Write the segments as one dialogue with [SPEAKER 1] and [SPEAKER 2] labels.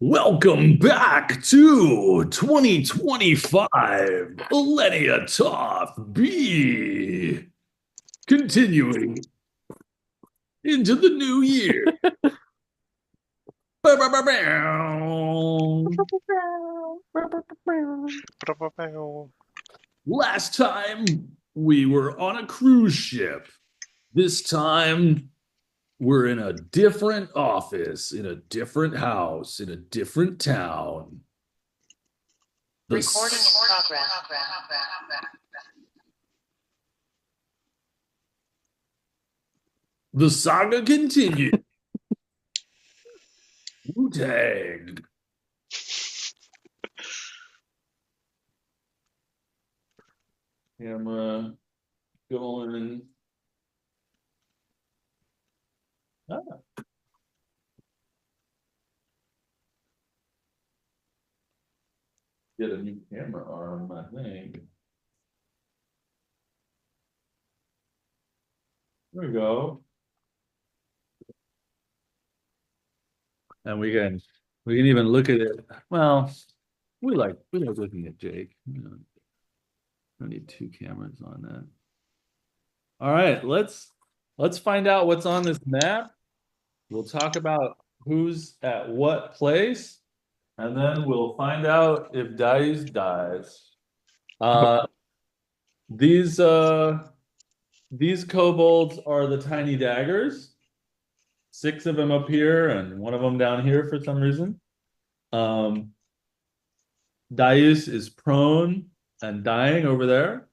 [SPEAKER 1] Welcome back to 2025 Elenia Toth B. Continuing into the new year. Last time we were on a cruise ship. This time we're in a different office, in a different house, in a different town. The
[SPEAKER 2] Recording in progress.
[SPEAKER 1] The saga continues. Wu-Tang. Camera going. Ah, get a new camera arm, I think. There we go. And we can even look at it. Well, we like looking at Jake. I need two cameras on that. All right, let's find out what's on this map. We'll talk about who's at what place, and then we'll find out if Dice dies. Uh, these uh these kobolds are the tiny daggers. Six of them up here and one of them down here for some reason. Um, Darius is prone and dying over there.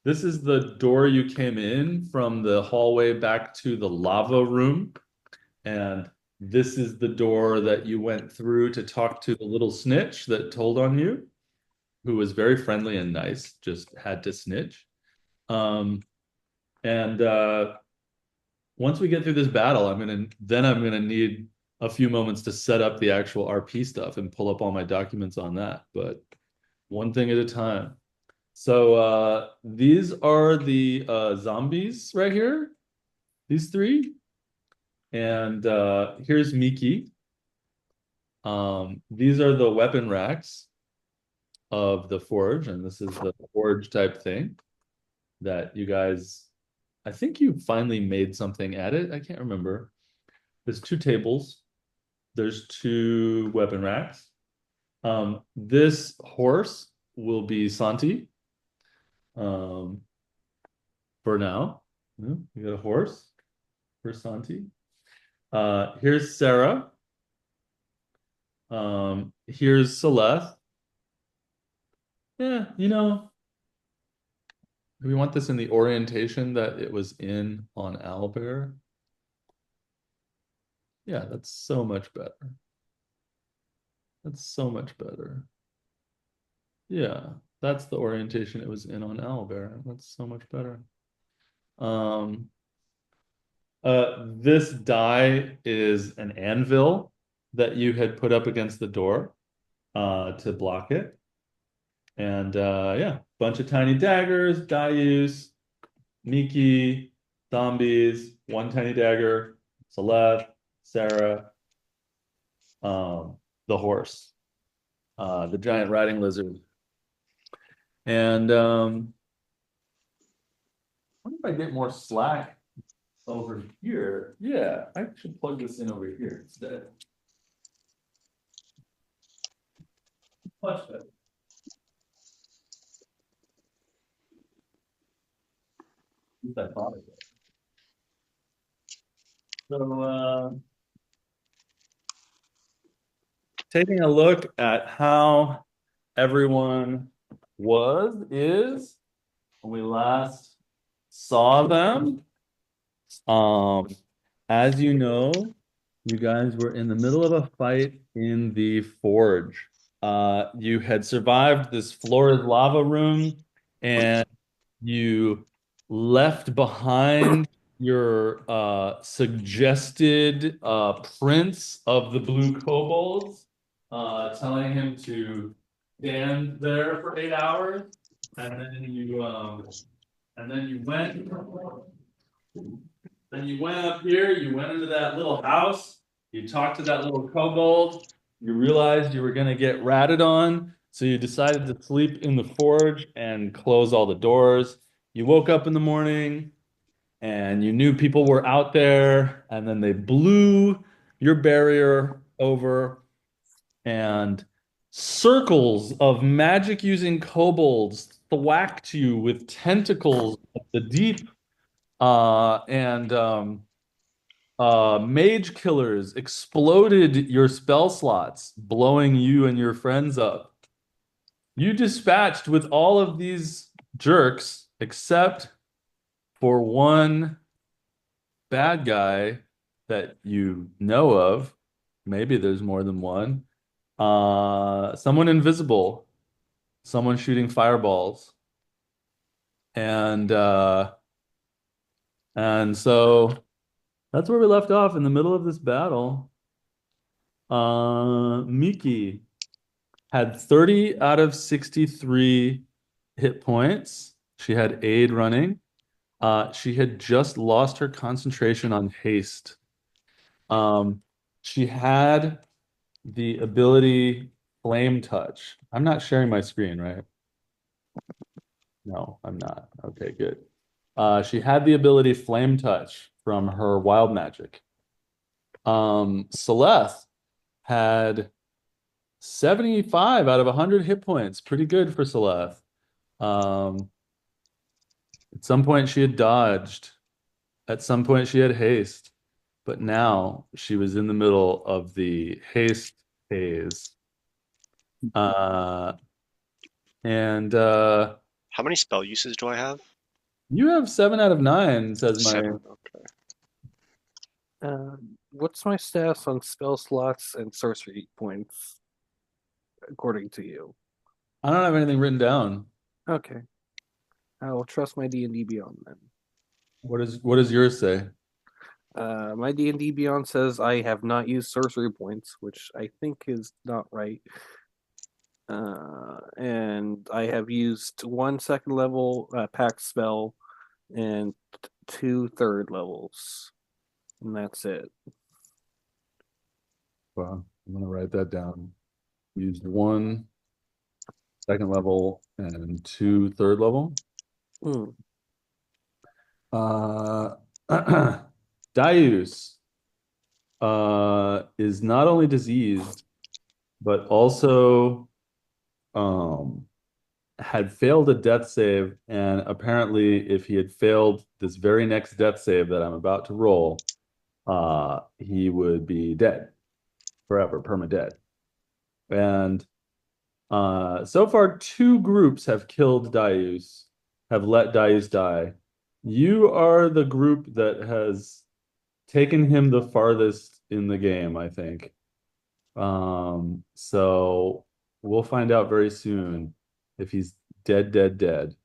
[SPEAKER 1] This is the door you came in from the hallway back to the lava room. And this is the door that you went through to talk to the little snitch that told on you, who was very friendly and nice, just had to snitch. Um, and once we get through this battle, I'm gonna need a few moments to set up the actual RP stuff and pull up all my documents on that. But one thing at a time. So these are the zombies right here, these three. And here's Miki. These are the weapon racks of the forge, and this is the forge type thing that you guys, I think you finally made something at it. I can't remember. There's two tables. There's two weapon racks. This horse will be Santi. For now. Yeah, we got a horse for Santi. Here's Sarah. Here's Celeste. Yeah, we want this in the orientation that it was in on Owlbear. Yeah, that's so much better. That's so much better. Yeah, that's the orientation it was in on Owlbear. That's so much better. Um, this die is an anvil that you had put up against the door to block it. And yeah, bunch of tiny daggers, die use, Miki, zombies, one tiny dagger, Celeste, Sarah, the horse, the giant riding lizard. And I wonder if I get more slack over here. Yeah, I should plug this in over here instead. Much better. At least I thought of it. So taking a look at how everyone is when we last saw them. As you know, you guys were in the middle of a fight in the forge. You had survived this florid lava room, and you left behind your suggested prince of the blue kobolds, telling him to stand there for 8 hours, and then you went. Then you went up here, you went into that little house, you talked to that little kobold, You realized you were going to get ratted on, so you decided to sleep in the forge and close all the doors. You woke up in the morning and you knew people were out there, and then they blew your barrier over, and circles of magic using kobolds thwacked you with tentacles of the deep, and mage killers exploded your spell slots, blowing you and your friends up. You dispatched with all of these jerks, except for one bad guy that you know of. Maybe there's more than one. Someone invisible, someone shooting fireballs. And so that's where we left off in the middle of this battle. Miki had 30 out of 63 hit points. She had aid running. She had just lost her concentration on haste. Um, she had the ability flame touch. I'm not sharing my screen, right? No, I'm not. Okay, good. She had the ability flame touch from her wild magic. Celeste had 75 out of 100 hit points. Pretty good for Celeste. Um, at some point she had dodged. At some point she had haste. But now she was in the middle of the haste phase. Uh, and
[SPEAKER 2] How many spell uses do I have?
[SPEAKER 1] you have 7 out of 9, says my.
[SPEAKER 2] 7. Okay.
[SPEAKER 3] Uh, what's my status on spell slots and sorcery points, according to you?
[SPEAKER 1] I don't have anything written down.
[SPEAKER 3] Okay, I will trust my D&D Beyond then.
[SPEAKER 1] What does yours say?
[SPEAKER 3] My D&D Beyond says I have not used sorcery points, which I think is not right. And I have used 1 second level pact spell and 2 third levels, and that's it.
[SPEAKER 1] Well, I'm gonna write that down. Used 1 second level and 2 third level.
[SPEAKER 3] Hmm.
[SPEAKER 1] Uh, Darius is not only diseased, but also um had failed a death save, and apparently if he had failed this very next death save that I'm about to roll, he would be dead forever, perma-dead. And so far, 2 groups have killed Darius, have let Darius die. You are the group that has taken him the farthest in the game, I think. So we'll find out very soon if he's dead, dead, dead,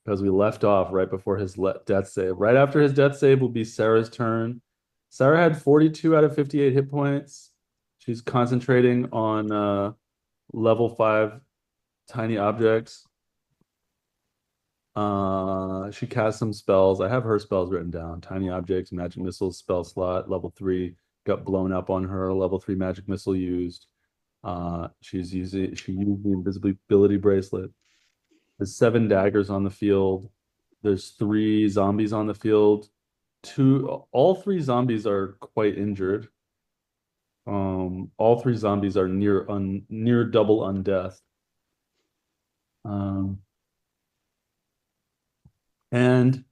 [SPEAKER 1] because we left off right before his death save. Right after his death save will be Sarah's turn. Sarah had 42 out of 58 hit points. She's concentrating on level 5 tiny objects. She cast some spells. I have her spells written down. Tiny objects, magic missiles, spell slot, level 3 got blown up on her. Level 3 magic missile used. She used the invisibility bracelet. There's 7 daggers on the field. There's 3 zombies on the field. All 3 zombies are quite injured. All 3 zombies are near double undeath. And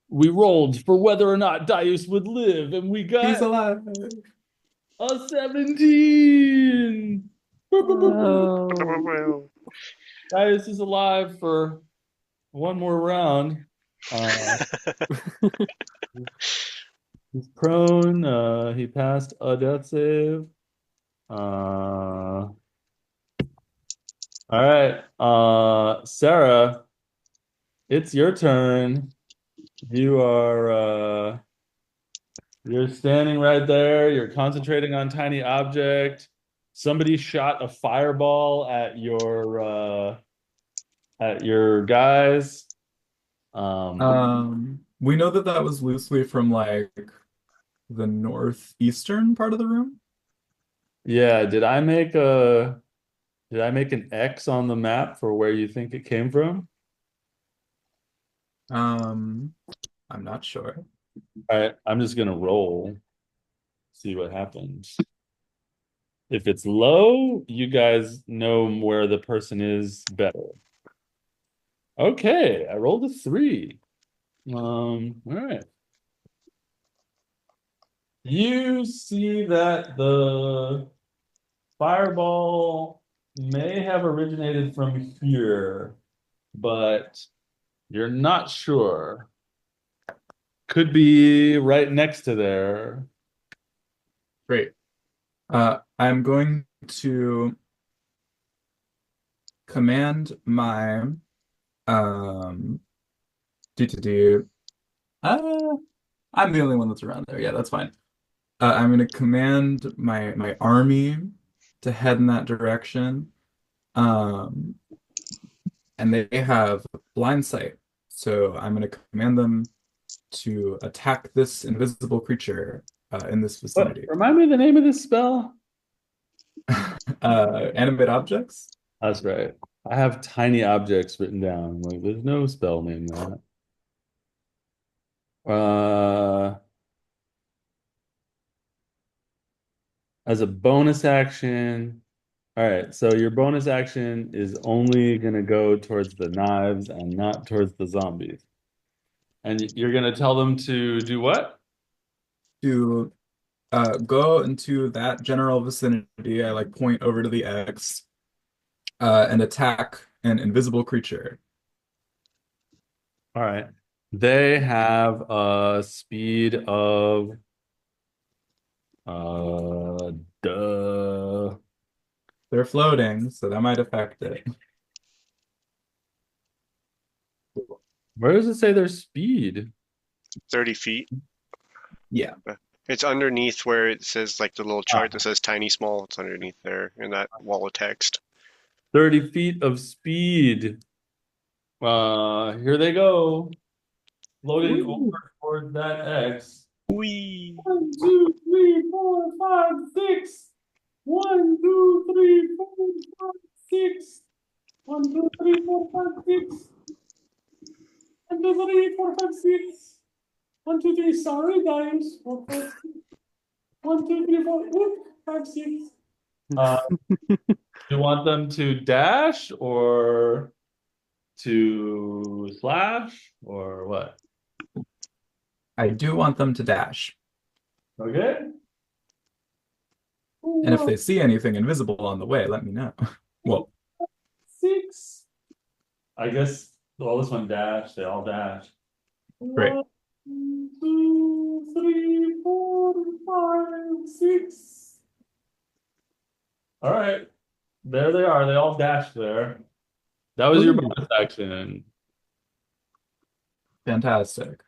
[SPEAKER 1] we rolled for whether or not Darius would live, and we
[SPEAKER 4] He's
[SPEAKER 1] got
[SPEAKER 4] alive.
[SPEAKER 1] a 17.
[SPEAKER 3] Oh.
[SPEAKER 1] Darius is alive for one more round. He's prone. He passed a death save. All right. Sarah, it's your turn. You're standing right there. You're concentrating on tiny object. Somebody shot a fireball at your guys.
[SPEAKER 4] we know that that was loosely from like the northeastern part of the room.
[SPEAKER 1] Yeah, did I make an X on the map for where you think it came from?
[SPEAKER 4] Um, I'm not sure.
[SPEAKER 1] All right, I'm just gonna roll, see what happens. If it's low, you guys know where the person is better. Okay, I rolled a 3. All right. You see that the fireball may have originated from here, but you're not sure. Could be right next to there.
[SPEAKER 4] Great. I'm going to command my um do. Uh, I'm the only one that's around there. Yeah, that's fine. I'm going to command my army to head in that direction. Um, and they have blind sight. So I'm going to command them to attack this invisible creature in this
[SPEAKER 1] What?
[SPEAKER 4] vicinity.
[SPEAKER 1] Remind me the name of this spell?
[SPEAKER 4] Animate objects?
[SPEAKER 1] That's right. I have tiny objects written down. Like, there's no spell name that. Uh, as a bonus action. All right, so your bonus action is only gonna go towards the knives and not towards the zombies. And you're gonna tell them to do what?
[SPEAKER 4] To go into that general vicinity. I like point over to the X and attack an invisible creature.
[SPEAKER 1] All right. They have a speed of uh duh.
[SPEAKER 4] They're floating, so that might affect it.
[SPEAKER 1] Where does it say their speed?
[SPEAKER 2] 30 feet.
[SPEAKER 4] Yeah.
[SPEAKER 2] It's underneath where it says like the little
[SPEAKER 1] Ah,
[SPEAKER 2] chart that says tiny small. It's underneath there in that wall of text.
[SPEAKER 1] 30 feet of speed. Here they go. Floating
[SPEAKER 4] Woo.
[SPEAKER 1] over towards that X.
[SPEAKER 2] Whee!
[SPEAKER 1] 1, 2, 3, 4, 5, 6. 1, 2, 3, 4, 5, 6. 1, 2, 3, 4, 5, 6. 1, 2, 3, 4, 5, 6. 1, 2, 3. Sorry, guys. 4, 5, 6. 1, 2, 3, 4. Oop, 5, 6. Uh, you want them to dash or to slash or what?
[SPEAKER 4] I do want them to dash.
[SPEAKER 1] Okay.
[SPEAKER 4] And if
[SPEAKER 1] 1,
[SPEAKER 4] they see anything invisible on the way, let me know. Well,
[SPEAKER 1] 6. I guess, well, this one dash. They all dash.
[SPEAKER 4] great.
[SPEAKER 1] 1, 2, 3, 4, 5, 6. All right. There they are. They all dashed there. That was your
[SPEAKER 4] Woo.
[SPEAKER 1] bonus action.
[SPEAKER 4] Fantastic.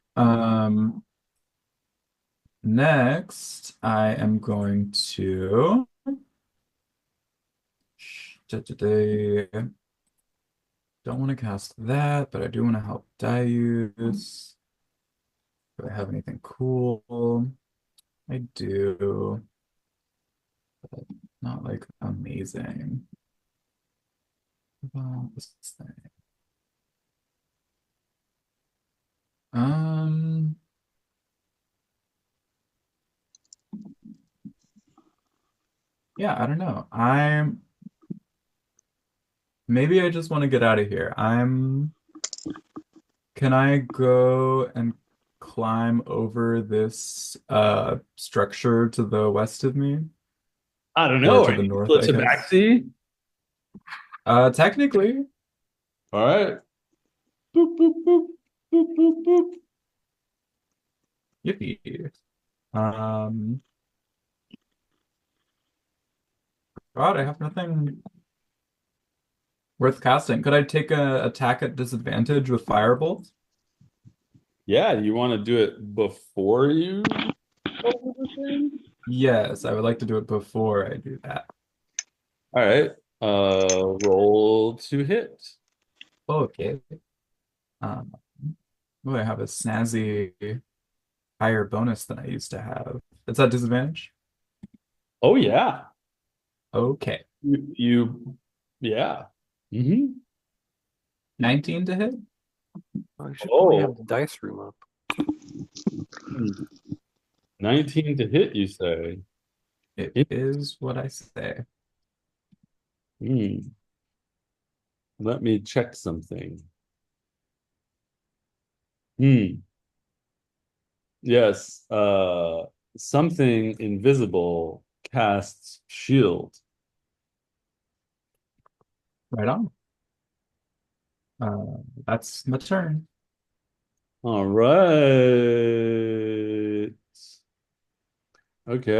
[SPEAKER 4] Next, I am going to don't want to cast that, but I do want to help Diuse. Do I have anything cool? I do, but not like amazing. What about this thing? Um, yeah, I don't know. Maybe I just want to get out of here. Can I go and climb over this structure to the west of me?
[SPEAKER 1] I don't
[SPEAKER 4] Or
[SPEAKER 1] know.
[SPEAKER 4] to
[SPEAKER 1] Are
[SPEAKER 4] the
[SPEAKER 1] you
[SPEAKER 4] north,
[SPEAKER 1] split
[SPEAKER 4] I
[SPEAKER 1] to
[SPEAKER 4] guess.
[SPEAKER 1] maxi?
[SPEAKER 4] Technically.
[SPEAKER 1] All right. Boop, boop, boop, boop, boop, boop.
[SPEAKER 4] Yippee. Um, God, I have nothing worth casting. Could I take a attack at disadvantage with Firebolt?
[SPEAKER 1] Yeah, you want to do it before you over the thing?
[SPEAKER 4] Yes, I would like to do it before I do that.
[SPEAKER 1] All right. Roll to hit.
[SPEAKER 4] Okay. Um, Oh, I have a snazzy higher bonus than I used to have. Is that disadvantage?
[SPEAKER 1] Oh yeah.
[SPEAKER 4] Okay.
[SPEAKER 1] Yeah. Hmm.
[SPEAKER 4] 19 to hit?
[SPEAKER 3] I should probably have
[SPEAKER 1] Oh,
[SPEAKER 3] the dice room up.
[SPEAKER 1] 19 to hit, you say?
[SPEAKER 4] It
[SPEAKER 1] It-
[SPEAKER 4] is what I say.
[SPEAKER 1] Hmm. Let me check something. Hmm. Yes. Something invisible casts shield.
[SPEAKER 4] Right on. That's my turn.
[SPEAKER 1] All right. Okay.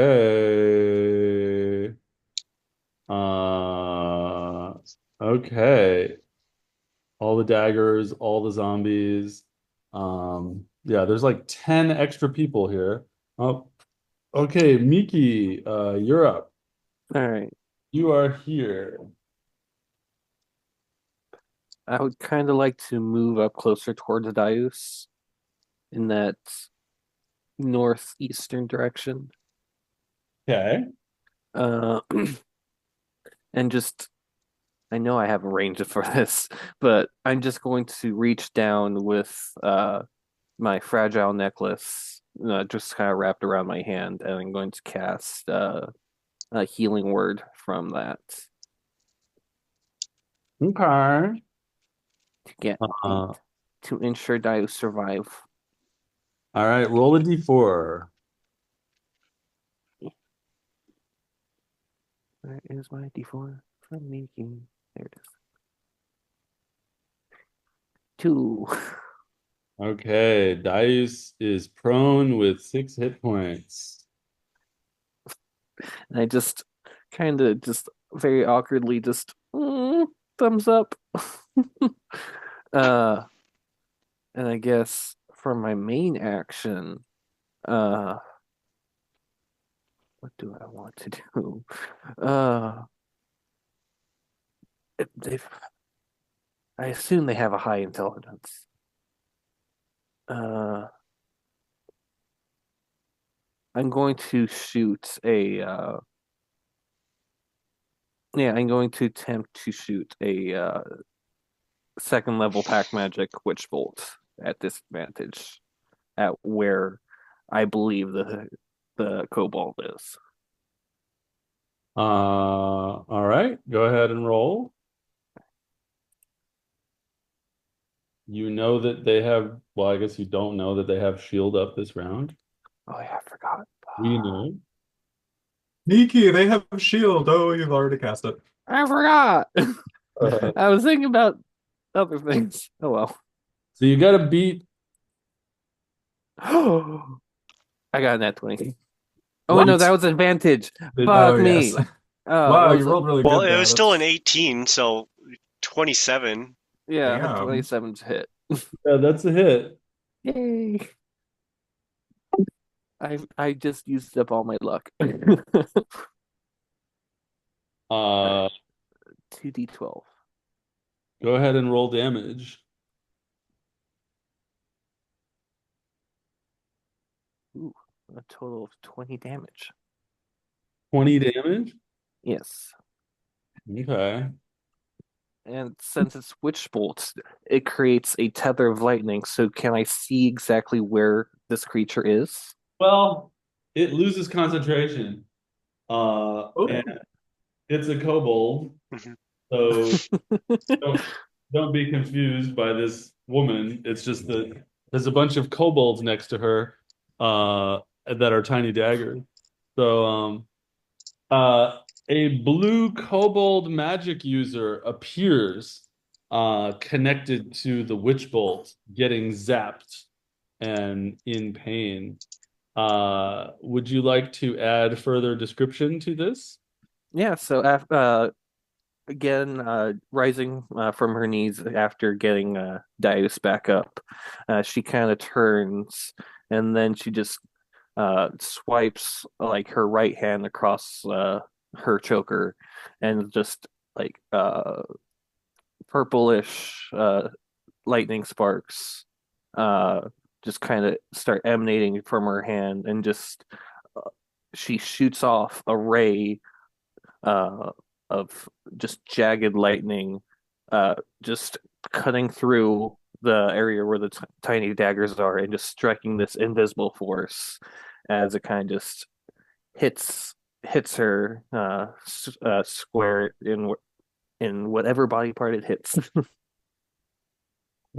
[SPEAKER 1] Uh, okay. All the daggers, all the zombies. Yeah, there's like 10 extra people here. Oh, okay, Miki, you're up.
[SPEAKER 3] All right.
[SPEAKER 1] You are here.
[SPEAKER 3] I would kind of like to move up closer towards Dius in that northeastern direction.
[SPEAKER 1] Okay.
[SPEAKER 3] Uh, and just I know I have a range for this, but I'm just going to reach down with my fragile necklace, just kind of wrapped around my hand, and I'm going to cast a healing word from that
[SPEAKER 1] Okay.
[SPEAKER 3] to get
[SPEAKER 1] Uh,
[SPEAKER 3] to ensure Dius survive.
[SPEAKER 1] all right, roll a d4.
[SPEAKER 3] Where is my D4 from making? There it is. 2.
[SPEAKER 1] Okay, Dice is prone with 6 hit points.
[SPEAKER 3] And I just kind of just very awkwardly just thumbs up. uh and I guess for my main action, uh what do I want to do? Uh they've I assume they have a high intelligence. Uh I'm going to shoot a yeah, I'm going to attempt to shoot a second level pack magic witch bolt at disadvantage at where I believe the kobold is.
[SPEAKER 1] All right, go ahead and roll. You know that they have, well, I guess you don't know that they have shield up this round.
[SPEAKER 3] Oh yeah, I forgot.
[SPEAKER 1] We know.
[SPEAKER 4] Nikki, they have shield. Oh, you've already cast it.
[SPEAKER 3] I forgot.
[SPEAKER 1] Uh,
[SPEAKER 3] I was thinking about other things. Oh well.
[SPEAKER 1] so you got to beat
[SPEAKER 3] I got a net 20. Oh
[SPEAKER 1] what?
[SPEAKER 3] no, that was advantage.
[SPEAKER 4] Oh,
[SPEAKER 3] Fuck
[SPEAKER 4] yes.
[SPEAKER 3] me.
[SPEAKER 4] Wow,
[SPEAKER 3] What
[SPEAKER 4] you
[SPEAKER 3] was it?
[SPEAKER 4] rolled really
[SPEAKER 2] Well,
[SPEAKER 4] good
[SPEAKER 2] it
[SPEAKER 4] there.
[SPEAKER 2] was still an
[SPEAKER 4] That's
[SPEAKER 2] 18, so 27.
[SPEAKER 3] Yeah,
[SPEAKER 4] damn.
[SPEAKER 3] 27 to hit.
[SPEAKER 1] Yeah, that's a hit.
[SPEAKER 3] Yay. I just used up all my luck.
[SPEAKER 1] Uh,
[SPEAKER 3] 2d12.
[SPEAKER 1] go ahead and roll damage.
[SPEAKER 3] Ooh, a total of 20 damage.
[SPEAKER 1] 20 damage.
[SPEAKER 3] Yes.
[SPEAKER 1] Okay.
[SPEAKER 3] And since it's witch bolts, it creates a tether of lightning. So can I see exactly where this creature is?
[SPEAKER 1] Well, it loses concentration. And
[SPEAKER 4] Oh,
[SPEAKER 1] it's a kobold,
[SPEAKER 2] Mhm.
[SPEAKER 1] so don't don't be confused by this woman. It's just that there's a bunch of kobolds next to her, that are tiny daggers. So, a blue kobold magic user appears, connected to the witch bolt, getting zapped and in pain. Would you like to add further description to this?
[SPEAKER 3] Yeah, so again, rising from her knees after getting Darius back up, she kind of turns and then she just swipes like her right hand across her choker and just like purplish lightning sparks just kind of start emanating from her hand, and just uh, she shoots off a ray uh, of just jagged lightning, just cutting through the area where the tiny daggers are, and just striking this invisible force as it kind of just hits her square in whatever body part it hits.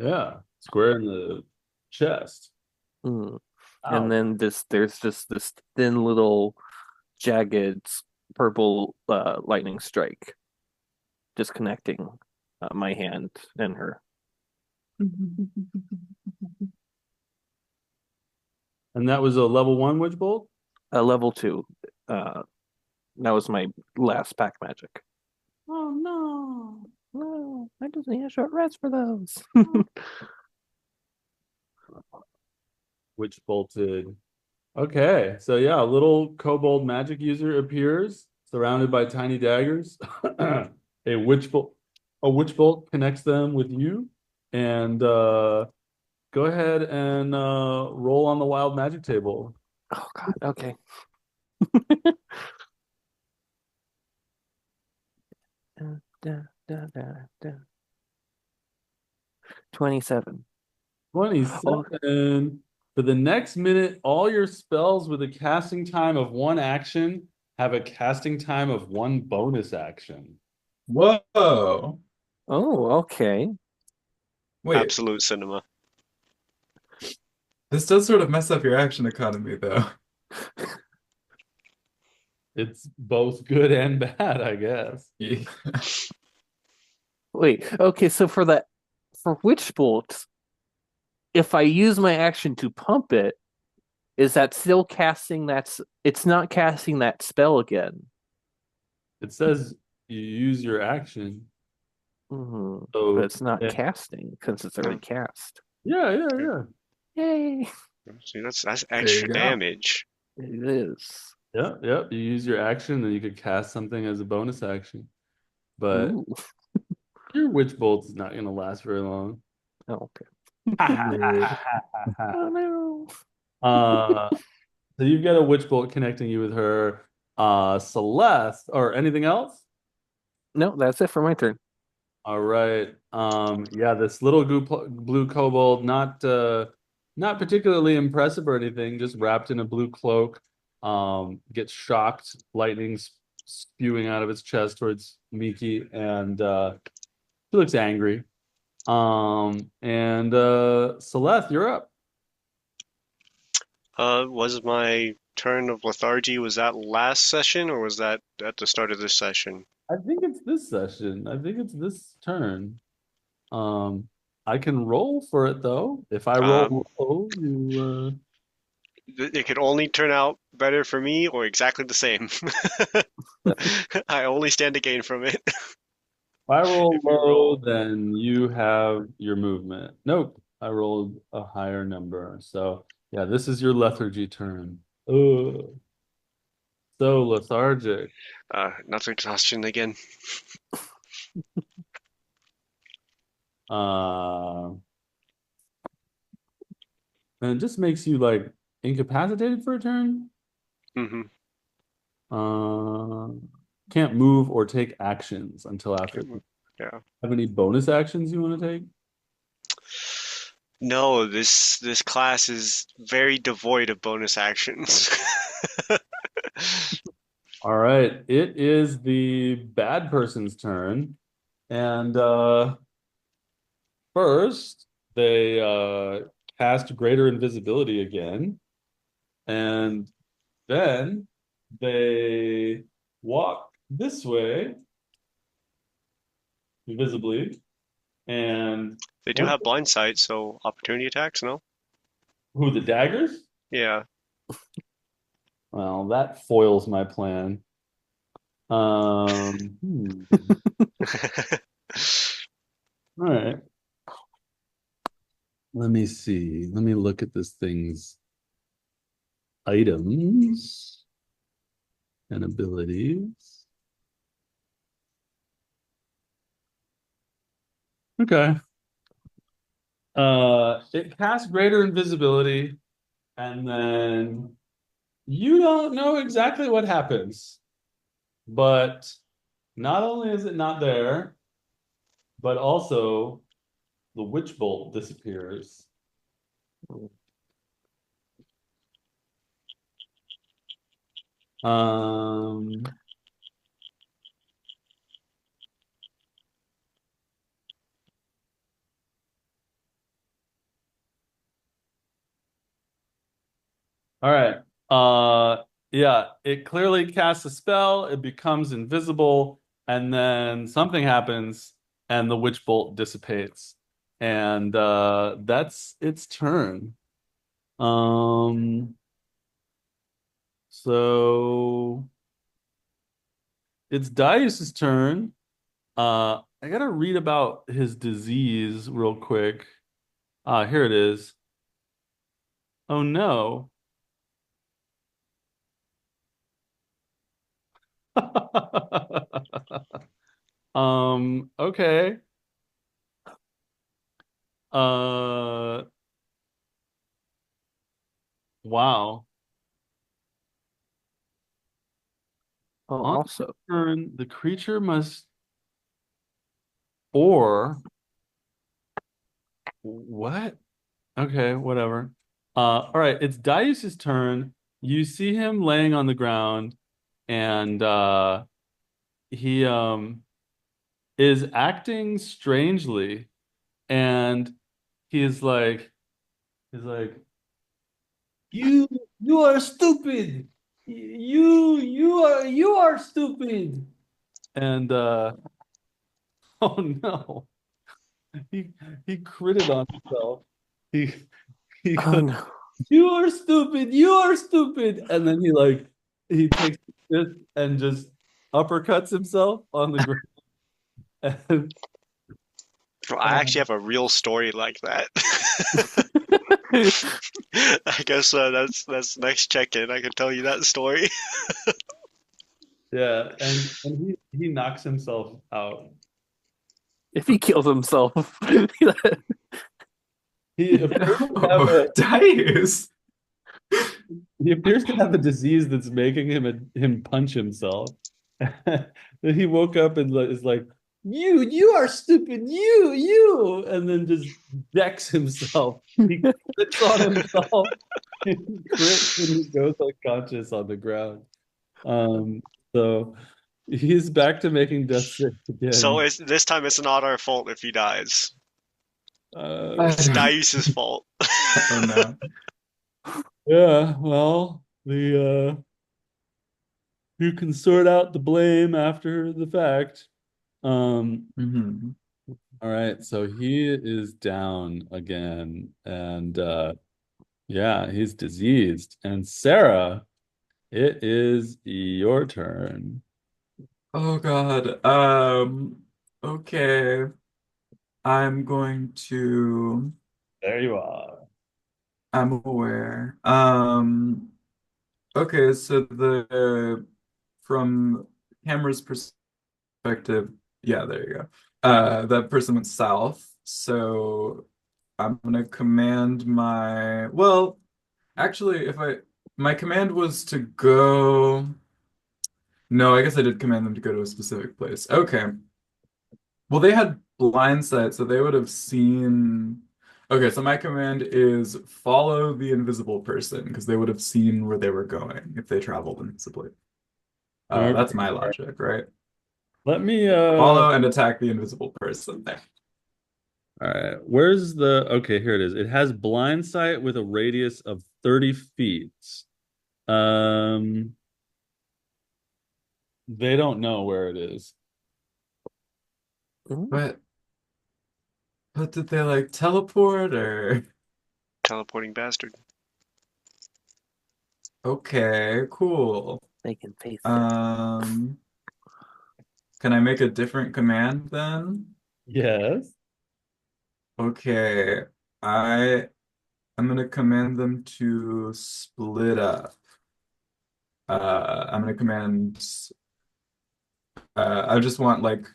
[SPEAKER 1] Yeah, square in the chest.
[SPEAKER 3] Mm. And
[SPEAKER 1] Ow.
[SPEAKER 3] then there's just this thin little jagged purple lightning strike, just connecting my hand and her.
[SPEAKER 1] And that was a level 1 witch bolt?
[SPEAKER 3] Level 2. That was my last pack magic.
[SPEAKER 1] Oh no.
[SPEAKER 3] Oh, I just need a short rest for those.
[SPEAKER 1] Witch bolted. Okay, so yeah, a little kobold magic user appears, surrounded by tiny daggers. A witch bolt connects them with you, and go ahead and roll on the wild magic table.
[SPEAKER 3] Oh God. Okay. Da, da, da, da. 27. Oh,
[SPEAKER 1] 27. For the next minute, all your spells with a casting time of 1 action have a casting time of 1 bonus action.
[SPEAKER 4] Whoa.
[SPEAKER 3] okay.
[SPEAKER 4] Wait,
[SPEAKER 2] Absolute cinema.
[SPEAKER 4] this does sort of mess up your action economy, though.
[SPEAKER 1] It's both good and bad, I guess.
[SPEAKER 4] Yeah.
[SPEAKER 3] Wait. Okay. So for Witch Bolt, if I use my action to pump it, is that still casting it's not casting that spell again?
[SPEAKER 1] It says you use your action.
[SPEAKER 3] But
[SPEAKER 1] So
[SPEAKER 3] it's not
[SPEAKER 1] yeah,
[SPEAKER 3] casting since it's already cast.
[SPEAKER 1] yeah.
[SPEAKER 3] Yay!
[SPEAKER 2] See, that's
[SPEAKER 4] There you
[SPEAKER 2] extra
[SPEAKER 4] go.
[SPEAKER 2] damage.
[SPEAKER 3] It is.
[SPEAKER 1] Yeah. You use your action, then you could cast something as a bonus action. But
[SPEAKER 3] Ooh.
[SPEAKER 1] your witch bolt is not gonna last very long.
[SPEAKER 3] Oh, okay.
[SPEAKER 4] Rude.
[SPEAKER 3] Oh no.
[SPEAKER 1] uh so you've got a witch bolt connecting you with her. Celeste, or anything else?
[SPEAKER 3] No, that's it for my turn.
[SPEAKER 1] All right. Yeah, this little blue kobold, not particularly impressive or anything, just wrapped in a blue cloak. Gets shocked, lightning spewing out of its chest towards Miki, and she looks angry. And Celeste, you're up.
[SPEAKER 2] Was my turn of lethargy, was that last session or was that at the start of this session?
[SPEAKER 1] I think it's this session. I think it's this turn. Um, I can roll for it though. If I
[SPEAKER 2] Um,
[SPEAKER 1] roll low,
[SPEAKER 2] it could only turn out better for me or exactly the same. I only stand to gain from it.
[SPEAKER 1] if I roll
[SPEAKER 2] If you
[SPEAKER 1] low,
[SPEAKER 2] roll,
[SPEAKER 1] then you have your movement. Nope, I rolled a higher number. So yeah, this is your lethargy turn. Oh, so lethargic.
[SPEAKER 2] not exhaustion again.
[SPEAKER 1] Uh, and it just makes you like incapacitated for a turn.
[SPEAKER 2] Hmm.
[SPEAKER 1] Uh, can't move or take actions until after.
[SPEAKER 2] Yeah.
[SPEAKER 1] Have any bonus actions you want to take?
[SPEAKER 2] No, this class is very devoid of bonus actions.
[SPEAKER 1] All right, it is the bad person's turn. And first, they cast greater invisibility again. And then they walk this way visibly. And
[SPEAKER 2] They do
[SPEAKER 1] one,
[SPEAKER 2] have blind sight, so opportunity attacks, no?
[SPEAKER 1] who, the daggers?
[SPEAKER 2] Yeah.
[SPEAKER 1] Well, that foils my plan. Hmm. All right. Let me see. Let me look at this thing's items and abilities. Okay. It casts greater invisibility, and then you don't know exactly what happens. But not only is it not there, but also the witch bolt disappears. Um, all right. Yeah, it clearly casts a spell, it becomes invisible, and then something happens and the witch bolt dissipates. And that's its turn. Um, so it's Darius's turn. I gotta read about his disease real quick. Here it is. Oh no. Okay. Uh, wow.
[SPEAKER 3] Oh,
[SPEAKER 1] On
[SPEAKER 3] also,
[SPEAKER 1] turn, the creature must, or what? Okay, whatever. All right, it's Darius's turn. You see him laying on the ground, and he is acting strangely, and he's like, he's like, you you are stupid. You are stupid. And oh no. He he critted on himself. He he
[SPEAKER 3] oh
[SPEAKER 1] goes,
[SPEAKER 3] no.
[SPEAKER 1] you are stupid, you are stupid. And then he takes this and just uppercuts himself on the ground. And,
[SPEAKER 2] Well, I actually have a real story like that. I guess that's next check-in. I can tell you that story.
[SPEAKER 1] yeah, and he knocks himself out.
[SPEAKER 3] If he kills himself,
[SPEAKER 1] He appears to have
[SPEAKER 4] No,
[SPEAKER 1] a
[SPEAKER 4] Dice.
[SPEAKER 1] He appears to have a disease that's making him punch himself. Then he woke up and is like, you are stupid, you, and then just decks himself. He clicks on himself. He crits and he goes unconscious on the ground. So he's back to making death saves
[SPEAKER 2] So
[SPEAKER 1] again.
[SPEAKER 2] this time it's not our fault if he dies.
[SPEAKER 1] Uh,
[SPEAKER 4] I
[SPEAKER 2] It's
[SPEAKER 4] don't.
[SPEAKER 2] Dice's fault.
[SPEAKER 4] Oh no.
[SPEAKER 1] yeah, well, the you can sort out the blame after the fact.
[SPEAKER 4] Hmm.
[SPEAKER 1] All right, so he is down again, and yeah, he's diseased. And Sarah, it is your turn.
[SPEAKER 4] Oh God. Okay. I'm going to.
[SPEAKER 1] There you are.
[SPEAKER 4] I'm aware. Okay, so the from camera's perspective, yeah, there you go. That person went south, so I'm gonna command my. Well, actually, if I my command was to go. No, I guess I did command them to go to a specific place. Okay. Well, they had blind sight, so they would have seen. Okay, so my command is follow the invisible person because they would have seen where they were going if they traveled invisibly. That's
[SPEAKER 1] Okay.
[SPEAKER 4] my logic, right?
[SPEAKER 1] Let me
[SPEAKER 4] Follow and attack the invisible person there.
[SPEAKER 1] all right. Where's the okay, here it is. It has blind sight with a radius of 30 feet. Um, they don't know where it is.
[SPEAKER 4] But did they like teleport or?
[SPEAKER 2] Teleporting bastard.
[SPEAKER 4] Okay, cool.
[SPEAKER 3] they can face it.
[SPEAKER 4] Um, can I make a different command then?
[SPEAKER 1] Yes.
[SPEAKER 4] Okay, I I'm gonna command them to split up. I'm gonna command. I just want like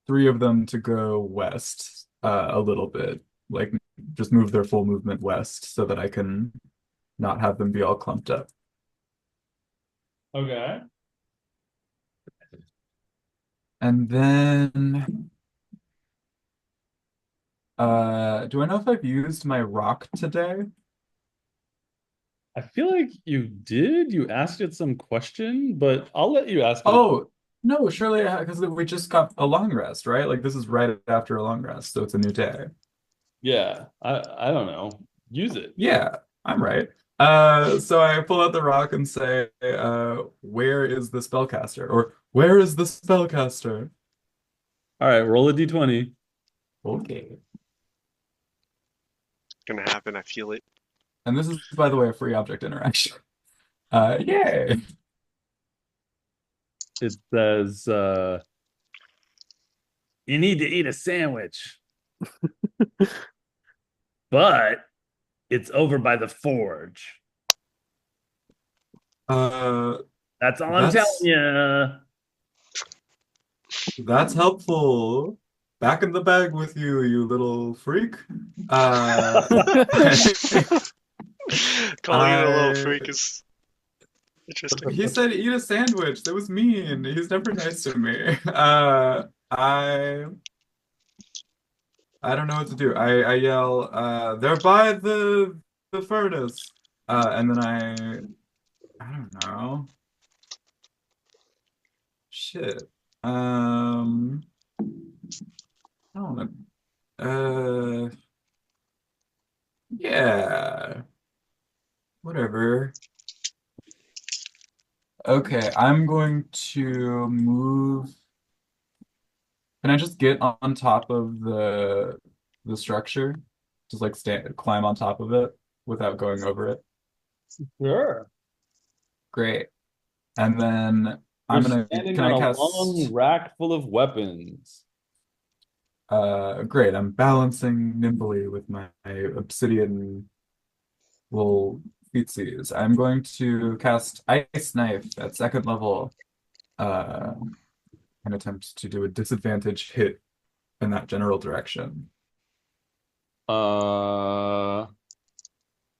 [SPEAKER 4] three of them to go west, a little bit. like just move their full movement west so that I can not have them be all clumped up.
[SPEAKER 1] Okay.
[SPEAKER 4] And then do I know if I've used my rock today?
[SPEAKER 1] I feel like you did. You asked it some question, but I'll let you ask it.
[SPEAKER 4] Oh, no, surely because we just got a long rest, right? Like this is right after a long rest, so it's a new day.
[SPEAKER 1] Yeah, I don't know. Use it.
[SPEAKER 4] Yeah, I'm right. So I pull out the rock and say, where is the spellcaster? Or where is the spellcaster?
[SPEAKER 1] All right, roll a d20.
[SPEAKER 4] Okay.
[SPEAKER 2] Gonna happen. I feel it.
[SPEAKER 4] And this is, by the way, a free object interaction. Yay.
[SPEAKER 1] It says you need to eat a sandwich, but it's over by the forge.
[SPEAKER 4] Uh,
[SPEAKER 1] That's all I'm telling
[SPEAKER 4] that's
[SPEAKER 1] you.
[SPEAKER 4] that's helpful. Back in the bag with you, you little freak. Uh,
[SPEAKER 2] Calling it a little
[SPEAKER 4] I
[SPEAKER 2] freak is interesting.
[SPEAKER 4] he said eat a sandwich. That was mean. He's never nice to me. I don't know what to do. I yell, they're by the furnace. And then I don't know. Shit. I don't know. Yeah. Whatever. Okay, I'm going to move. Can I just get on top of the structure? Just like stand, climb on top of it without going over it.
[SPEAKER 1] Sure.
[SPEAKER 4] Great. And then
[SPEAKER 1] You're
[SPEAKER 4] I'm gonna,
[SPEAKER 1] standing
[SPEAKER 4] can
[SPEAKER 1] on
[SPEAKER 4] I
[SPEAKER 1] a long
[SPEAKER 4] cast,
[SPEAKER 1] rack full of weapons.
[SPEAKER 4] great. I'm balancing nimbly with my obsidian little feetsies. I'm going to cast Ice Knife at second level, uh, and attempt to do a disadvantage hit in that general direction.
[SPEAKER 1] Uh,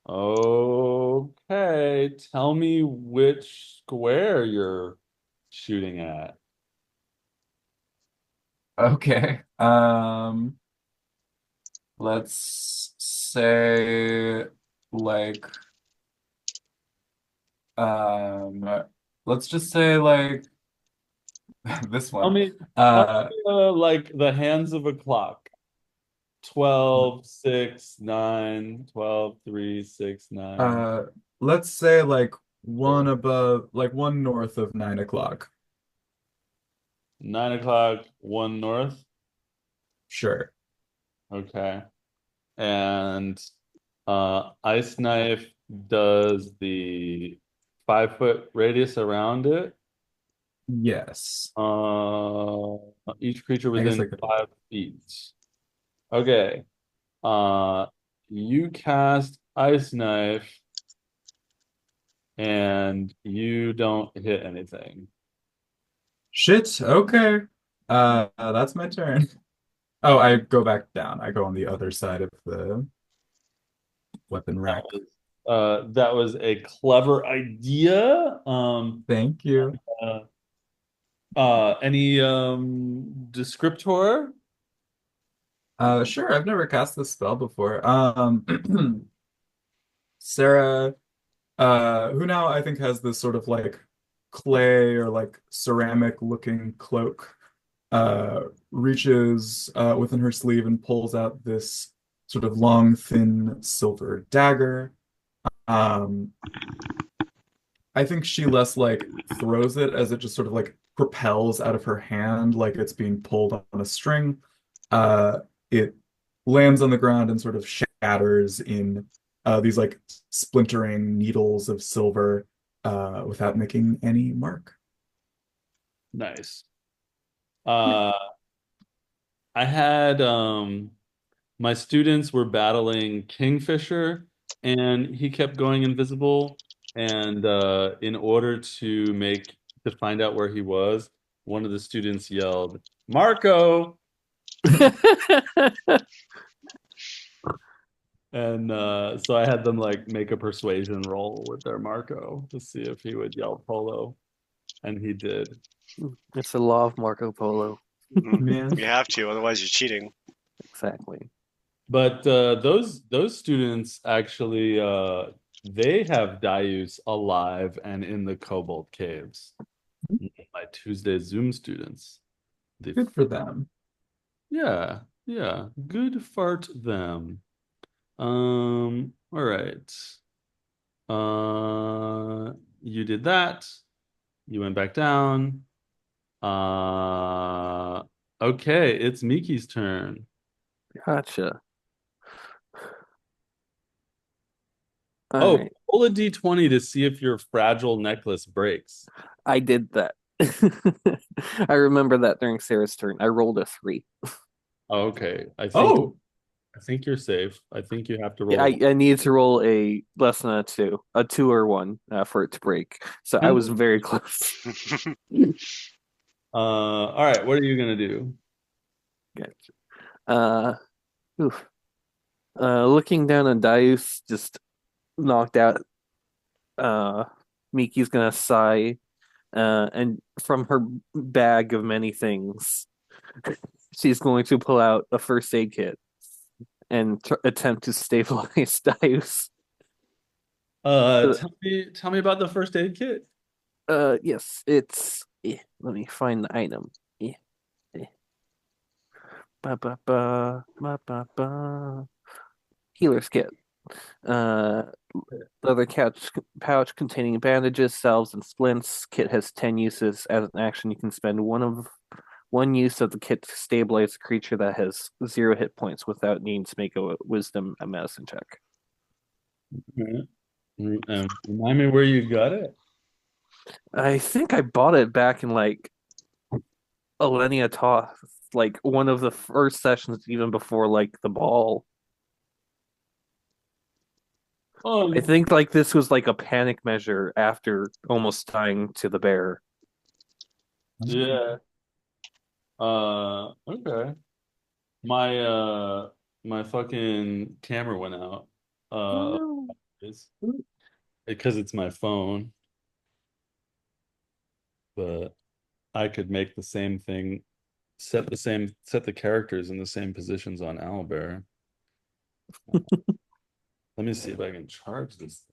[SPEAKER 1] okay. Tell me which square you're shooting at.
[SPEAKER 4] Okay. Let's say like um let's just say like this
[SPEAKER 1] Tell
[SPEAKER 4] one.
[SPEAKER 1] me, tell
[SPEAKER 4] Uh
[SPEAKER 1] me like the hands of a clock. 12, 6, 9, 12, 3, 6, 9.
[SPEAKER 4] uh let's say like one above like one north of 9 o'clock.
[SPEAKER 1] 9 o'clock, one north.
[SPEAKER 4] Sure.
[SPEAKER 1] Okay. And Ice Knife does the 5 foot radius around it.
[SPEAKER 4] Yes.
[SPEAKER 1] Uh, each creature
[SPEAKER 4] I guess
[SPEAKER 1] within
[SPEAKER 4] I could.
[SPEAKER 1] 5 feet. Okay. Uh, you cast Ice Knife and you don't hit anything.
[SPEAKER 4] Shit. Okay. That's my turn. Oh, I go back down. I go on the other side of the weapon
[SPEAKER 1] That
[SPEAKER 4] rack.
[SPEAKER 1] was that was a clever idea.
[SPEAKER 4] Thank you.
[SPEAKER 1] Uh, any descriptor?
[SPEAKER 4] Sure, I've never cast this spell before. Sarah, who now I think has this sort of like clay or like ceramic looking cloak, reaches within her sleeve and pulls out this sort of long, thin silver dagger. Um, I think she less like throws it as it just sort of like propels out of her hand like it's being pulled on a string. It lands on the ground and sort of shatters in these like splintering needles of silver without making any mark.
[SPEAKER 1] Nice. Uh, I had my students were battling Kingfisher, and he kept going invisible. And in order to find out where he was, one of the students yelled, "Marco!" And so I had them like make a persuasion roll with their Marco to see if he would yell polo, and he did.
[SPEAKER 3] It's the law of Marco Polo.
[SPEAKER 4] Man.
[SPEAKER 2] You have to, otherwise you're cheating.
[SPEAKER 3] Exactly.
[SPEAKER 1] But those students actually they have Darius alive and in the Cobalt Caves. My Tuesday Zoom students. The
[SPEAKER 4] Good for them.
[SPEAKER 1] Yeah, yeah. Good fart them. All right. You did that. You went back down. Uh, okay, it's Miki's turn.
[SPEAKER 3] Gotcha. All
[SPEAKER 1] Oh,
[SPEAKER 3] right.
[SPEAKER 1] roll a d20 to see if your fragile necklace breaks.
[SPEAKER 3] I did that. I remember that during Sarah's turn. I rolled a 3.
[SPEAKER 1] Okay,
[SPEAKER 4] Oh,
[SPEAKER 1] I think you're safe. I think you have to
[SPEAKER 3] Yeah,
[SPEAKER 1] roll a
[SPEAKER 3] I needed to roll a less than a 2 or 1 for it to break. So I was very close.
[SPEAKER 1] all right, what are you gonna do?
[SPEAKER 3] Gotcha. Uh, oof. Looking down on Darius, just knocked out. Miki's gonna sigh, and from her bag of many things, she's going to pull out a first aid kit and attempt to stabilize Darius.
[SPEAKER 1] Tell me about the first aid kit.
[SPEAKER 3] Yes, it's. Let me find the item. Ba ba ba ba ba ba. Healer's kit. Uh, leather pouch containing bandages, salves, and splints. Kit has 10 uses. As an action, you can spend one use of the kit to stabilize a creature that has 0 hit points without needing to make a wisdom a medicine check.
[SPEAKER 1] Remind me where you got it.
[SPEAKER 3] I think I bought it back in like Elenia Toth, like one of the first sessions, even before like the ball.
[SPEAKER 1] Oh,
[SPEAKER 3] I think like this was like a panic measure after almost dying to the bear.
[SPEAKER 1] yeah. Okay. My my fucking camera went out. Uh
[SPEAKER 3] Oh,
[SPEAKER 1] it's because it's my phone, but I could make the same thing, set the characters in the same positions on Owlbear. Let me see if I can charge this.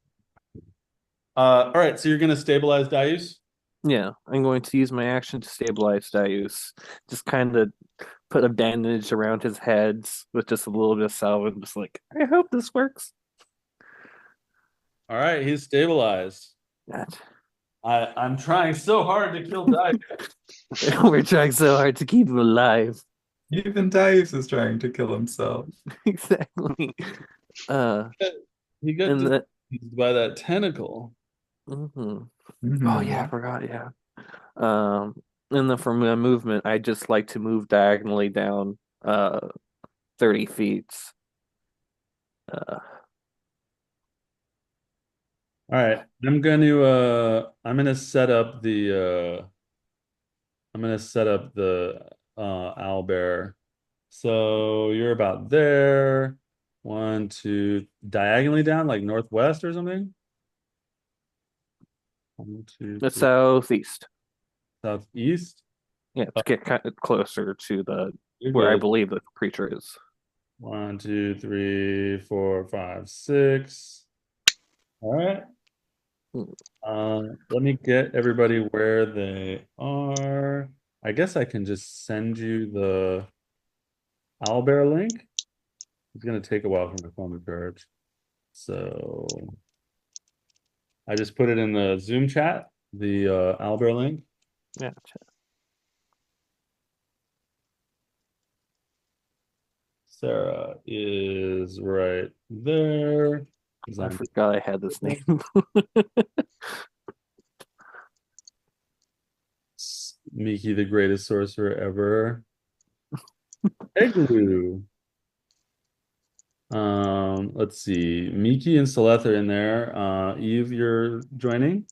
[SPEAKER 1] All right, so you're gonna stabilize Darius?
[SPEAKER 3] yeah, I'm going to use my action to stabilize Darius. Just kind of put a bandage around his head with just a little bit of salve and just like, I hope this works.
[SPEAKER 1] All right, he's stabilized.
[SPEAKER 3] God.
[SPEAKER 1] I'm trying so hard to kill Darius.
[SPEAKER 3] We're trying so hard to keep him alive.
[SPEAKER 4] even Dice is trying to kill himself.
[SPEAKER 3] Exactly. Uh,
[SPEAKER 1] He got
[SPEAKER 3] and the
[SPEAKER 1] diseased by that tentacle.
[SPEAKER 3] mhm. Oh yeah, I
[SPEAKER 4] Mhm.
[SPEAKER 3] forgot. Yeah. And then for my movement, I just like to move diagonally down 30 feet. Uh,
[SPEAKER 1] All right, I'm gonna set up the I'm gonna set up the owlbear. So you're about there. One, two, diagonally down, like northwest or something. One, two,
[SPEAKER 3] the
[SPEAKER 1] three,
[SPEAKER 3] southeast.
[SPEAKER 1] southeast.
[SPEAKER 3] Yeah, to get kind of closer to the
[SPEAKER 1] You're
[SPEAKER 3] where I
[SPEAKER 1] good.
[SPEAKER 3] believe the creature is.
[SPEAKER 1] One, two, three, four, five, six. All right.
[SPEAKER 3] Hmm.
[SPEAKER 1] Let me get everybody where they are. I guess I can just send you the owlbear link. It's gonna take a while for my phone to charge. So I just put it in the Zoom chat, the owlbear link.
[SPEAKER 3] Yeah,
[SPEAKER 1] Sarah is right there. 'Cause
[SPEAKER 3] I
[SPEAKER 1] I'm
[SPEAKER 3] forgot I had this name.
[SPEAKER 1] Miki, the greatest sorcerer ever. Igloo. Let's see. Miki and Celeste are in there. Eve, you're joining.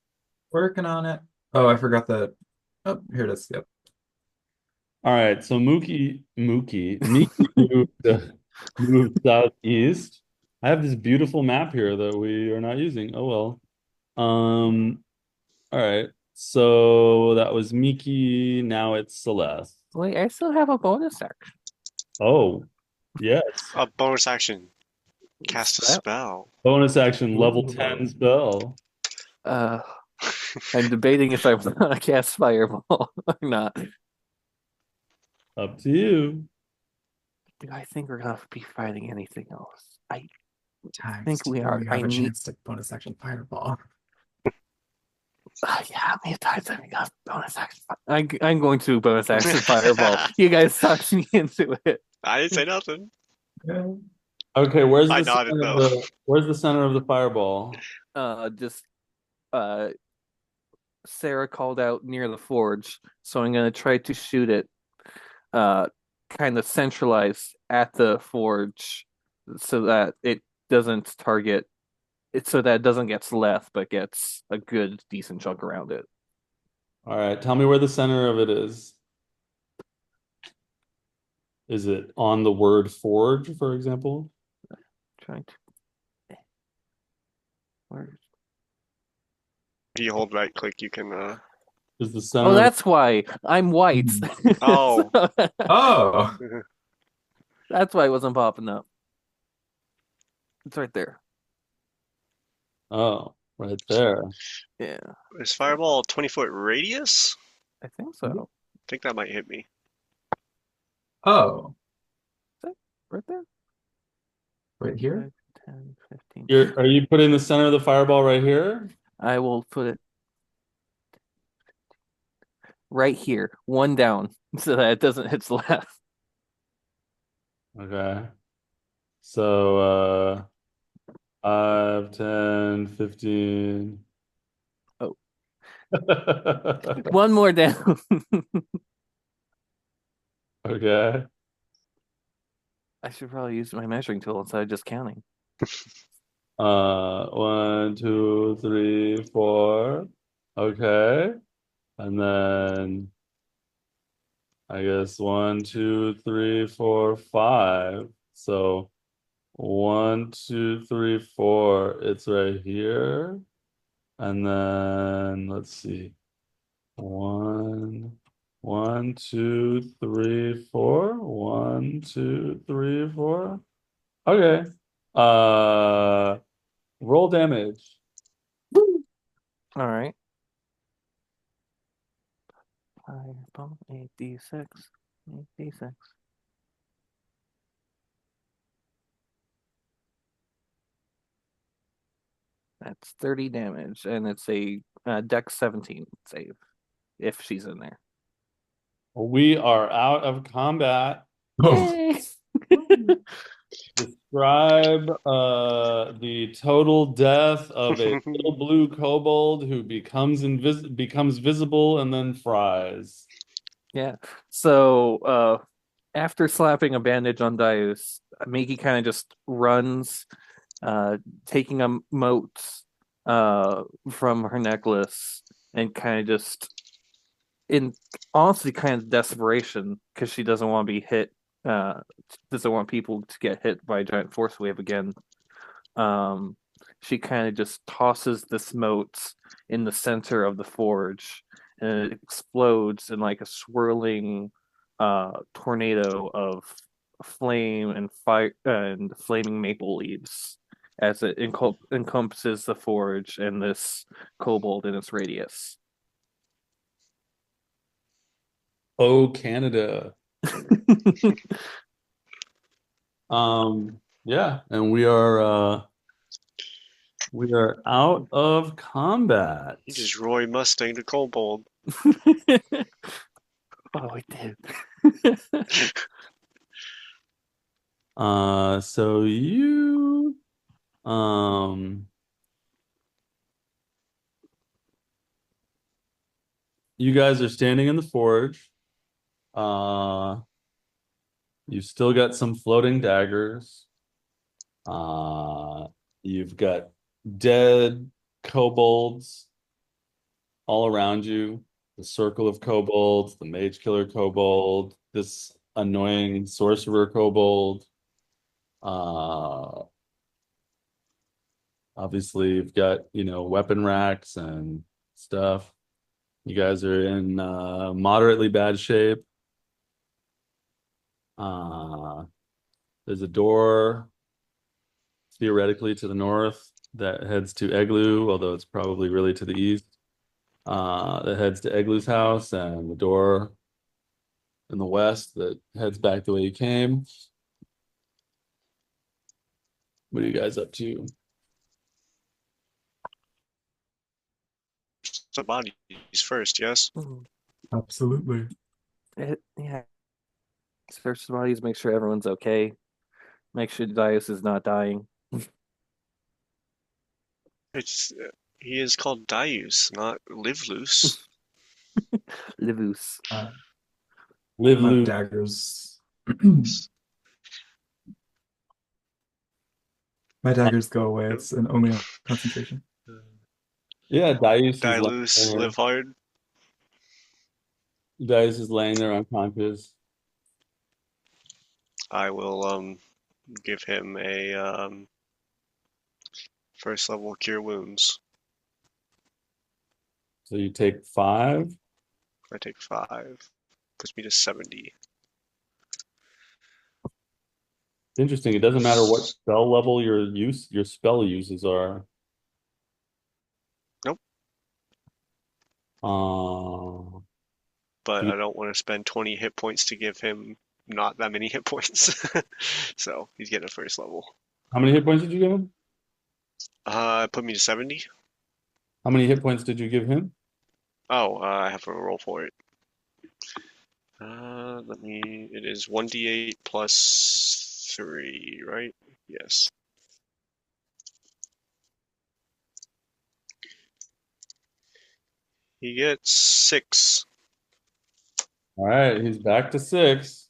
[SPEAKER 4] Working on it. Oh, I forgot that. Oh, here it is. Yep.
[SPEAKER 1] All right. So Miki moved southeast. I have this beautiful map here that we are not using. Oh well. All right. So that was Miki. Now it's Celeste.
[SPEAKER 3] Wait, I still have a bonus action.
[SPEAKER 1] Oh, yes.
[SPEAKER 2] A bonus action. Cast a
[SPEAKER 3] Spell.
[SPEAKER 2] spell.
[SPEAKER 1] Bonus action level
[SPEAKER 3] Ooh.
[SPEAKER 1] 10 spell.
[SPEAKER 3] I'm debating if I want to cast Fireball or not.
[SPEAKER 1] Up to you.
[SPEAKER 3] Do I think we're gonna be fighting anything else? I
[SPEAKER 4] Times
[SPEAKER 3] think we
[SPEAKER 4] do
[SPEAKER 3] are.
[SPEAKER 4] you
[SPEAKER 3] I
[SPEAKER 4] have a
[SPEAKER 3] need.
[SPEAKER 4] chance to bonus action fireball?
[SPEAKER 3] Yeah, how many times have we got bonus action? I'm going to bonus action Fireball. You guys talked me into it.
[SPEAKER 2] I didn't say nothing.
[SPEAKER 1] Okay, where's
[SPEAKER 2] I
[SPEAKER 1] the
[SPEAKER 2] nodded
[SPEAKER 1] center of
[SPEAKER 2] though.
[SPEAKER 1] where's the center of the fireball?
[SPEAKER 3] Just uh, Sarah called out near the forge, so I'm gonna try to shoot it. Kind of centralized at the forge, so that it doesn't target it, so that it doesn't get left, but gets a good decent chunk around it.
[SPEAKER 1] All right, tell me where the center of it is. Is it on the word forge, for example?
[SPEAKER 3] Trying to. Where?
[SPEAKER 2] If you hold right click, you can
[SPEAKER 1] Is the
[SPEAKER 3] Oh,
[SPEAKER 1] center
[SPEAKER 3] that's why I'm white.
[SPEAKER 2] Oh.
[SPEAKER 3] So,
[SPEAKER 4] Oh,
[SPEAKER 3] that's why it wasn't popping up. It's right there.
[SPEAKER 1] Oh, right there.
[SPEAKER 3] Yeah,
[SPEAKER 2] is fireball a 20-foot radius?
[SPEAKER 3] I think so.
[SPEAKER 2] I think that might hit me.
[SPEAKER 4] oh,
[SPEAKER 3] Right there.
[SPEAKER 4] right here.
[SPEAKER 3] 5, 10, 15.
[SPEAKER 1] Are you putting the center of the fireball right here?
[SPEAKER 3] I will put it right here, one down, so that it doesn't hit left.
[SPEAKER 1] Okay. So 5, 10, 15.
[SPEAKER 3] Oh. One more down.
[SPEAKER 1] Okay.
[SPEAKER 3] I should probably use my measuring tool instead of just counting.
[SPEAKER 1] 1, 2, 3, 4. Okay. And then I guess 1, 2, 3, 4, 5. So 1, 2, 3, 4. It's right here. And then let's see. 1, 1, 2, 3, 4. 1, 2, 3, 4. Okay. Roll damage.
[SPEAKER 3] All right. Fireball, 8d6. 8d6. That's 30 damage, and it's a Dex 17 save if she's in there.
[SPEAKER 1] We are out of combat.
[SPEAKER 4] Oh,
[SPEAKER 3] Yay!
[SPEAKER 1] Describe the total death of a little blue kobold who becomes visible and then fries.
[SPEAKER 3] Yeah. So after slapping a bandage on Darius, Miki kind of just runs, taking a mote from her necklace and kind of just in honestly kind of desperation because she doesn't want to be hit, doesn't want people to get hit by a giant force wave again. She kind of just tosses this mote in the center of the forge, and it explodes in like a swirling tornado of flame and fire and flaming maple leaves as it encompasses the forge and this kobold in its radius.
[SPEAKER 1] Oh, Canada. Yeah, and we are out of combat.
[SPEAKER 2] You just Roy Mustang the kobold.
[SPEAKER 3] Oh, it did.
[SPEAKER 1] So you guys are standing in the forge. You've still got some floating daggers. You've got dead kobolds all around you. The circle of kobolds, the mage killer kobold, this annoying sorcerer kobold. Obviously, you've got, weapon racks and stuff. You guys are in moderately bad shape. Uh, there's a door theoretically to the north that heads to Egloo, although it's probably really to the east. That heads to Egloo's house, and the door in the west that heads back the way you came. What are you guys up to?
[SPEAKER 2] The bodies first, yes?
[SPEAKER 3] Mhm.
[SPEAKER 4] Absolutely.
[SPEAKER 3] Yeah. Search the bodies, make sure everyone's okay. Make sure Dias is not dying.
[SPEAKER 2] It's he is called Darius, not Live Loose.
[SPEAKER 3] Livus.
[SPEAKER 1] Live
[SPEAKER 4] My
[SPEAKER 1] loose.
[SPEAKER 4] daggers. My daggers go away. It's an only on concentration.
[SPEAKER 1] Yeah,
[SPEAKER 2] Die loose, live hard.
[SPEAKER 1] Dice is laying there unconscious.
[SPEAKER 2] I will give him a first level cure wounds.
[SPEAKER 1] So you take 5.
[SPEAKER 2] I take 5. Puts me to 70.
[SPEAKER 1] Interesting. It doesn't matter what spell level your spell uses are.
[SPEAKER 2] Nope. But
[SPEAKER 1] You-
[SPEAKER 2] I don't want to spend 20 hit points to give him not that many hit points. So he's getting a first level.
[SPEAKER 1] How many hit points did you give him?
[SPEAKER 2] Put me to 70.
[SPEAKER 1] How many hit points did you give him?
[SPEAKER 2] Oh, I have to roll for it. It is 1d8 plus 3, right? Yes. He gets 6.
[SPEAKER 1] All right, he's back to 6.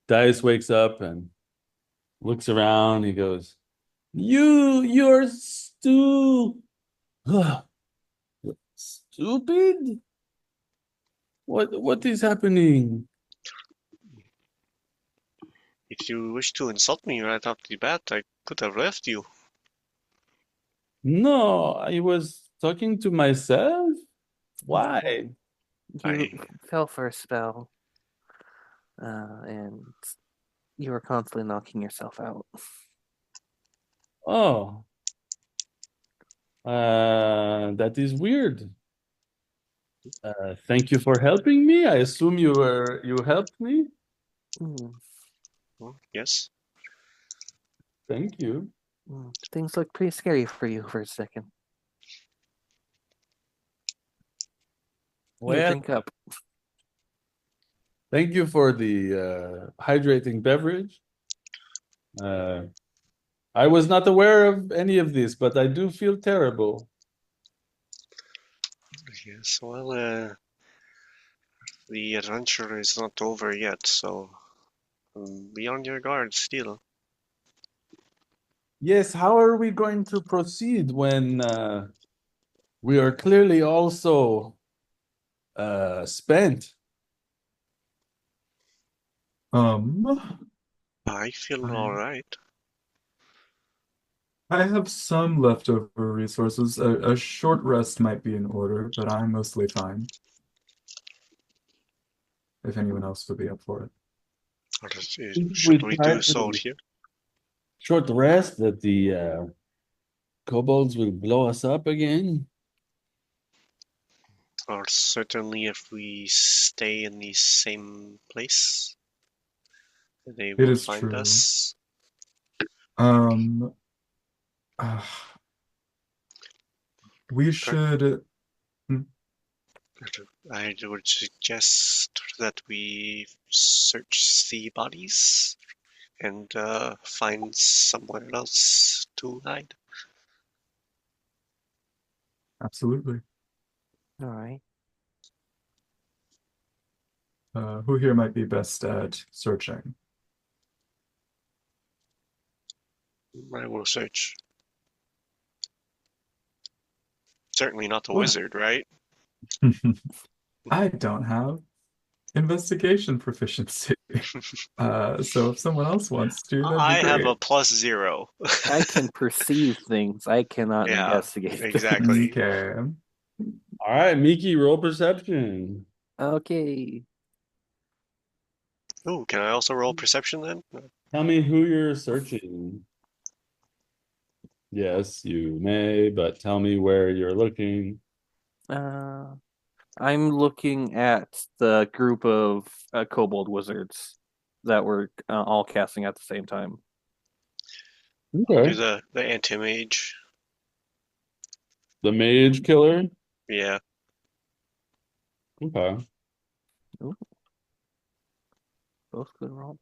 [SPEAKER 1] Dice wakes up and looks around. He goes, You're stupid? What is happening?
[SPEAKER 2] If you wish to insult me right off the bat, I could have left you.
[SPEAKER 1] No, I was talking to myself. Why?
[SPEAKER 3] You
[SPEAKER 2] I
[SPEAKER 3] fell for a spell, and you were constantly knocking yourself out.
[SPEAKER 1] Oh, that is weird. Thank you for helping me. I assume you helped me.
[SPEAKER 3] Mm,
[SPEAKER 2] well, yes.
[SPEAKER 1] Thank you.
[SPEAKER 3] Things look pretty scary for you for a second. Here,
[SPEAKER 1] Well,
[SPEAKER 3] drink up.
[SPEAKER 1] thank you for the hydrating beverage. I was not aware of any of this, but I do feel terrible.
[SPEAKER 2] Yes, well, the adventure is not over yet, so be on your guard still.
[SPEAKER 1] Yes, how are we going to proceed when we are clearly also spent?
[SPEAKER 2] I feel
[SPEAKER 4] I
[SPEAKER 2] alright.
[SPEAKER 4] I have some leftover resources. A short rest might be in order, but I'm mostly fine. If anyone else would be up for it.
[SPEAKER 1] We
[SPEAKER 2] Should we
[SPEAKER 1] try
[SPEAKER 2] do so
[SPEAKER 1] to
[SPEAKER 2] here?
[SPEAKER 1] short rest that the kobolds will blow us up again.
[SPEAKER 2] Or certainly if we stay in the same place, they
[SPEAKER 4] It
[SPEAKER 2] will
[SPEAKER 4] is
[SPEAKER 2] find
[SPEAKER 4] true.
[SPEAKER 2] us.
[SPEAKER 4] Um, uh, we should. Hmm,
[SPEAKER 2] I would suggest that we search the bodies and find somewhere else to hide.
[SPEAKER 4] absolutely.
[SPEAKER 3] All right.
[SPEAKER 4] Who here might be best at searching?
[SPEAKER 2] I will search. Certainly not the
[SPEAKER 4] What?
[SPEAKER 2] wizard, right?
[SPEAKER 4] I don't have investigation proficiency. So if someone else wants to, that'd be
[SPEAKER 2] I have a
[SPEAKER 4] great.
[SPEAKER 2] +0.
[SPEAKER 3] I can perceive things. I cannot
[SPEAKER 2] Yeah,
[SPEAKER 3] investigate things.
[SPEAKER 2] exactly.
[SPEAKER 4] Okay.
[SPEAKER 1] All right, Miki, roll perception.
[SPEAKER 3] Okay.
[SPEAKER 2] Ooh, can I also roll perception then?
[SPEAKER 1] Tell me who you're searching. Yes, you may, but tell me where you're looking.
[SPEAKER 3] Uh, I'm looking at the group of kobold wizards that were all casting at the same time.
[SPEAKER 2] I'll do
[SPEAKER 1] Okay.
[SPEAKER 2] the anti-mage.
[SPEAKER 1] The mage killer.
[SPEAKER 2] Yeah.
[SPEAKER 1] Okay.
[SPEAKER 3] Ooh, both good rolls.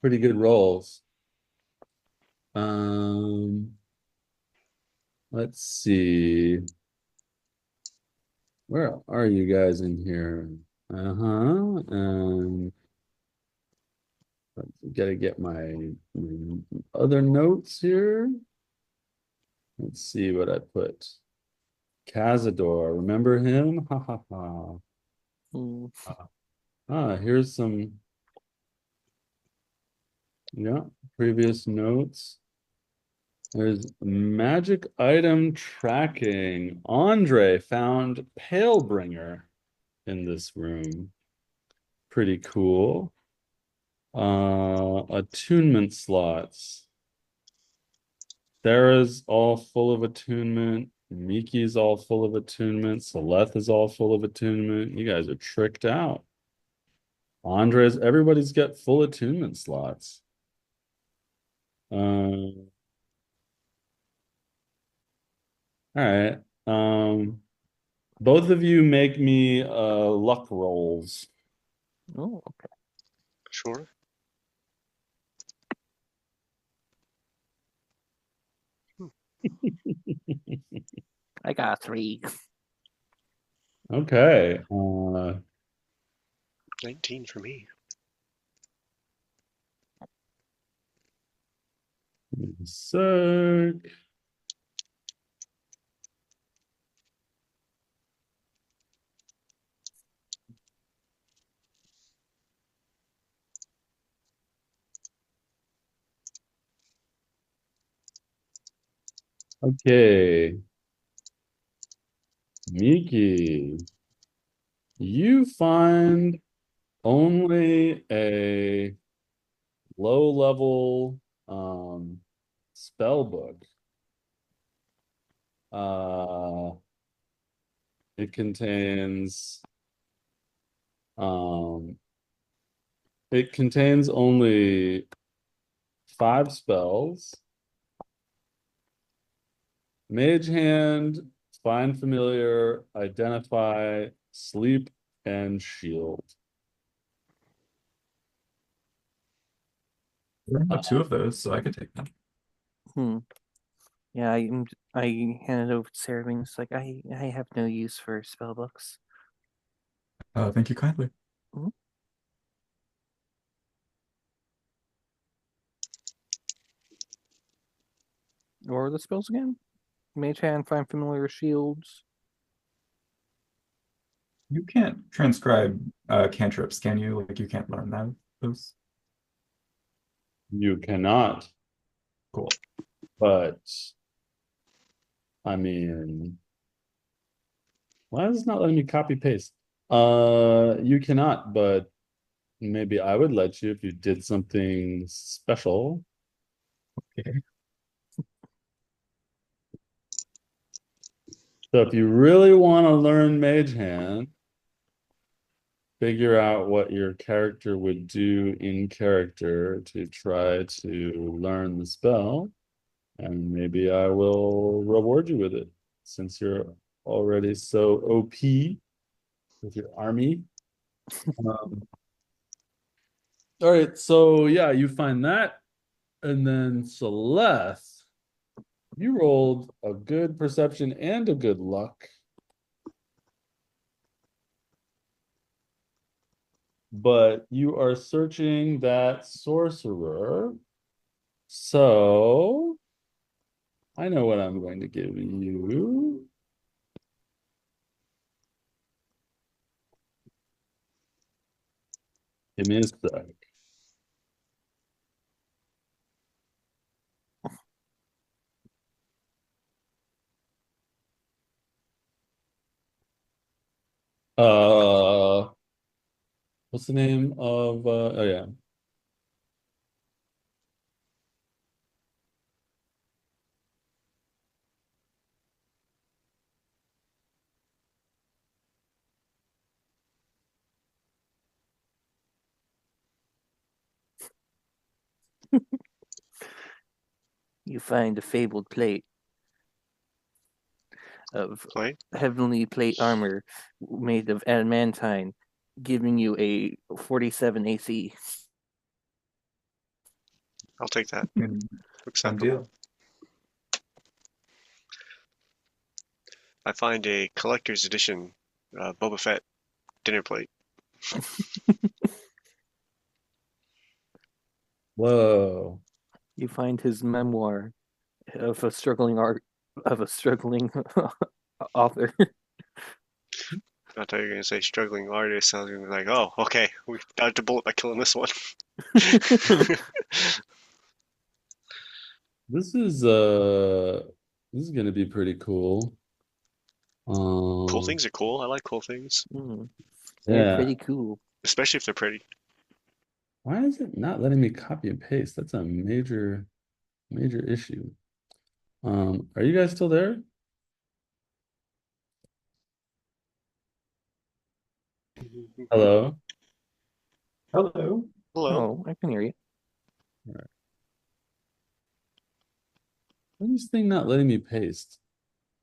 [SPEAKER 1] Pretty good rolls. Um, let's see. Where are you guys in here? Uh-huh. Gotta get my other notes here. Let's see what I put. Cazador, remember him? Ha ha ha.
[SPEAKER 3] Mm.
[SPEAKER 1] Here's some, yeah, previous notes. There's magic item tracking. Andre found Palebringer in this room. Pretty cool. Attunement slots. Thera's all full of attunement. Miki's all full of attunement. Seleth is all full of attunement. You guys are tricked out. Andres, everybody's got full attunement slots. All right. Both of you make me luck rolls.
[SPEAKER 3] Oh, okay.
[SPEAKER 2] Sure.
[SPEAKER 3] I got 3.
[SPEAKER 1] Okay.
[SPEAKER 2] 19 for me.
[SPEAKER 1] Sec. Okay. Miki, you find only a low level spell book. Uh it contains um it contains only 5 spells. Mage Hand, Find Familiar, Identify, Sleep, and Shield.
[SPEAKER 4] I have 2 of those, so I could take them.
[SPEAKER 3] Hmm. Yeah, I handed over to Sarah being just like, I have no use for spell books.
[SPEAKER 4] Thank you kindly.
[SPEAKER 3] Mhm. What are the spells again? Mage Hand, Find Familiar, Shields.
[SPEAKER 4] You can't transcribe cantrips, can you? Like you can't learn that those.
[SPEAKER 1] You cannot,
[SPEAKER 4] Cool.
[SPEAKER 1] but I mean, why is it not letting me copy paste? You cannot, but maybe I would let you if you did something special.
[SPEAKER 4] Okay.
[SPEAKER 1] So if you really want to learn Mage Hand, figure out what your character would do in character to try to learn the spell, and maybe I will reward you with it since you're already so OP with your army. Um, all right, so yeah, you find that, and then Celeste, you rolled a good perception and a good luck, but you are searching that sorcerer. So I know what I'm going to give you. Give me a sec. Uh, what's the name of oh yeah.
[SPEAKER 3] You find a fabled plate of
[SPEAKER 2] Play.
[SPEAKER 3] heavenly plate armor made of adamantine, giving you a 47 AC.
[SPEAKER 2] I'll take that.
[SPEAKER 4] Done
[SPEAKER 2] Acceptable.
[SPEAKER 4] deal.
[SPEAKER 2] I find a collector's edition Boba Fett dinner plate.
[SPEAKER 1] Whoa.
[SPEAKER 3] You find his memoir of a struggling author.
[SPEAKER 2] I thought you were gonna say struggling artist. I was gonna be like, oh, okay, we dodged a bullet by killing this one.
[SPEAKER 1] This is gonna be pretty cool.
[SPEAKER 2] Cool things are cool. I like cool things,
[SPEAKER 3] They're
[SPEAKER 1] Yeah.
[SPEAKER 3] pretty cool.
[SPEAKER 2] especially if they're pretty.
[SPEAKER 1] Why is it not letting me copy and paste? That's a major issue. Are you guys still there? Hello?
[SPEAKER 4] Hello.
[SPEAKER 2] Hello.
[SPEAKER 3] Oh, I can hear you.
[SPEAKER 1] All right. Why is this thing not letting me paste?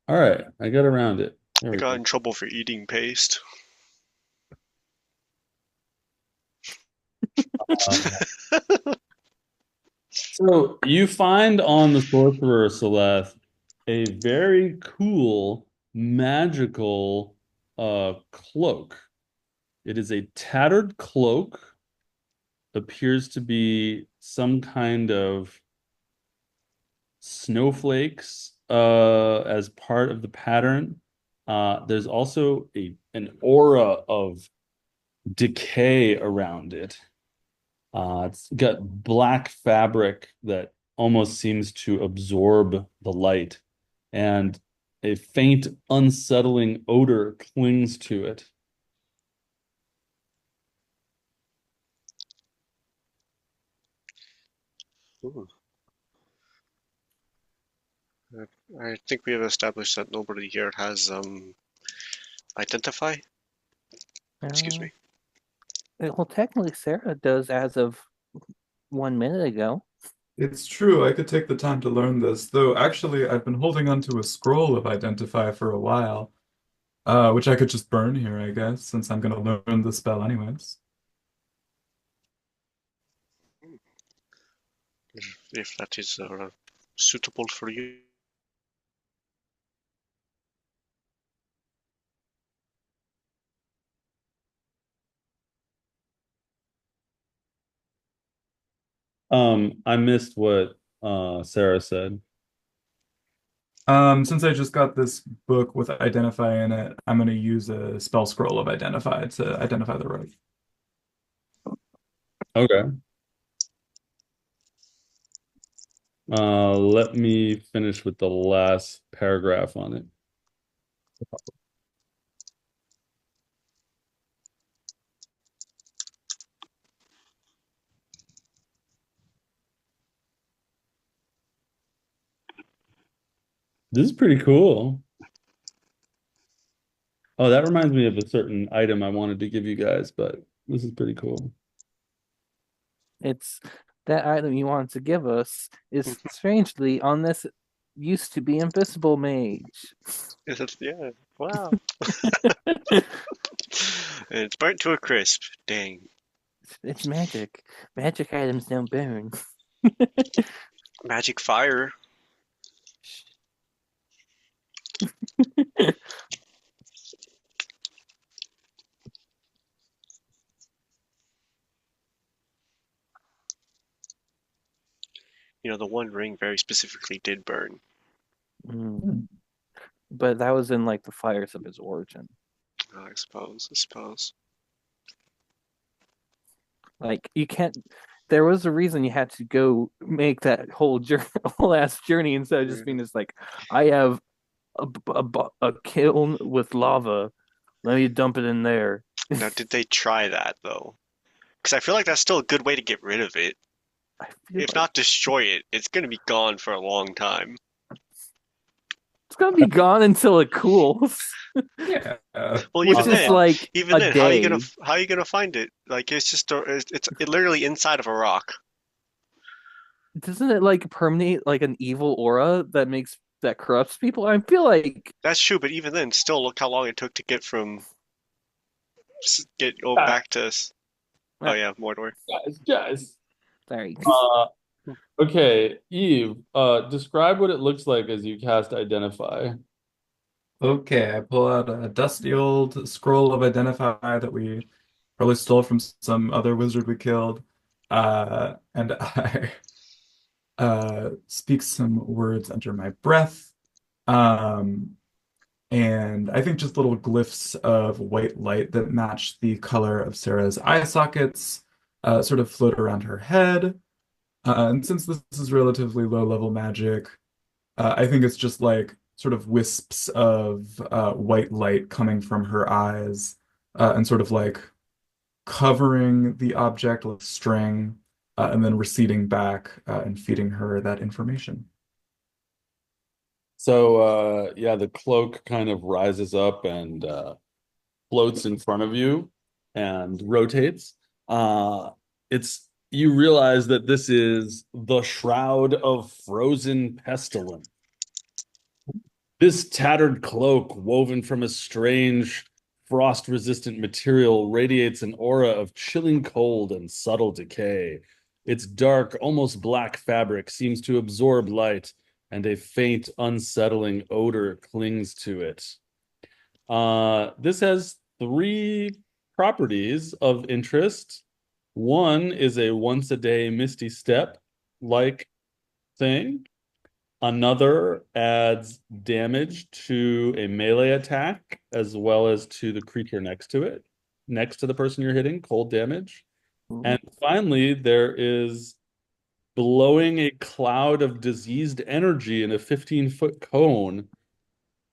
[SPEAKER 1] All right, I got around it. There
[SPEAKER 2] I
[SPEAKER 1] we
[SPEAKER 2] got
[SPEAKER 1] go.
[SPEAKER 2] in trouble for eating paste.
[SPEAKER 1] So you find on the Sorcerer Celeste a very cool magical cloak. It is a tattered cloak, appears to be some kind of snowflakes as part of the pattern. There's also an aura of decay around it. It's got black fabric that almost seems to absorb the light, and a faint, unsettling odor clings to it.
[SPEAKER 2] Ooh. I think we have established that nobody here has identify. Excuse me.
[SPEAKER 3] Well, technically, Sarah does as of 1 minute ago.
[SPEAKER 4] It's true, I could take the time to learn this, though actually I've been holding onto a scroll of Identify for a while, which I could just burn here, I guess, since I'm gonna learn the spell anyways.
[SPEAKER 2] If that is suitable for you.
[SPEAKER 1] I missed what Sarah said.
[SPEAKER 4] Since I just got this book with Identify in it, I'm gonna use a spell scroll of Identify to identify the rogue.
[SPEAKER 1] Okay. Let me finish with the last paragraph on it. This is pretty cool. Oh, that reminds me of a certain item I wanted to give you guys, but this is pretty cool.
[SPEAKER 3] It's that item you want to give us is strangely on this used to be invisible mage.
[SPEAKER 2] Yeah. Wow. It's burnt to a crisp. Dang.
[SPEAKER 3] It's magic. Magic items don't burn.
[SPEAKER 2] Magic fire. You know, the one ring very specifically did burn.
[SPEAKER 3] But that was in like the fires of his origin.
[SPEAKER 2] I suppose.
[SPEAKER 3] Like you can't. There was a reason you had to go make that whole journey, whole ass journey instead of just being just like, I have a kiln with lava. Let me dump it in there.
[SPEAKER 2] Now, did they try that though? Because I feel like that's still a good way to get rid of it.
[SPEAKER 3] I feel
[SPEAKER 2] If
[SPEAKER 3] like
[SPEAKER 2] not destroy it, it's gonna be gone for a long time.
[SPEAKER 3] it's gonna be gone until it cools,
[SPEAKER 4] Yeah.
[SPEAKER 2] Well,
[SPEAKER 3] which is like
[SPEAKER 2] even
[SPEAKER 3] a
[SPEAKER 2] then,
[SPEAKER 3] day.
[SPEAKER 2] how are you gonna find it? Like it's just it's literally inside of a rock.
[SPEAKER 3] Doesn't it like permeate like an evil aura that corrupts people? I feel like
[SPEAKER 2] That's true, but even then, still look how long it took to get from get
[SPEAKER 1] Guys,
[SPEAKER 2] back to. Oh yeah, Mordor.
[SPEAKER 1] guys.
[SPEAKER 3] sorry.
[SPEAKER 1] Uh, okay, Eve, describe what it looks like as you cast Identify.
[SPEAKER 4] Okay, I pull out a dusty old scroll of Identify that we probably stole from some other wizard we killed. And I speak some words under my breath. Um, and I think just little glyphs of white light that match the color of Sarah's eye sockets sort of float around her head. And since this is relatively low level magic, I think it's just like sort of wisps of white light coming from her eyes and sort of like covering the object with string and then receding back and feeding her that information.
[SPEAKER 1] So, yeah, the cloak kind of rises up and floats in front of you and rotates. It's you realize that this is the shroud of frozen pestilence. This tattered cloak, woven from a strange frost-resistant material, radiates an aura of chilling cold and subtle decay. Its dark, almost black fabric seems to absorb light, and a faint, unsettling odor clings to it. This has three properties of interest. One is a once a day misty step like thing. Another adds damage to a melee attack as well as to the creature next to it, next to the person you're hitting, cold damage. And finally, there is blowing a cloud of diseased energy in a 15-foot cone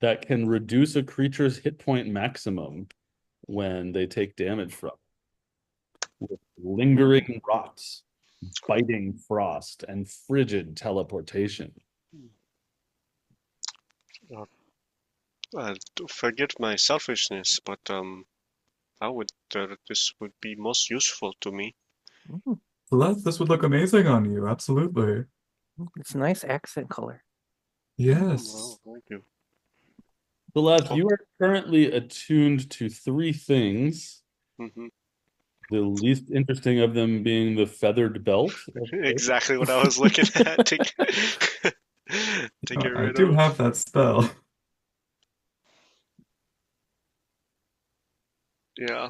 [SPEAKER 1] that can reduce a creature's hit point maximum when they take damage from it, with lingering rot, biting frost, and frigid teleportation.
[SPEAKER 2] Forget my selfishness, but I would this would be most useful to me.
[SPEAKER 4] Celeste, this would look amazing on you. Absolutely.
[SPEAKER 3] It's a nice accent color.
[SPEAKER 4] Yes.
[SPEAKER 2] Well, thank you.
[SPEAKER 1] Celeste,
[SPEAKER 2] Oh,
[SPEAKER 1] you are currently attuned to three things,
[SPEAKER 2] hmm
[SPEAKER 1] the least interesting of them being the feathered belt.
[SPEAKER 2] Exactly what I was looking at to to get
[SPEAKER 4] I
[SPEAKER 2] rid
[SPEAKER 4] do
[SPEAKER 2] of.
[SPEAKER 4] have that spell.
[SPEAKER 2] Yeah.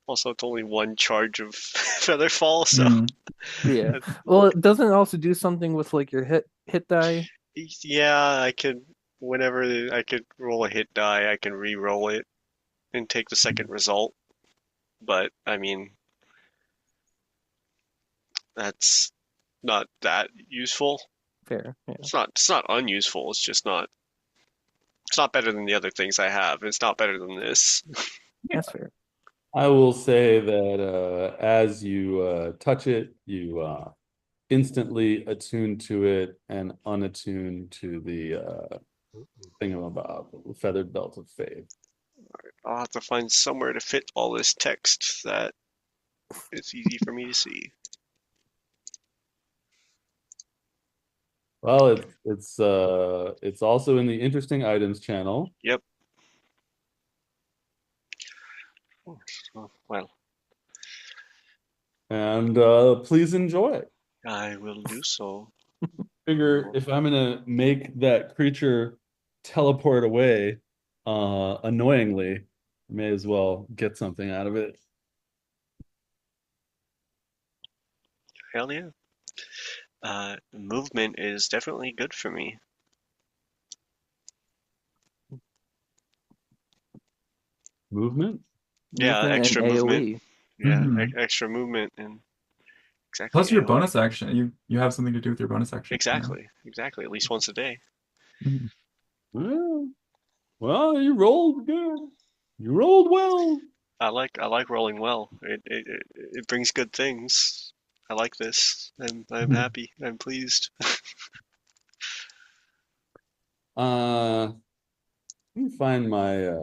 [SPEAKER 2] Also, it's only one charge of feather fall, so
[SPEAKER 4] Hmm.
[SPEAKER 3] Yeah. Well, it doesn't also do something with like your hit die.
[SPEAKER 2] yeah, I could whenever I could roll a hit die, I can re-roll it and take the second result. But I mean, that's not that useful.
[SPEAKER 3] Fair. Yeah.
[SPEAKER 2] It's not unuseful. It's not better than the other things I have. It's not better than this.
[SPEAKER 3] That's fair.
[SPEAKER 1] I will say that as you touch it, you instantly attune to it and unattune to the thingamabob, feathered belt of faith.
[SPEAKER 2] I'll have to find somewhere to fit all this text that it's easy for me to see.
[SPEAKER 1] Well, it's also in the interesting items channel,
[SPEAKER 2] Yep. Well,
[SPEAKER 1] and please enjoy.
[SPEAKER 2] I will do so.
[SPEAKER 1] Figure if I'm gonna make that creature teleport away, annoyingly, may as well get something out of it.
[SPEAKER 2] Hell yeah. Movement is definitely good for me.
[SPEAKER 1] Movement?
[SPEAKER 2] Yeah,
[SPEAKER 3] Movement and
[SPEAKER 2] extra movement.
[SPEAKER 3] AoE.
[SPEAKER 2] Yeah,
[SPEAKER 4] Mhm.
[SPEAKER 2] extra movement and exactly.
[SPEAKER 4] Plus your
[SPEAKER 2] Yeah, well,
[SPEAKER 4] bonus action. You have something to do with your bonus action.
[SPEAKER 2] exactly. At least once a day.
[SPEAKER 4] Mhm.
[SPEAKER 1] Well, you rolled good. You rolled well.
[SPEAKER 2] I like rolling well. It brings good things. I like this. I'm happy. I'm pleased.
[SPEAKER 1] Let me find my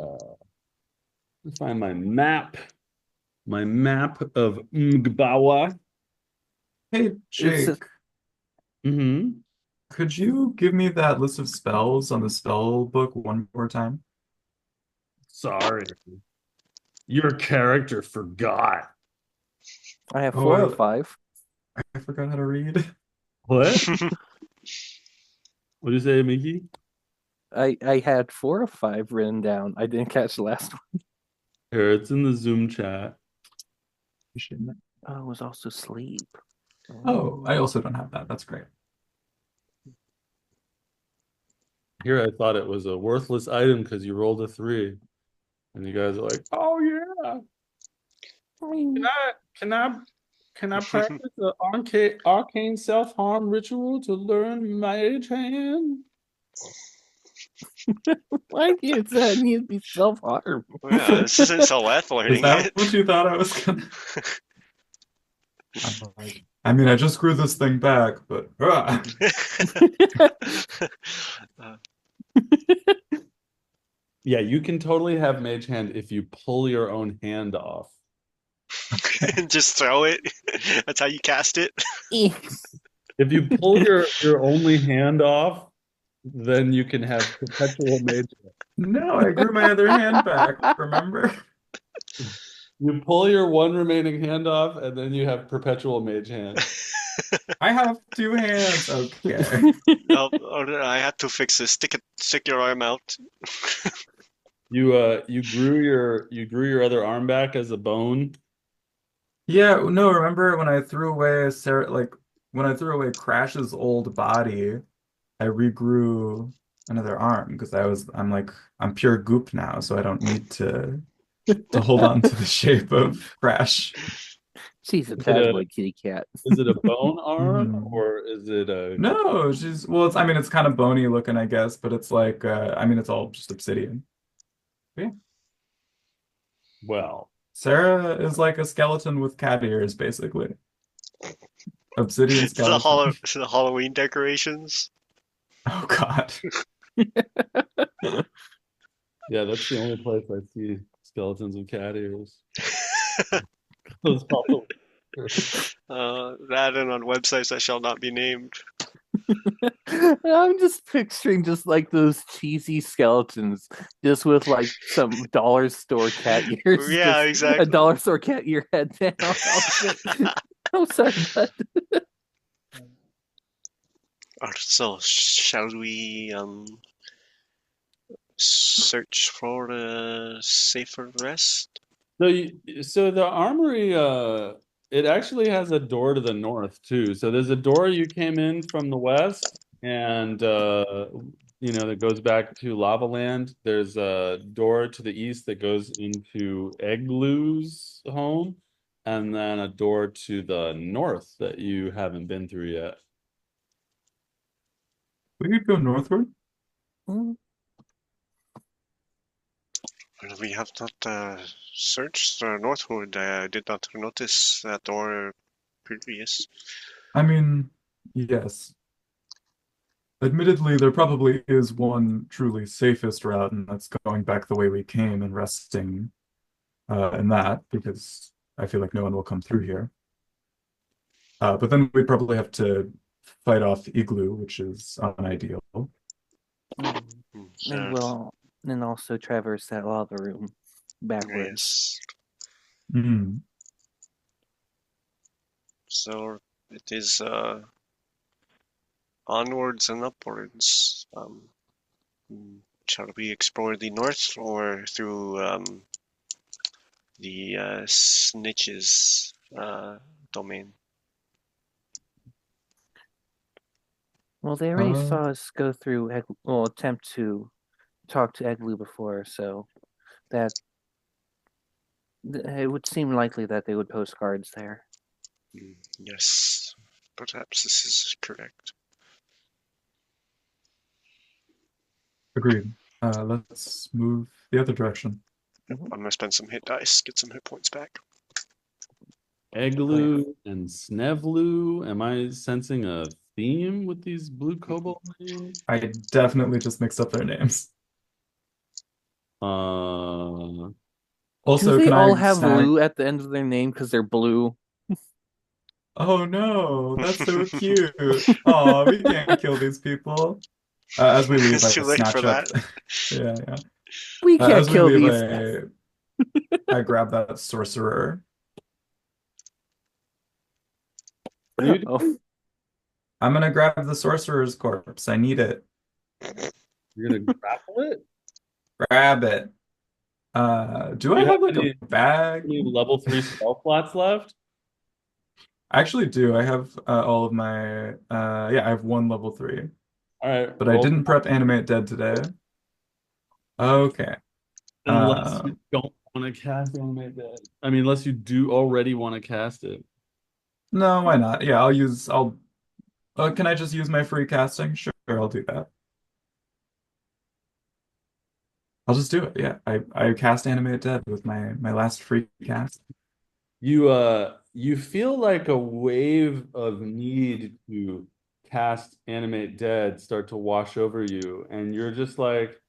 [SPEAKER 1] map. My map of Mgbawa.
[SPEAKER 4] Hey,
[SPEAKER 3] It's
[SPEAKER 4] Jake,
[SPEAKER 1] Mm-hmm.
[SPEAKER 4] could you give me that list of spells on the spell book one more time?
[SPEAKER 1] Sorry. Your character forgot.
[SPEAKER 3] I have
[SPEAKER 4] Oh,
[SPEAKER 3] 4 of 5.
[SPEAKER 4] I forgot how to read.
[SPEAKER 1] What? What did you say, Miki?
[SPEAKER 3] I had 4 of 5 written down. I didn't catch the last one.
[SPEAKER 1] Here, it's in the Zoom chat.
[SPEAKER 3] Oh, it was also sleep.
[SPEAKER 4] Oh, I also don't have that. That's great.
[SPEAKER 1] Here, I thought it was a worthless item because you rolled a 3. And you guys are like, oh yeah. Can I practice the arcane self-harm ritual to learn mage hand?
[SPEAKER 3] Why does that need to be self-harm?
[SPEAKER 2] Yeah, this isn't so worth
[SPEAKER 4] Is
[SPEAKER 2] learning
[SPEAKER 4] that
[SPEAKER 2] it.
[SPEAKER 4] what you thought I was gonna? I'm like, I mean, I just grew this thing back, but
[SPEAKER 2] Uh,
[SPEAKER 1] Yeah, you can totally have mage hand if you pull your own hand off.
[SPEAKER 4] okay.
[SPEAKER 2] just throw it. That's how you cast it.
[SPEAKER 1] If you pull your only hand off, then you can have perpetual mage hand.
[SPEAKER 4] No, I grew my other hand back, remember?
[SPEAKER 1] You pull your one remaining hand off, and then you have perpetual mage hand.
[SPEAKER 4] I have two hands. Okay.
[SPEAKER 2] Oh, I had to fix this. Stick your arm out.
[SPEAKER 1] You grew your other arm back as a bone.
[SPEAKER 4] Yeah, no, remember when I threw away Sarah, like when I threw away Crash's old body, I regrew another arm because I'm pure goop now, so I don't need to hold on to the shape of Crash.
[SPEAKER 3] She's a
[SPEAKER 1] Is it
[SPEAKER 3] bad
[SPEAKER 1] a
[SPEAKER 3] boy kitty cat.
[SPEAKER 1] is it a bone arm
[SPEAKER 4] Mhm.
[SPEAKER 1] or is it a
[SPEAKER 4] No, I mean it's kind of bony looking, I guess, but it's like I mean it's all just obsidian. Yeah.
[SPEAKER 1] well?
[SPEAKER 4] Sarah is like a skeleton with cat ears, basically. Obsidian
[SPEAKER 2] The
[SPEAKER 4] skeleton.
[SPEAKER 2] Halloween decorations.
[SPEAKER 4] Oh God.
[SPEAKER 1] Yeah, that's the only place I see skeletons with cat ears. Those Halloween-
[SPEAKER 2] That and on websites that shall not be named.
[SPEAKER 3] I'm just picturing just like those cheesy skeletons, just with like some dollar store cat ears,
[SPEAKER 2] Yeah,
[SPEAKER 3] just a
[SPEAKER 2] exactly.
[SPEAKER 3] dollar store cat ear head down. I'm sorry, but
[SPEAKER 2] So shall we search for a safer rest?
[SPEAKER 1] So the armory, it actually has a door to the north too. So there's a door you came in from the west, and that goes back to Lava Land. There's a door to the east that goes into Eglu's home, and then a door to the north that you haven't been through yet.
[SPEAKER 4] We could go northward.
[SPEAKER 2] We have not searched northward. I did not notice that door previous.
[SPEAKER 4] I mean, yes. Admittedly, there probably is one truly safest route, and that's going back the way we came and resting in that, because I feel like no one will come through here. But then we'd probably have to fight off Igloo, which is unideal.
[SPEAKER 3] and we'll and also traverse that lava room backwards.
[SPEAKER 2] Yes.
[SPEAKER 4] Mm.
[SPEAKER 2] So it is onwards and upwards. Shall we explore the north or through the snitches domain?
[SPEAKER 3] Well, they already
[SPEAKER 4] Uh,
[SPEAKER 3] saw us go through, well, attempt to talk to Eglu before, so that It would seem likely that they would post guards there.
[SPEAKER 2] Yes, perhaps this is correct.
[SPEAKER 4] Agreed. Let's move the other direction.
[SPEAKER 2] I'm gonna spend some hit dice, get some hit points back.
[SPEAKER 1] Eglu and Snevlu. Am I sensing a theme with these blue cobalt names?
[SPEAKER 4] I definitely just mixed up their names.
[SPEAKER 1] Uh,
[SPEAKER 3] Do
[SPEAKER 4] Also,
[SPEAKER 3] they
[SPEAKER 4] can
[SPEAKER 3] all
[SPEAKER 4] I
[SPEAKER 3] have
[SPEAKER 4] snag?
[SPEAKER 3] Lou at the end of their name because they're blue?
[SPEAKER 4] Oh no, that's so cute. Oh, we can't kill these people. As we leave,
[SPEAKER 2] It's
[SPEAKER 4] I
[SPEAKER 2] too late for
[SPEAKER 4] snatch up.
[SPEAKER 2] that.
[SPEAKER 4] Yeah, yeah.
[SPEAKER 3] We can't
[SPEAKER 4] As we
[SPEAKER 3] kill
[SPEAKER 4] leave,
[SPEAKER 3] these.
[SPEAKER 4] I grab that sorcerer.
[SPEAKER 1] dude,
[SPEAKER 3] Oh,
[SPEAKER 4] I'm gonna grab the sorcerer's corpse. I need it.
[SPEAKER 1] you're gonna grapple it?
[SPEAKER 4] Grab it. Do
[SPEAKER 1] Do
[SPEAKER 4] I
[SPEAKER 1] you have
[SPEAKER 4] have like a bag?
[SPEAKER 1] any level 3 spell slots left?
[SPEAKER 4] I actually do. I have all of my yeah, I have one level 3.
[SPEAKER 1] All right,
[SPEAKER 4] But I
[SPEAKER 1] roll.
[SPEAKER 4] didn't prep Animate Dead today. Okay.
[SPEAKER 1] Unless
[SPEAKER 4] Uh
[SPEAKER 1] you don't want to cast Animate Dead. I mean, unless you do already want to cast it.
[SPEAKER 4] no, why not? Yeah, I'll can I just use my free casting? Sure, I'll do that. I'll just do it. Yeah. I cast Animate Dead with my last free cast.
[SPEAKER 1] You feel like a wave of need to cast Animate Dead start to wash over you, and you're just like,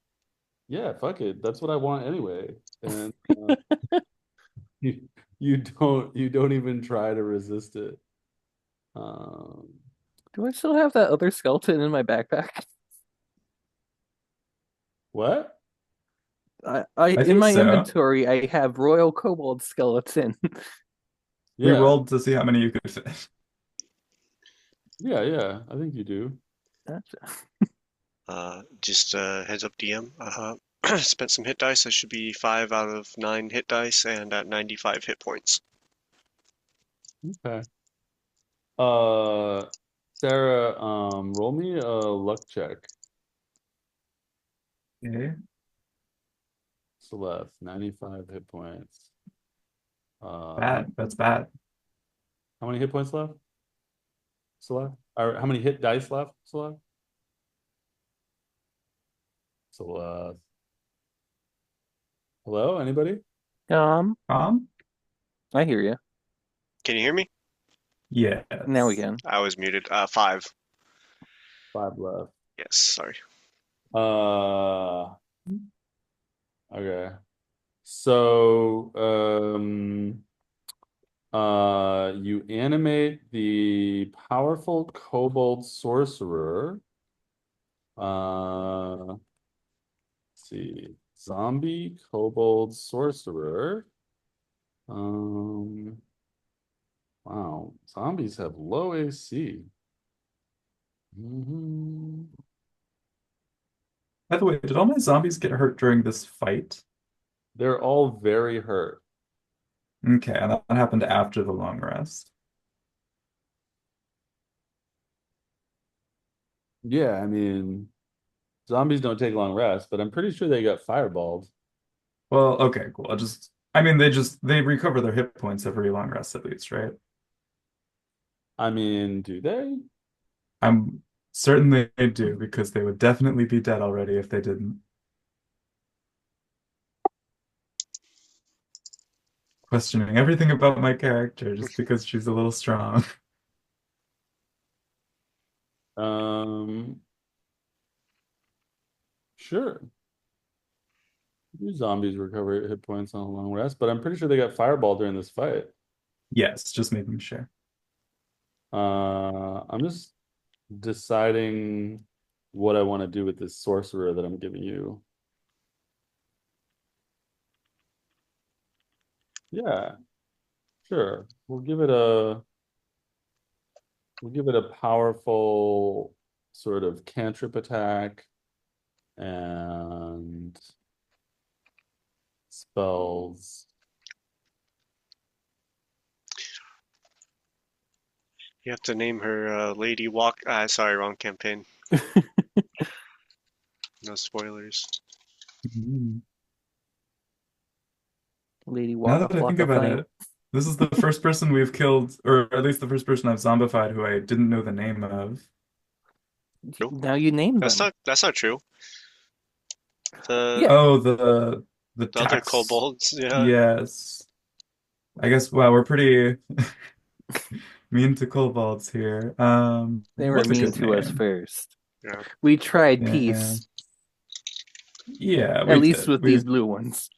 [SPEAKER 1] yeah, fuck it. That's what I want anyway. And you you don't even try to resist it. Um,
[SPEAKER 3] do I still have that other skeleton in my backpack?
[SPEAKER 1] what?
[SPEAKER 3] I
[SPEAKER 4] I
[SPEAKER 3] in
[SPEAKER 4] think
[SPEAKER 3] my
[SPEAKER 4] so.
[SPEAKER 3] inventory I have Royal Kobold skeleton.
[SPEAKER 4] We
[SPEAKER 1] Yeah,
[SPEAKER 4] rolled to see how many you could fit.
[SPEAKER 1] yeah. I think you do.
[SPEAKER 3] Gotcha.
[SPEAKER 2] Just heads up, DM. Spent some hit dice. I should be 5 out of 9 hit dice and at 95 hit points.
[SPEAKER 1] Okay. Uh, Sarah, roll me a luck check.
[SPEAKER 4] Okay.
[SPEAKER 1] Celeste, 95 hit points.
[SPEAKER 4] Bad. That's bad.
[SPEAKER 1] How many hit points left? Celeste? Or how many hit dice left, Celeste? Celeste. Hello, anybody?
[SPEAKER 4] Um,
[SPEAKER 3] I hear you.
[SPEAKER 2] Can you hear me?
[SPEAKER 4] yes.
[SPEAKER 3] Now we can.
[SPEAKER 2] I was muted. 5.
[SPEAKER 1] 5 left.
[SPEAKER 2] Yes, sorry.
[SPEAKER 1] Uh, okay. So, you animate the powerful kobold sorcerer. Let's see, zombie kobold sorcerer. Wow, zombies have low AC.
[SPEAKER 4] By the way, did all my zombies get hurt during this fight?
[SPEAKER 1] They're all very hurt.
[SPEAKER 4] Okay, and that happened after the long rest.
[SPEAKER 1] Yeah, I mean, zombies don't take long rests, but I'm pretty sure they got fireballed.
[SPEAKER 4] Well, okay, cool. I mean, they recover their hit points every long rest at least, right?
[SPEAKER 1] I mean, do they?
[SPEAKER 4] I'm certain they do because they would definitely be dead already if they didn't. Questioning everything about my character just because she's a little strong.
[SPEAKER 1] Um, sure. Do zombies recover hit points on a long rest, but I'm pretty sure they got fireballed during this fight.
[SPEAKER 4] Yes, just making sure.
[SPEAKER 1] I'm just deciding what I want to do with this sorcerer that I'm giving you. Yeah, sure. We'll give it a powerful sort of cantrip attack and spells.
[SPEAKER 2] You have to name her Lady Walk. Sorry, wrong campaign. No spoilers.
[SPEAKER 4] Mhm.
[SPEAKER 3] Lady
[SPEAKER 4] Now that
[SPEAKER 3] Waka
[SPEAKER 4] I think
[SPEAKER 3] Flocka
[SPEAKER 4] about
[SPEAKER 3] Flame.
[SPEAKER 4] it, this is the first person we've killed, or at least the first person I've zombified who I didn't know the name of.
[SPEAKER 2] Nope.
[SPEAKER 3] Now you name them.
[SPEAKER 2] That's not true. The
[SPEAKER 3] Yeah.
[SPEAKER 4] Oh, the
[SPEAKER 2] the other
[SPEAKER 4] tax.
[SPEAKER 2] kobolds, yeah.
[SPEAKER 4] Yes. I guess, wow, we're pretty mean to kobolds here.
[SPEAKER 3] They were
[SPEAKER 4] What's a
[SPEAKER 3] mean
[SPEAKER 4] good
[SPEAKER 3] to us
[SPEAKER 4] name?
[SPEAKER 3] first.
[SPEAKER 2] Yeah.
[SPEAKER 3] We tried
[SPEAKER 4] Yeah.
[SPEAKER 3] peace,
[SPEAKER 4] Yeah,
[SPEAKER 3] at
[SPEAKER 4] we
[SPEAKER 3] least
[SPEAKER 4] did.
[SPEAKER 3] with these blue ones.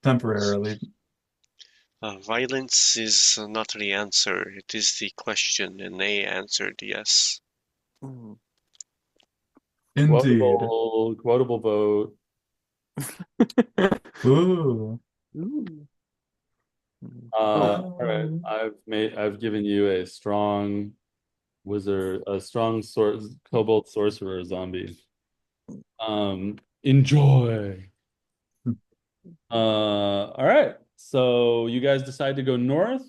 [SPEAKER 4] Temporarily.
[SPEAKER 2] Violence is not the answer, it is the question, and they answered yes.
[SPEAKER 3] Mm.
[SPEAKER 4] Indeed.
[SPEAKER 1] Quotable vote.
[SPEAKER 4] Ooh.
[SPEAKER 3] Ooh.
[SPEAKER 1] All right. I've given you a strong kobold sorcerer zombie. Enjoy. All right. So you guys decide to go north.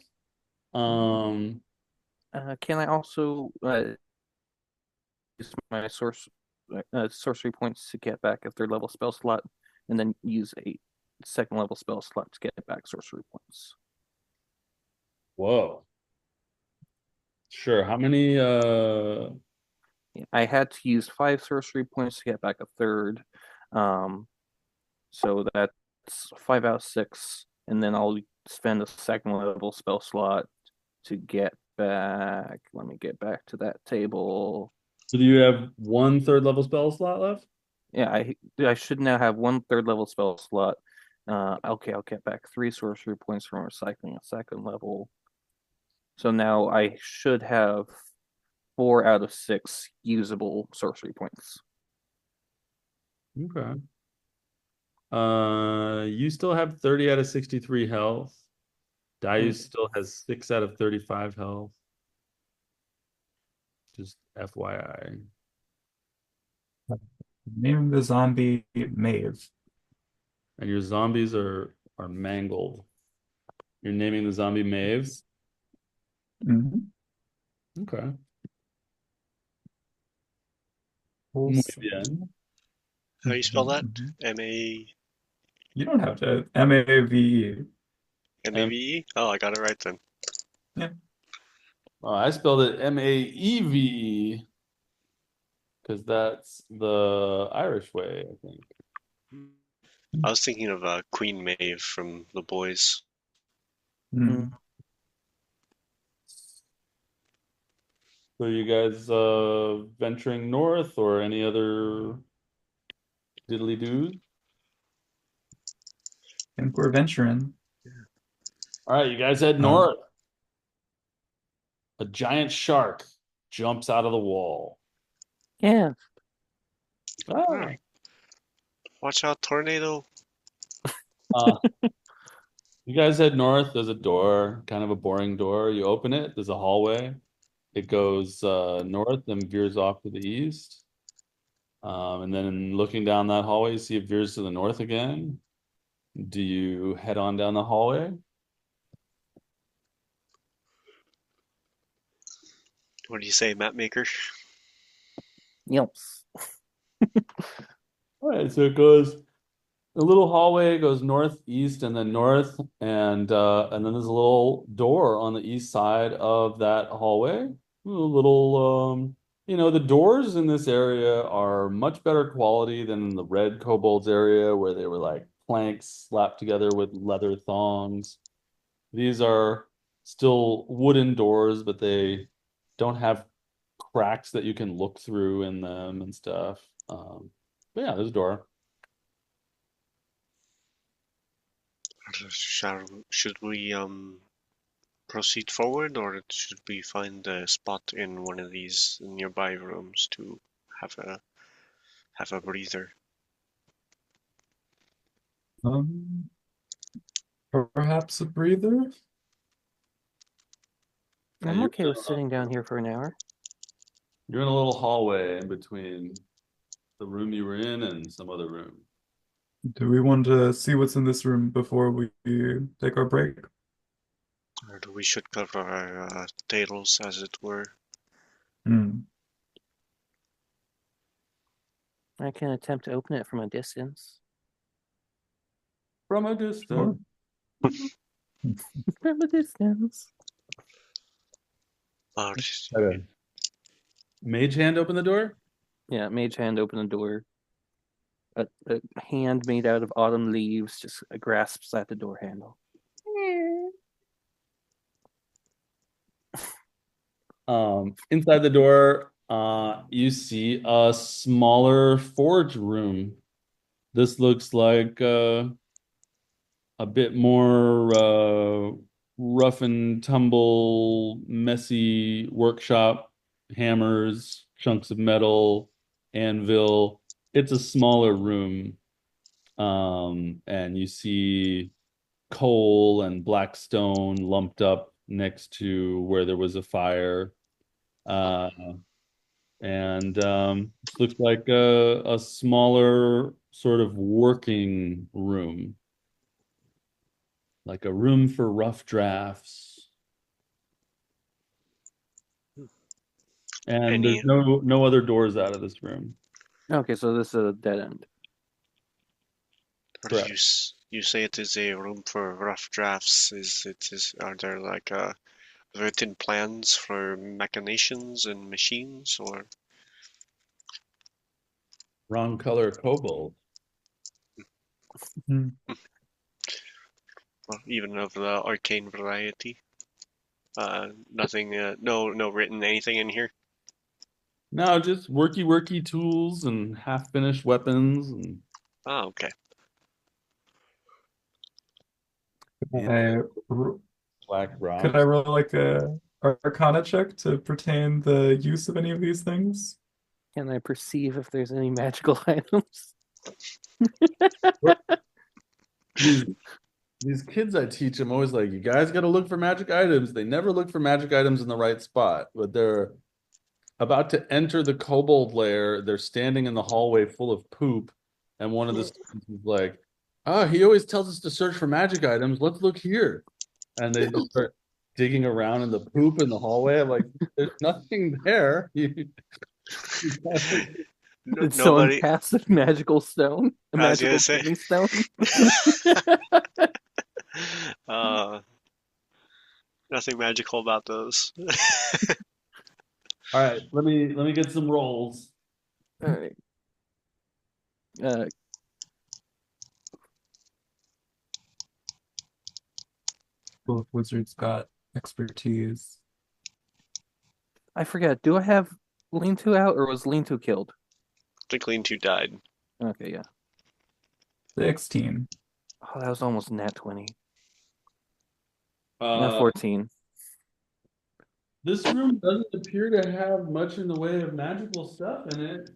[SPEAKER 1] Um,
[SPEAKER 3] Can I also use my sorcery points to get back a third level spell slot, and then use a second level spell slot to get back sorcery points?
[SPEAKER 1] whoa. Sure. How many
[SPEAKER 3] I had to use 5 sorcery points to get back a third. So that's 5 out of 6, and then I'll spend a second level spell slot to get back. Let me get back to that table.
[SPEAKER 1] do you have one third level spell slot left?
[SPEAKER 3] Yeah, I should now have one third level spell slot. Okay, I'll get back 3 sorcery points from recycling a second level. So now I should have 4 out of 6 usable sorcery points.
[SPEAKER 1] Okay. You still have 30 out of 63 health. Darius still has 6 out of 35 health. Just FYI.
[SPEAKER 4] Name the zombie Maeve.
[SPEAKER 1] And your zombies are mangled. You're naming the zombie Maeve.
[SPEAKER 4] Mhm.
[SPEAKER 1] Okay. Muy
[SPEAKER 4] Wholesome.
[SPEAKER 1] bien.
[SPEAKER 2] How do you spell that?
[SPEAKER 4] Mhm.
[SPEAKER 2] M-A...
[SPEAKER 4] You don't have to. M-A-V-E.
[SPEAKER 2] M-A-V-E? Oh, I got it right then.
[SPEAKER 4] Yeah.
[SPEAKER 1] Oh, I spelled it Maeve because that's the Irish way, I think.
[SPEAKER 2] I was thinking of Queen Maeve from The Boys.
[SPEAKER 4] Mm.
[SPEAKER 1] So you guys venturing north or any other diddly doos?
[SPEAKER 4] I think we're venturing.
[SPEAKER 1] All right, you guys head
[SPEAKER 4] Uh,
[SPEAKER 1] north. A giant shark jumps out of the wall.
[SPEAKER 3] Yeah.
[SPEAKER 1] Ah.
[SPEAKER 2] Watch out, tornado!
[SPEAKER 1] Uh, you guys head north. There's a door, kind of a boring door. You open it. There's a hallway. It goes north and veers off to the east. And then looking down that hallway, you see it veers to the north again. Do you head on down the hallway?
[SPEAKER 2] What do you say, map maker?
[SPEAKER 3] Yep.
[SPEAKER 1] All right, so it goes a little hallway, goes northeast and then north, and then there's a little door on the east side of that hallway. A little the doors in this area are much better quality than in the red kobolds area where they were like planks slapped together with leather thongs. These are still wooden doors, but they don't have cracks that you can look through in them and stuff. But yeah, there's a door.
[SPEAKER 2] Should we proceed forward, or should we find a spot in one of these nearby rooms to have a breather?
[SPEAKER 4] um, Perhaps a breather?
[SPEAKER 3] I'm
[SPEAKER 1] You're
[SPEAKER 3] okay with sitting down here for an hour.
[SPEAKER 1] you're in a little hallway in between the room you were in and some other room.
[SPEAKER 4] Do we want to see what's in this room before we take our break?
[SPEAKER 2] Or do we should cover our tails, as it were?
[SPEAKER 4] Hmm.
[SPEAKER 3] I can attempt to open it from a distance.
[SPEAKER 1] from a distance.
[SPEAKER 3] From a distance.
[SPEAKER 1] Had a mage hand open the door?
[SPEAKER 3] Yeah, mage hand open the door. A hand made out of autumn leaves just grasps at the door handle.
[SPEAKER 1] Inside the door, you see a smaller forge room. This looks like a bit more rough and tumble, messy workshop, hammers, chunks of metal, anvil. It's a smaller room. And you see coal and black stone lumped up next to where there was a fire. Uh, and This looks like a smaller sort of working room, like a room for rough drafts. And there's
[SPEAKER 2] Any
[SPEAKER 1] no other doors out of this room.
[SPEAKER 3] Okay, so this is a dead end.
[SPEAKER 2] Or did
[SPEAKER 1] Correct.
[SPEAKER 2] you say it is a room for rough drafts? Are there like written plans for machinations and machines, or
[SPEAKER 1] Wrong color cobalt.
[SPEAKER 2] even of the arcane variety? Nothing. No written anything in here.
[SPEAKER 1] No, just worky tools and half-finished weapons and
[SPEAKER 2] Oh, okay.
[SPEAKER 4] I,
[SPEAKER 1] black
[SPEAKER 4] could I
[SPEAKER 1] rocks.
[SPEAKER 4] roll like a Arcana check to pertain the use of any of these things?
[SPEAKER 3] Can I perceive if there's any magical items?
[SPEAKER 1] These these kids I teach, I'm always like, you guys got to look for magic items. They never look for magic items in the right spot, but they're about to enter the kobold lair. They're standing in the hallway full of poop, and one of the students is like, "Oh, he always tells us to search for magic items. Let's look here." And they just start digging around in the poop in the hallway. I'm like, "There's nothing there."
[SPEAKER 3] Did someone
[SPEAKER 2] Nobody.
[SPEAKER 3] pass a magical stone? A
[SPEAKER 2] I was
[SPEAKER 3] magical
[SPEAKER 2] gonna say.
[SPEAKER 3] kidney stone?
[SPEAKER 2] Nothing magical about those.
[SPEAKER 1] All right, let me get some rolls.
[SPEAKER 3] All right.
[SPEAKER 4] Both wizards got expertise.
[SPEAKER 3] I forget. Do I have Lean-To out or was Lean-To killed?
[SPEAKER 2] I think Lean-To died.
[SPEAKER 3] Okay, yeah.
[SPEAKER 4] 16.
[SPEAKER 3] Oh, that was almost nat 20. Nat
[SPEAKER 1] Uh,
[SPEAKER 3] 14.
[SPEAKER 1] this room doesn't appear to have much in the way of magical stuff in it.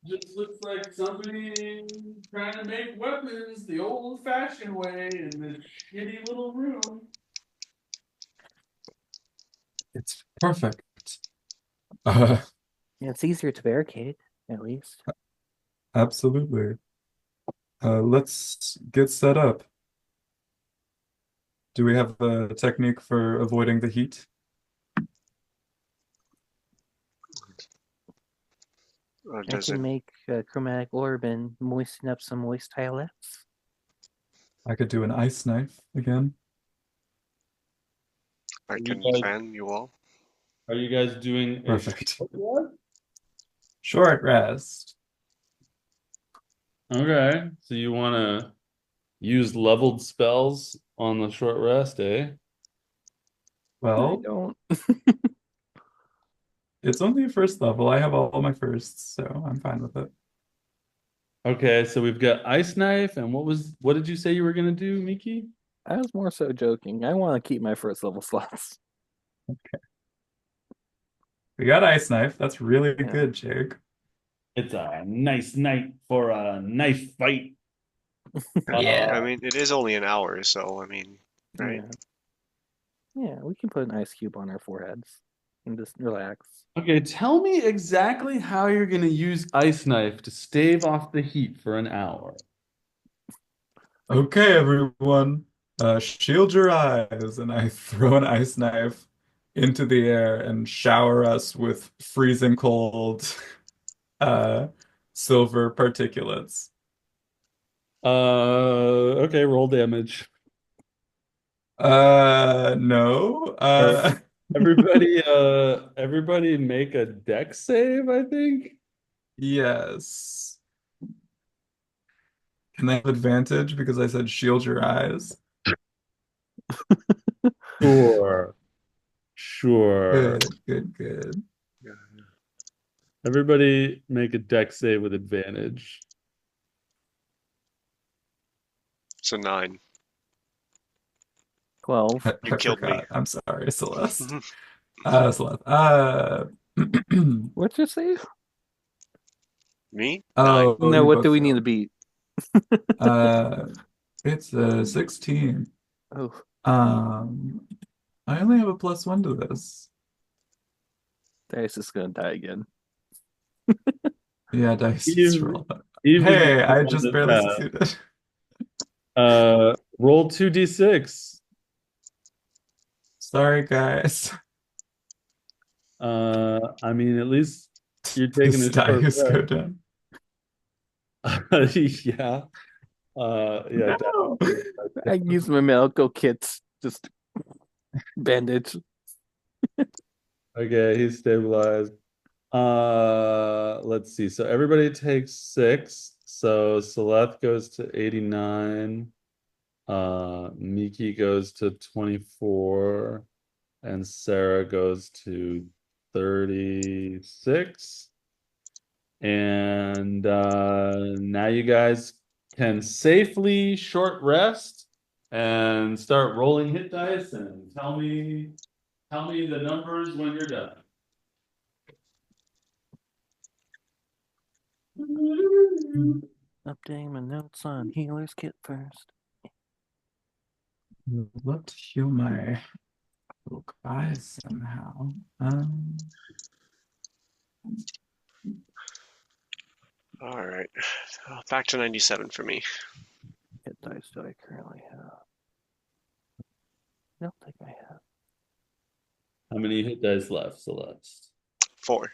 [SPEAKER 1] Just looks like somebody trying to make weapons the old-fashioned way in this shitty little room.
[SPEAKER 4] It's perfect. Uh,
[SPEAKER 3] Yeah, it's easier to barricade, at least.
[SPEAKER 4] absolutely. Let's get set up. Do we have a technique for avoiding the heat?
[SPEAKER 2] Or
[SPEAKER 3] I
[SPEAKER 2] does
[SPEAKER 3] can
[SPEAKER 2] it?
[SPEAKER 3] make a chromatic orb and moisten up some moist tile-lets.
[SPEAKER 4] I could do an ice knife again.
[SPEAKER 2] I
[SPEAKER 1] You
[SPEAKER 2] can
[SPEAKER 1] guys-
[SPEAKER 2] fan you all.
[SPEAKER 1] Are you guys doing a
[SPEAKER 4] Perfect.
[SPEAKER 1] short rest?
[SPEAKER 4] Short rest.
[SPEAKER 1] Okay, so you want to use leveled spells on the short rest, eh?
[SPEAKER 3] I
[SPEAKER 4] Well,
[SPEAKER 3] don't.
[SPEAKER 4] it's only first level. I have all my firsts, so I'm fine with it.
[SPEAKER 1] Okay, so we've got ice knife, and what did you say you were gonna do, Miki?
[SPEAKER 3] I was more so joking. I want to keep my first level slots.
[SPEAKER 4] We got ice knife. That's really
[SPEAKER 3] Yeah.
[SPEAKER 4] good, Jake.
[SPEAKER 1] It's a nice night for a knife fight.
[SPEAKER 4] Yeah.
[SPEAKER 2] I mean, it is only an hour, so I mean, right?
[SPEAKER 3] Yeah, we can put an ice cube on our foreheads and just relax.
[SPEAKER 1] Okay, tell me exactly how you're gonna use ice knife to stave off the heat for an hour.
[SPEAKER 4] Okay, everyone, shield your eyes, and I throw an ice knife into the air and shower us with freezing cold, uh, silver particulates.
[SPEAKER 1] Okay, roll damage.
[SPEAKER 4] No.
[SPEAKER 1] Everybody make a dex save, I think.
[SPEAKER 4] Yes. Can I have advantage because I said shield your eyes?
[SPEAKER 1] Sure. Sure.
[SPEAKER 4] Good.
[SPEAKER 1] Everybody make a dex save with advantage.
[SPEAKER 2] It's a 9.
[SPEAKER 3] 12.
[SPEAKER 2] You
[SPEAKER 4] I
[SPEAKER 2] killed me.
[SPEAKER 4] forgot. I'm sorry, Celeste.
[SPEAKER 2] Mhm.
[SPEAKER 4] Celeste.
[SPEAKER 3] What's your save?
[SPEAKER 2] Me? 9.
[SPEAKER 4] Oh,
[SPEAKER 3] No,
[SPEAKER 4] you
[SPEAKER 3] what do
[SPEAKER 4] both
[SPEAKER 3] we need to
[SPEAKER 4] failed.
[SPEAKER 3] beat?
[SPEAKER 4] Uh, it's a 16.
[SPEAKER 3] Oh,
[SPEAKER 4] Um, I only have a +1 to this.
[SPEAKER 3] Dice is gonna die again.
[SPEAKER 4] Yeah, dice is
[SPEAKER 1] Eve,
[SPEAKER 4] roll.
[SPEAKER 1] Eve is
[SPEAKER 4] Hey, I
[SPEAKER 1] on
[SPEAKER 4] just
[SPEAKER 1] this
[SPEAKER 4] barely
[SPEAKER 1] path.
[SPEAKER 4] succeeded.
[SPEAKER 1] Roll 2d6.
[SPEAKER 4] Sorry, guys.
[SPEAKER 1] I mean, at least you're taking
[SPEAKER 4] This
[SPEAKER 1] a short
[SPEAKER 4] dice go
[SPEAKER 1] rest.
[SPEAKER 4] down.
[SPEAKER 1] Yeah. Yeah.
[SPEAKER 4] No.
[SPEAKER 3] I use my medical kits. Just bandage.
[SPEAKER 1] Okay, he's stabilized. Let's see. So everybody takes 6. So Celeste goes to 89. Miki goes to 24, and Sarah goes to 36. And now you guys can safely short rest and start rolling hit dice and tell me the numbers when you're done.
[SPEAKER 3] Updating my notes on healer's kit first.
[SPEAKER 4] Would love to heal my little eyes somehow.
[SPEAKER 2] All right. Back to 97 for me.
[SPEAKER 3] Hit dice do I currently have? I don't think I have.
[SPEAKER 1] How many hit dice left, Celeste?
[SPEAKER 2] 4.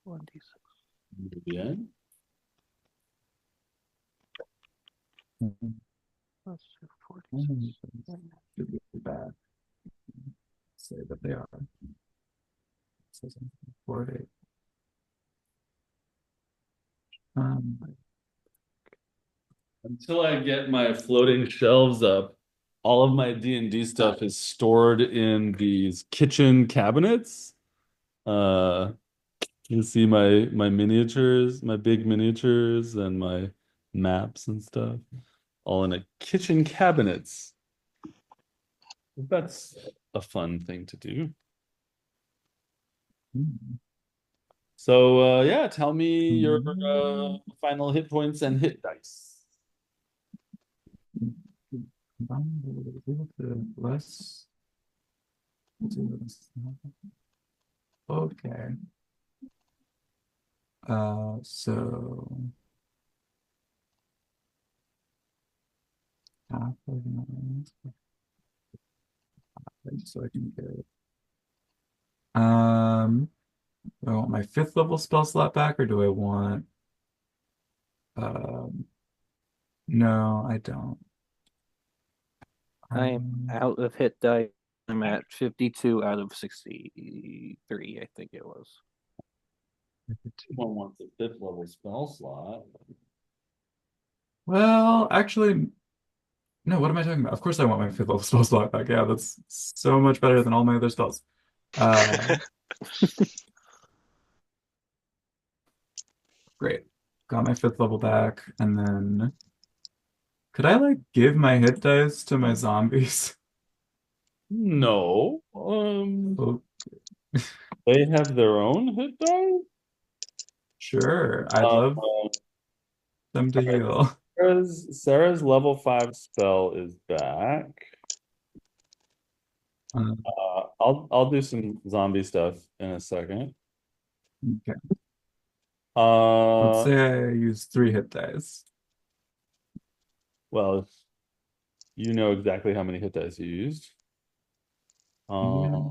[SPEAKER 3] 1d6.
[SPEAKER 1] Yeah.
[SPEAKER 3] Let's do 46.
[SPEAKER 4] Should be bad. Say that they are. Says 48.
[SPEAKER 1] Until I get my floating shelves up, all of my D&D stuff is stored in these kitchen cabinets. Uh, you see my miniatures, my big miniatures and my maps and stuff, all in a kitchen cabinets. That's a fun thing to do. So yeah, tell me your final hit points and hit dice.
[SPEAKER 4] Less. Okay. So half of mine, so I can get it. Do I want my 5th level spell slot back, or do I want um no, I don't.
[SPEAKER 3] I am out of hit die. I'm at 52 out of 63, I think it was.
[SPEAKER 1] One wants a 5th level spell slot.
[SPEAKER 4] Well, actually, no, what am I talking about? Of course I want my 5th level spell slot back. Yeah, that's so much better than all my other spells. Great. Got my 5th level back, and then could I like give my hit dice to my zombies?
[SPEAKER 1] No.
[SPEAKER 4] Oh,
[SPEAKER 1] They have their own hit die?
[SPEAKER 4] sure. I'd
[SPEAKER 1] Uh,
[SPEAKER 4] love them to heal.
[SPEAKER 1] Sarah's level 5 spell is back.
[SPEAKER 4] Uh,
[SPEAKER 1] I'll do some zombie stuff in a second.
[SPEAKER 4] okay. Let's
[SPEAKER 1] Uh,
[SPEAKER 4] say I use 3 hit dice.
[SPEAKER 1] well, you know exactly how many hit dice you used.
[SPEAKER 4] Yeah.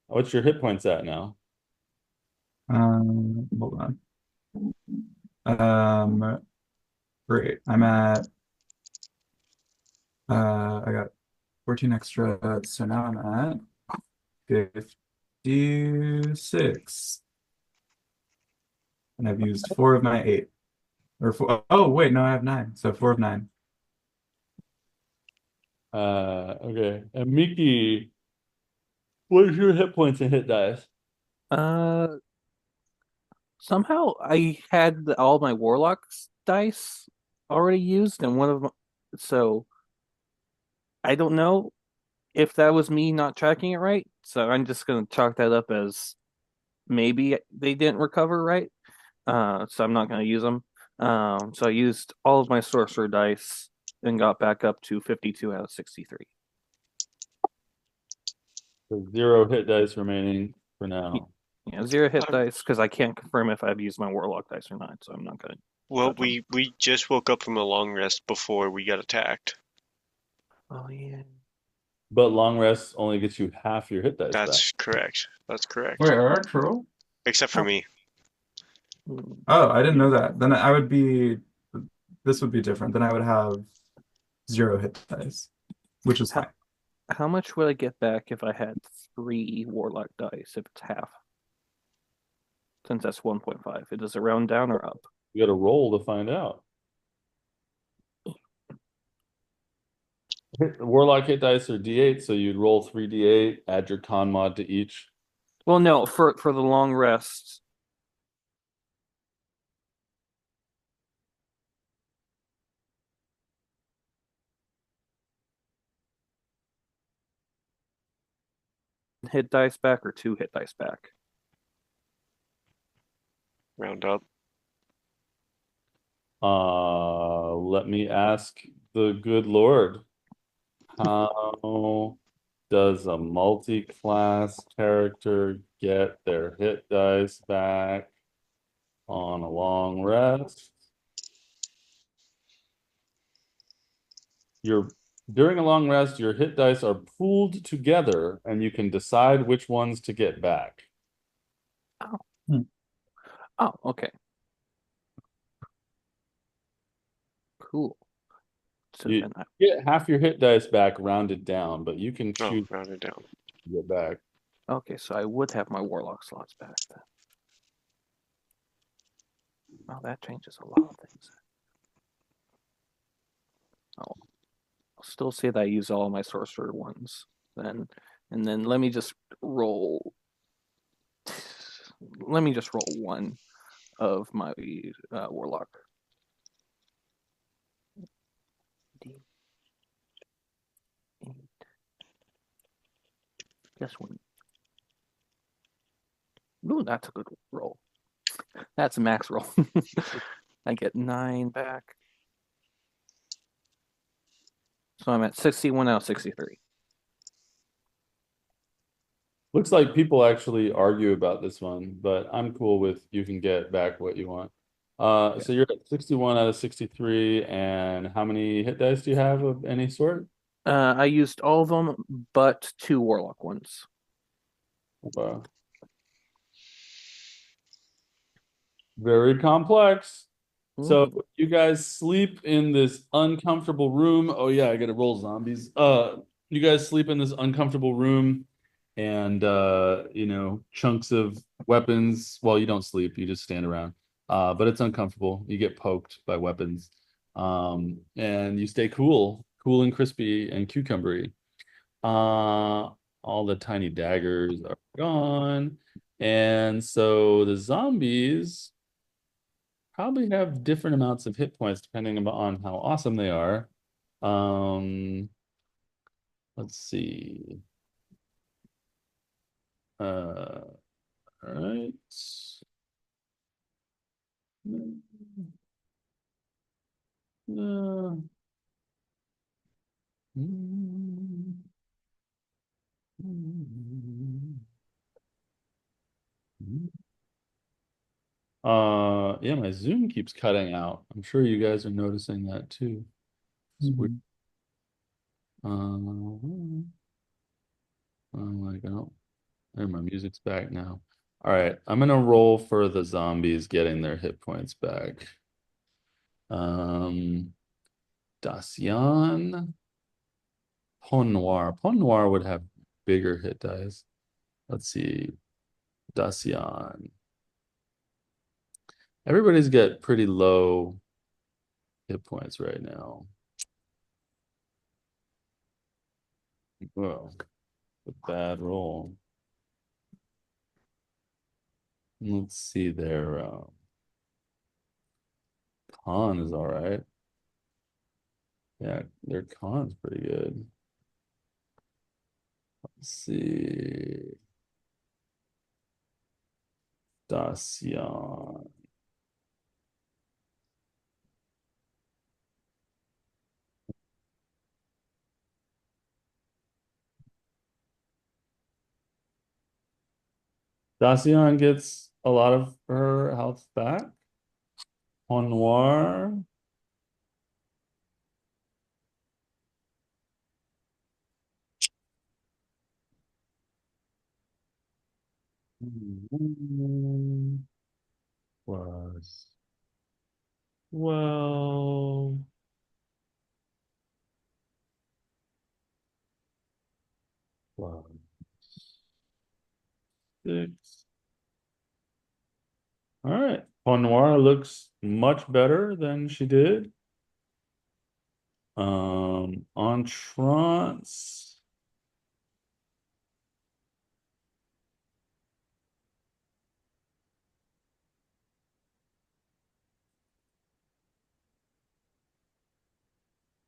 [SPEAKER 1] What's your hit points at now?
[SPEAKER 4] Hold on. Great. I'm at I got 14 extra, so now I'm at 56. And I've used 4 of my 8. Or four, oh wait, no, I have 9. So 4 of 9.
[SPEAKER 1] Okay. And Miki, what is your hit points and hit dice?
[SPEAKER 3] Uh, Somehow I had all my Warlock's dice already used, and one of them, so I don't know if that was me not tracking it right. So I'm just gonna chalk that up as maybe they didn't recover right. So I'm not gonna use them. So I used all of my sorcerer dice and got back up to 52 out of 63.
[SPEAKER 1] So 0 hit dice remaining for now.
[SPEAKER 3] Yeah, 0 hit
[SPEAKER 2] Um,
[SPEAKER 3] dice because I can't confirm if I've used my Warlock dice or not, so I'm not gonna
[SPEAKER 2] Well,
[SPEAKER 3] touch them.
[SPEAKER 2] we just woke up from a long rest before we got attacked.
[SPEAKER 3] Oh yeah.
[SPEAKER 1] But long rest only gets you half your hit dice back.
[SPEAKER 2] That's correct. That's correct.
[SPEAKER 4] Wait, are true?
[SPEAKER 2] Except for
[SPEAKER 3] Oh.
[SPEAKER 2] me.
[SPEAKER 4] Oh, I didn't know that. Then I would be, this would be different. Then I would have 0 hit dice, which is
[SPEAKER 3] How,
[SPEAKER 4] fine.
[SPEAKER 3] how much would I get back if I had 3 Warlock dice, if it's half? Since that's 1.5. Does it round down or up?
[SPEAKER 1] You got to roll to find out. Warlock hit dice are D8, so you'd roll 3d8, add your con mod to each.
[SPEAKER 3] Well, no, for the long rest. Hit dice back or 2 hit dice back?
[SPEAKER 2] Round up.
[SPEAKER 1] Let me ask the good Lord. How does a multi-class character get their hit dice back on a long rest? During a long rest, your hit dice are pooled together and you can decide which ones to get back.
[SPEAKER 3] Oh, okay. Cool. So
[SPEAKER 1] You
[SPEAKER 3] then
[SPEAKER 1] get half your hit dice back rounded down, but you can
[SPEAKER 2] Oh,
[SPEAKER 1] choose
[SPEAKER 2] rounded down.
[SPEAKER 1] to get back.
[SPEAKER 3] okay, so I would have my Warlock slots back then. Oh, that changes a lot of things. Oh, I'll still say that I use all my sorcerer ones then, and then let me just roll. Let me just roll 1 of my Warlock. D8. Guess one. Ooh, that's a good roll. That's a max roll. I get 9 back. So I'm at 61 out of 63.
[SPEAKER 1] Looks like people actually argue about this one, but I'm cool with you can get back what you want.
[SPEAKER 3] Okay.
[SPEAKER 1] So you're at 61 out of 63, and how many hit dice do you have of any sort?
[SPEAKER 3] I used all of them but 2 Warlock ones.
[SPEAKER 1] Wow. Very complex. So
[SPEAKER 3] Ooh.
[SPEAKER 1] you guys sleep in this uncomfortable room. Oh yeah, I gotta roll zombies. You guys sleep in this uncomfortable room and chunks of weapons. Well, you don't sleep, you just stand around. But it's uncomfortable. You get poked by weapons. And you stay cool and crispy and cucumbery. All the tiny daggers are gone. And so the zombies probably have different amounts of hit points depending on how awesome they are. Let's see. All right. Uh, yeah, my Zoom keeps cutting out. I'm sure you guys are noticing that too. It's weird. Oh my God. And my music's back now. All right, I'm gonna roll for the zombies getting their hit points back. Dacian. Pon Noir. Pon Noir would have bigger hit dice. Let's see. Dacian. Everybody's got pretty low hit points right now. Whoa, a bad roll. Let's see, their con is all right. Yeah, their con's pretty good. Let's see. Dacian. Dacian gets a lot of her health back. Pon Noir. Was 12. Plus 6. All right. Pon Noir looks much better than she did. Entrance.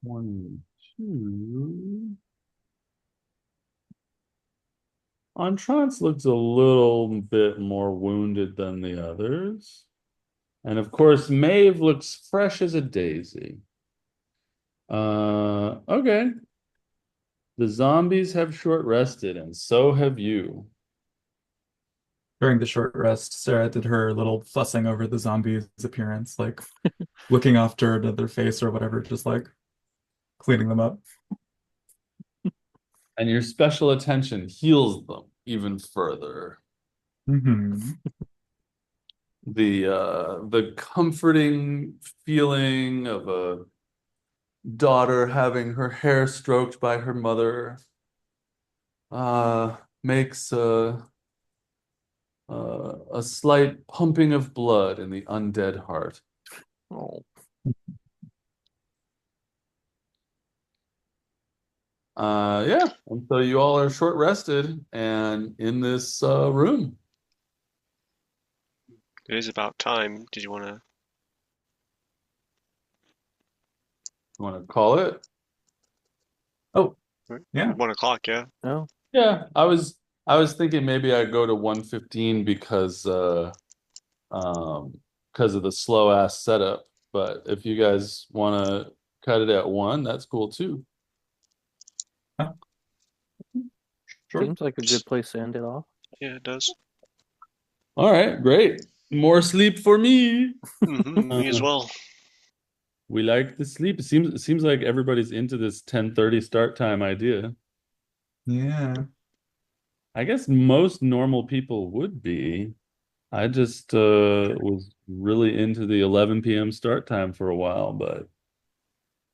[SPEAKER 1] One, two. Entrance looks a little bit more wounded than the others. And of course, Maeve looks fresh as a daisy. Okay. The zombies have short rested, and so have you.
[SPEAKER 4] During the short rest, Sarah did her little fussing over the zombie's appearance, like looking after their face or whatever, just like cleaning them up.
[SPEAKER 1] And your special attention heals them even further.
[SPEAKER 4] Mm-hmm.
[SPEAKER 1] The comforting feeling of a daughter having her hair stroked by her mother makes a slight pumping of blood in the undead heart.
[SPEAKER 3] Oh.
[SPEAKER 1] Yeah, and so you all are short rested and in this room.
[SPEAKER 2] It is about time. Did you want to?
[SPEAKER 1] You want to call it?
[SPEAKER 4] Oh, yeah.
[SPEAKER 2] 1 o'clock, yeah.
[SPEAKER 3] No.
[SPEAKER 1] Yeah, I was thinking maybe I'd go to 1:15 because of the slow ass setup. But if you guys want to cut it at 1, that's cool too.
[SPEAKER 4] Sure.
[SPEAKER 3] Seems like a good place to end it off.
[SPEAKER 2] Yeah, it does.
[SPEAKER 1] All right, great. More sleep for me.
[SPEAKER 2] Me as well.
[SPEAKER 1] We like the sleep. It seems like everybody's into this 10:30 start time idea.
[SPEAKER 4] Yeah.
[SPEAKER 1] I guess most normal people would be. I just was really into the 11 p.m. start time for a while, but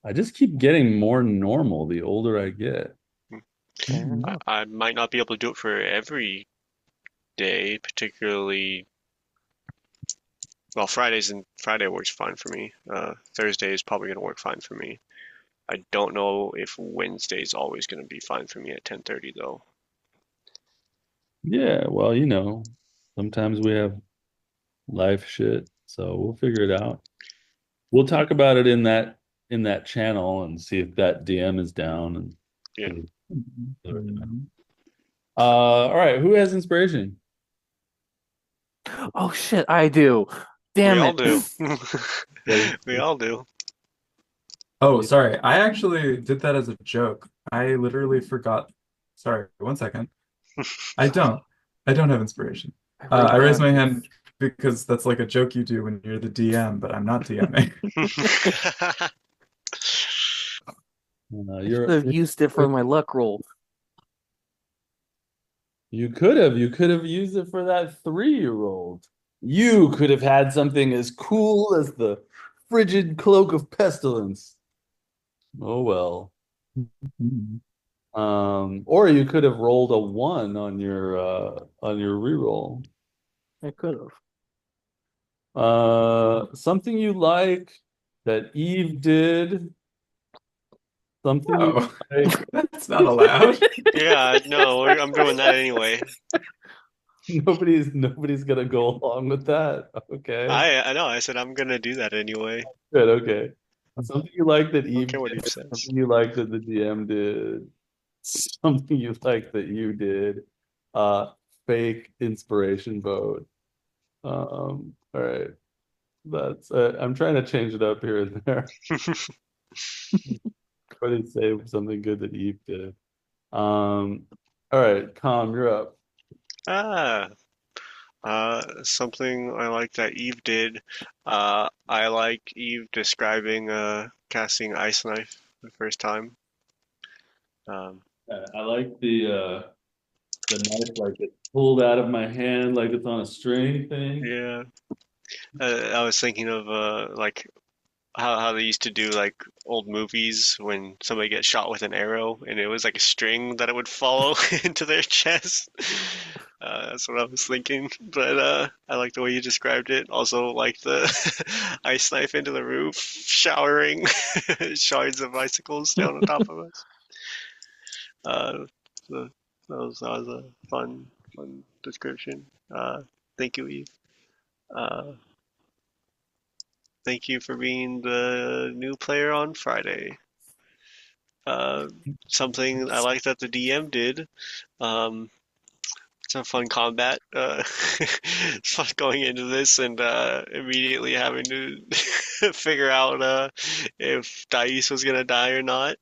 [SPEAKER 1] I just keep getting more normal the older I get.
[SPEAKER 3] Fair
[SPEAKER 4] Mhm.
[SPEAKER 3] enough.
[SPEAKER 2] I might not be able to do it for every day, particularly. Well, Friday works fine for me. Thursday is probably going to work fine for me. I don't know if Wednesday is always going to be fine for me at 10:30 though.
[SPEAKER 1] Yeah, well, sometimes we have life shit, so we'll figure it out. We'll talk about it in that channel and see if that DM is down and
[SPEAKER 2] Yeah.
[SPEAKER 4] Mhm.
[SPEAKER 1] all right, who has inspiration?
[SPEAKER 3] Oh shit, I do. Damn
[SPEAKER 2] We all
[SPEAKER 3] it.
[SPEAKER 2] do.
[SPEAKER 1] Yeah.
[SPEAKER 2] We all do.
[SPEAKER 4] Oh, sorry. I actually did that as a joke. I literally forgot. Sorry, 1 second. I don't. I don't have inspiration.
[SPEAKER 3] wrote
[SPEAKER 4] I raised
[SPEAKER 3] down
[SPEAKER 4] my hand because that's like a joke you do when you're the DM, but I'm not DMing.
[SPEAKER 3] I should
[SPEAKER 1] You're
[SPEAKER 3] have used it for my luck roll.
[SPEAKER 1] You could have used it for that 3-year-old. You could have had something as cool as the frigid cloak of pestilence. Oh well. Or you could have rolled a 1 on your reroll.
[SPEAKER 3] I could have.
[SPEAKER 1] Something you like that Eve did. Something you
[SPEAKER 4] Oh,
[SPEAKER 1] like.
[SPEAKER 4] that's not allowed.
[SPEAKER 2] Yeah, no, I'm doing that anyway.
[SPEAKER 1] Nobody's gonna go along with that. Okay.
[SPEAKER 2] I know. I said I'm gonna do that anyway.
[SPEAKER 1] Good, okay. Something you like that
[SPEAKER 2] I don't
[SPEAKER 1] Eve
[SPEAKER 2] care what Eve
[SPEAKER 1] did,
[SPEAKER 2] says.
[SPEAKER 1] something you like that the GM did, something you like that you did. Uh, Fake inspiration vote. All right. That's I'm trying to change it up here and there. Try to say something good that Eve did. All right, Calm, you're up.
[SPEAKER 2] Ah, something I like that Eve did. I like Eve describing casting Ice Knife the first time. Um,
[SPEAKER 1] I like the knife like it's pulled out of my hand like it's on a string thing.
[SPEAKER 2] yeah, I was thinking of like how they used to do like old movies when somebody gets shot with an arrow and it was like a string that it would follow into their chest. That's what I was thinking. But I like the way you described it. Also like the ice knife into the roof, showering shards of icicles down on top of us. Uh, so that was a fun description. Thank you, Eve. Uh, Thank you for being the new player on Friday. Uh, Something I like that the DM did. Um, it's a fun combat. It's fun going into this and immediately having to figure out if Dice was gonna die or not,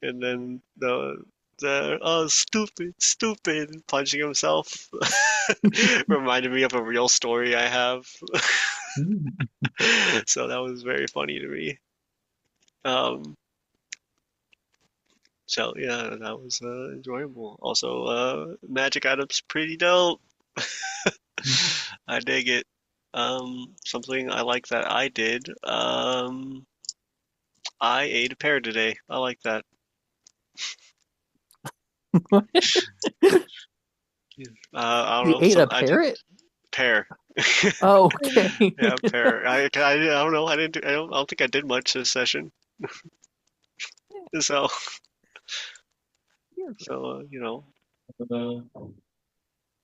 [SPEAKER 2] and then the oh stupid punching himself reminded me of a real story I have. So that was very funny to me. Um, So yeah, that was enjoyable. Also, magic items pretty dope. I dig it. Something I like that I did. I ate a pear today. I like that. I don't
[SPEAKER 3] You
[SPEAKER 2] know.
[SPEAKER 3] ate a
[SPEAKER 2] I did
[SPEAKER 3] parrot?
[SPEAKER 2] pear.
[SPEAKER 3] Oh, okay.
[SPEAKER 2] Yeah, pear. I don't know. I didn't do. I don't think I did much this session. So you know,
[SPEAKER 1] Uh,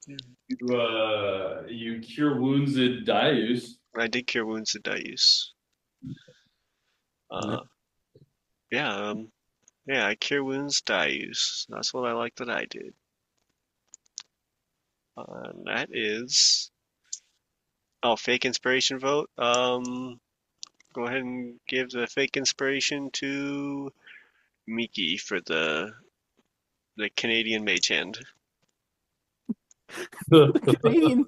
[SPEAKER 2] yeah.
[SPEAKER 1] you cure wounds at Dius.
[SPEAKER 2] I did cure wounds to dice. Uh, yeah. Yeah. I cure wounds dice. That's what I like that I did. That is fake inspiration vote. Go ahead and give the fake inspiration to Miki for the Canadian mage hand.
[SPEAKER 3] Canadian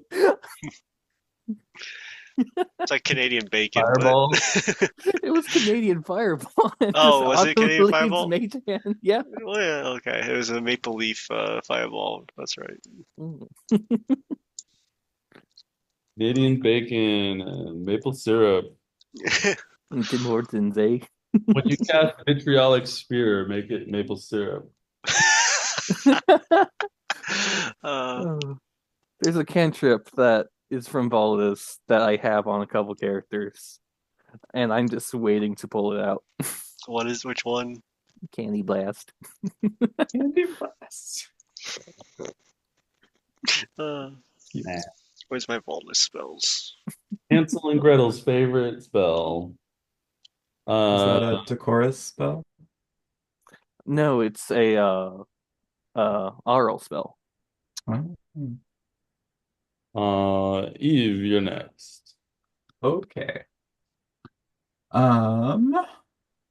[SPEAKER 2] It's like Canadian bacon,
[SPEAKER 1] Fireball.
[SPEAKER 2] but
[SPEAKER 3] it was Canadian Fireball. It just
[SPEAKER 2] oh, was it Canadian
[SPEAKER 3] auto leaves
[SPEAKER 2] Fireball?
[SPEAKER 3] Mage Hand. Yeah.
[SPEAKER 2] Well, yeah, okay. It was a maple leaf fireball. That's right.
[SPEAKER 3] Mm.
[SPEAKER 1] Canadian bacon and maple syrup.
[SPEAKER 3] Tim Hortons, eh?
[SPEAKER 1] When you cast vitriolic spear, make it maple syrup.
[SPEAKER 2] uh,
[SPEAKER 3] Oh. There's a cantrip that is from Baldus that I have on a couple characters, and I'm just waiting to pull it out.
[SPEAKER 2] which one?
[SPEAKER 3] Candy Blast.
[SPEAKER 4] Candy blast.
[SPEAKER 2] Uh,
[SPEAKER 1] Nah.
[SPEAKER 2] Where's my Baldus spells?
[SPEAKER 1] Hansel and Gretel's favorite spell.
[SPEAKER 4] Is that
[SPEAKER 1] Uh,
[SPEAKER 4] a Decorus spell?
[SPEAKER 3] No, it's a aural spell.
[SPEAKER 1] Eve, you're next.
[SPEAKER 4] Okay.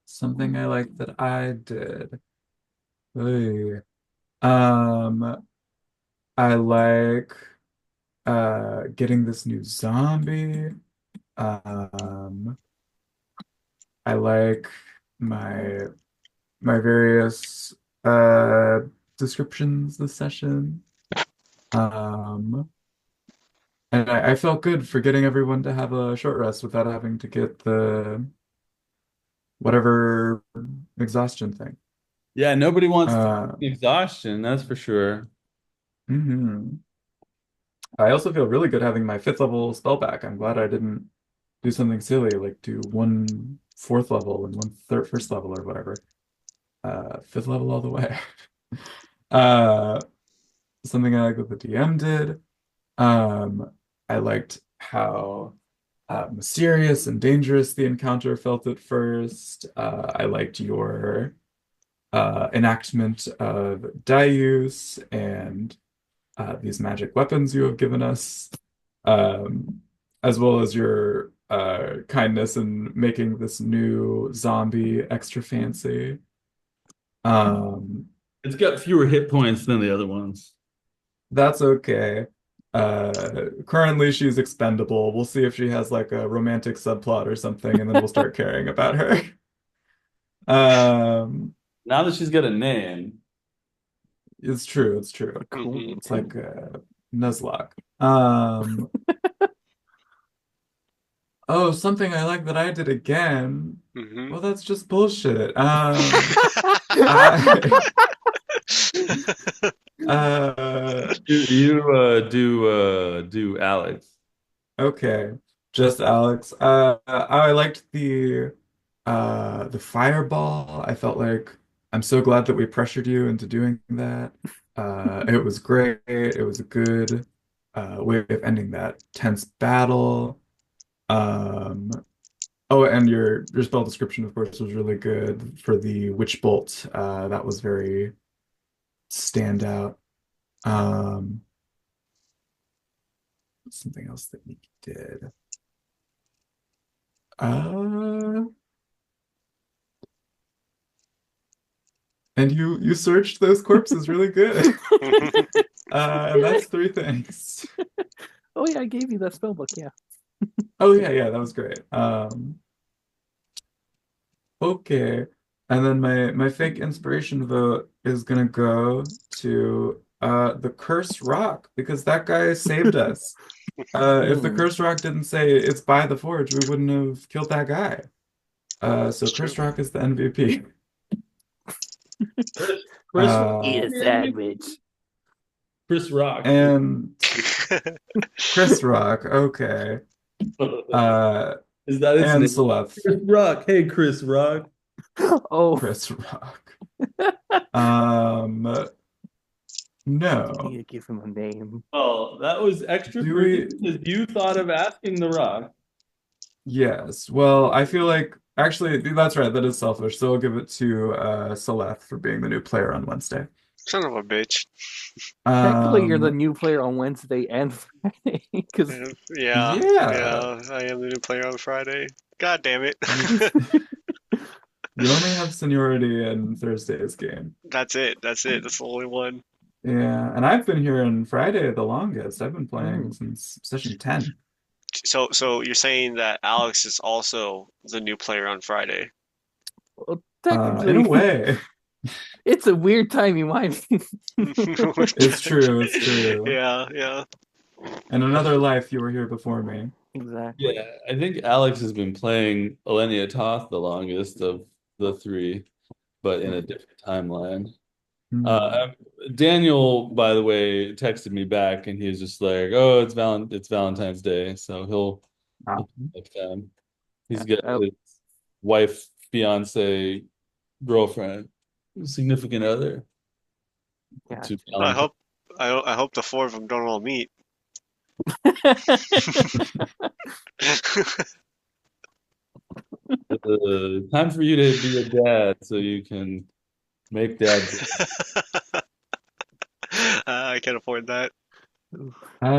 [SPEAKER 4] Something I like that I did. Hey. I like getting this new zombie. Um, I like my my various uh descriptions this session. Um, And I felt good for getting everyone to have a short rest without having to get the whatever exhaustion thing.
[SPEAKER 1] Yeah, nobody wants
[SPEAKER 4] Uh,
[SPEAKER 1] exhaustion, that's for sure.
[SPEAKER 4] mhm. I also feel really good having my fifth level spell back. I'm glad I didn't do something silly like do one fourth level and one third first level or whatever. Fifth level all the way. Uh, something I like that the DM did. Um, I liked how mysterious and dangerous the encounter felt at first. I liked your enactment of die use and these magic weapons you have given us, um, as well as your kindness in making this new zombie extra fancy. Um,
[SPEAKER 1] It's got fewer hit points than the other ones.
[SPEAKER 4] that's okay. Currently she's expendable. We'll see if she has like a romantic subplot or something, and then we'll start caring about her. Um,
[SPEAKER 1] Now that she's got a name.
[SPEAKER 4] it's true, it's true.
[SPEAKER 2] Hmm.
[SPEAKER 4] It's like Nuzlocke. Um, oh, something I like that I did again.
[SPEAKER 2] Hmm.
[SPEAKER 4] Well, that's just bullshit. I uh
[SPEAKER 1] You do Alex.
[SPEAKER 4] okay. Just Alex. I liked the fireball. I felt like I'm so glad that we pressured you into doing that. It was great. It was a good way of ending that tense battle. Um, oh, and your spell description, of course, was really good for the witch bolt. That was very standout. Um, something else that you did. Uh, and you searched those corpses really good. And that's three things.
[SPEAKER 3] Oh yeah, I gave you that spell book. Yeah.
[SPEAKER 4] Oh yeah, that was great. Okay. And then my fake inspiration vote is gonna go to the Cursed Rock because that guy saved us. If the
[SPEAKER 3] Hmm.
[SPEAKER 4] Cursed Rock didn't say it's by the Forge, we wouldn't have killed that guy. So
[SPEAKER 2] It's true.
[SPEAKER 4] Cursed Rock is the MVP.
[SPEAKER 1] Chris
[SPEAKER 3] Eat a sandwich.
[SPEAKER 1] Chris Rock.
[SPEAKER 4] And Chris Rock, okay. Uh,
[SPEAKER 1] Is that his
[SPEAKER 4] and
[SPEAKER 1] name?
[SPEAKER 4] Celeste,
[SPEAKER 1] Chris Rock. Hey, Chris Rock.
[SPEAKER 3] Oh,
[SPEAKER 4] Chris Rock. Um,
[SPEAKER 3] you need
[SPEAKER 4] no.
[SPEAKER 3] to give him a name.
[SPEAKER 1] Oh, that was extra
[SPEAKER 4] Do
[SPEAKER 1] for you
[SPEAKER 4] we?
[SPEAKER 1] because you thought of asking The Rock.
[SPEAKER 4] Yes. Well, I feel like actually that's right. That is selfish. So I'll give it to Celeste for being the new player on Wednesday.
[SPEAKER 2] Son of a bitch.
[SPEAKER 3] Technically, you're the
[SPEAKER 4] Um,
[SPEAKER 3] new player on Wednesday and Friday because
[SPEAKER 2] Yeah,
[SPEAKER 4] yeah.
[SPEAKER 2] yeah, I am the new player on Friday. God damn it.
[SPEAKER 4] You you only have seniority in Thursday's game.
[SPEAKER 2] That's it. That's it. That's the only one.
[SPEAKER 4] Yeah, and I've been here on Friday the longest. I've been playing since session 10.
[SPEAKER 2] So you're saying that Alex is also the new player on Friday?
[SPEAKER 3] well,
[SPEAKER 4] In a
[SPEAKER 3] technically,
[SPEAKER 4] way.
[SPEAKER 3] it's a weird time you might.
[SPEAKER 4] It's true, it's true.
[SPEAKER 2] Yeah, yeah.
[SPEAKER 4] In another life, you were here before me.
[SPEAKER 3] Exactly.
[SPEAKER 1] Yeah, I think Alex has been playing Elenia Toth the longest of the three, but in a different timeline.
[SPEAKER 4] Hmm.
[SPEAKER 1] Uh, Daniel, by the way, texted me back and he was just like, "Oh, it's Valentine's Day, so
[SPEAKER 4] Ah.
[SPEAKER 1] he'll next time." He's
[SPEAKER 3] Yeah.
[SPEAKER 1] got his wife, fiance, girlfriend, significant other
[SPEAKER 3] Yeah.
[SPEAKER 1] to
[SPEAKER 2] I
[SPEAKER 1] Valentine.
[SPEAKER 2] hope I hope the four of them don't all meet.
[SPEAKER 1] Time for you to be a dad so you can make dad jokes.
[SPEAKER 2] I can't afford that.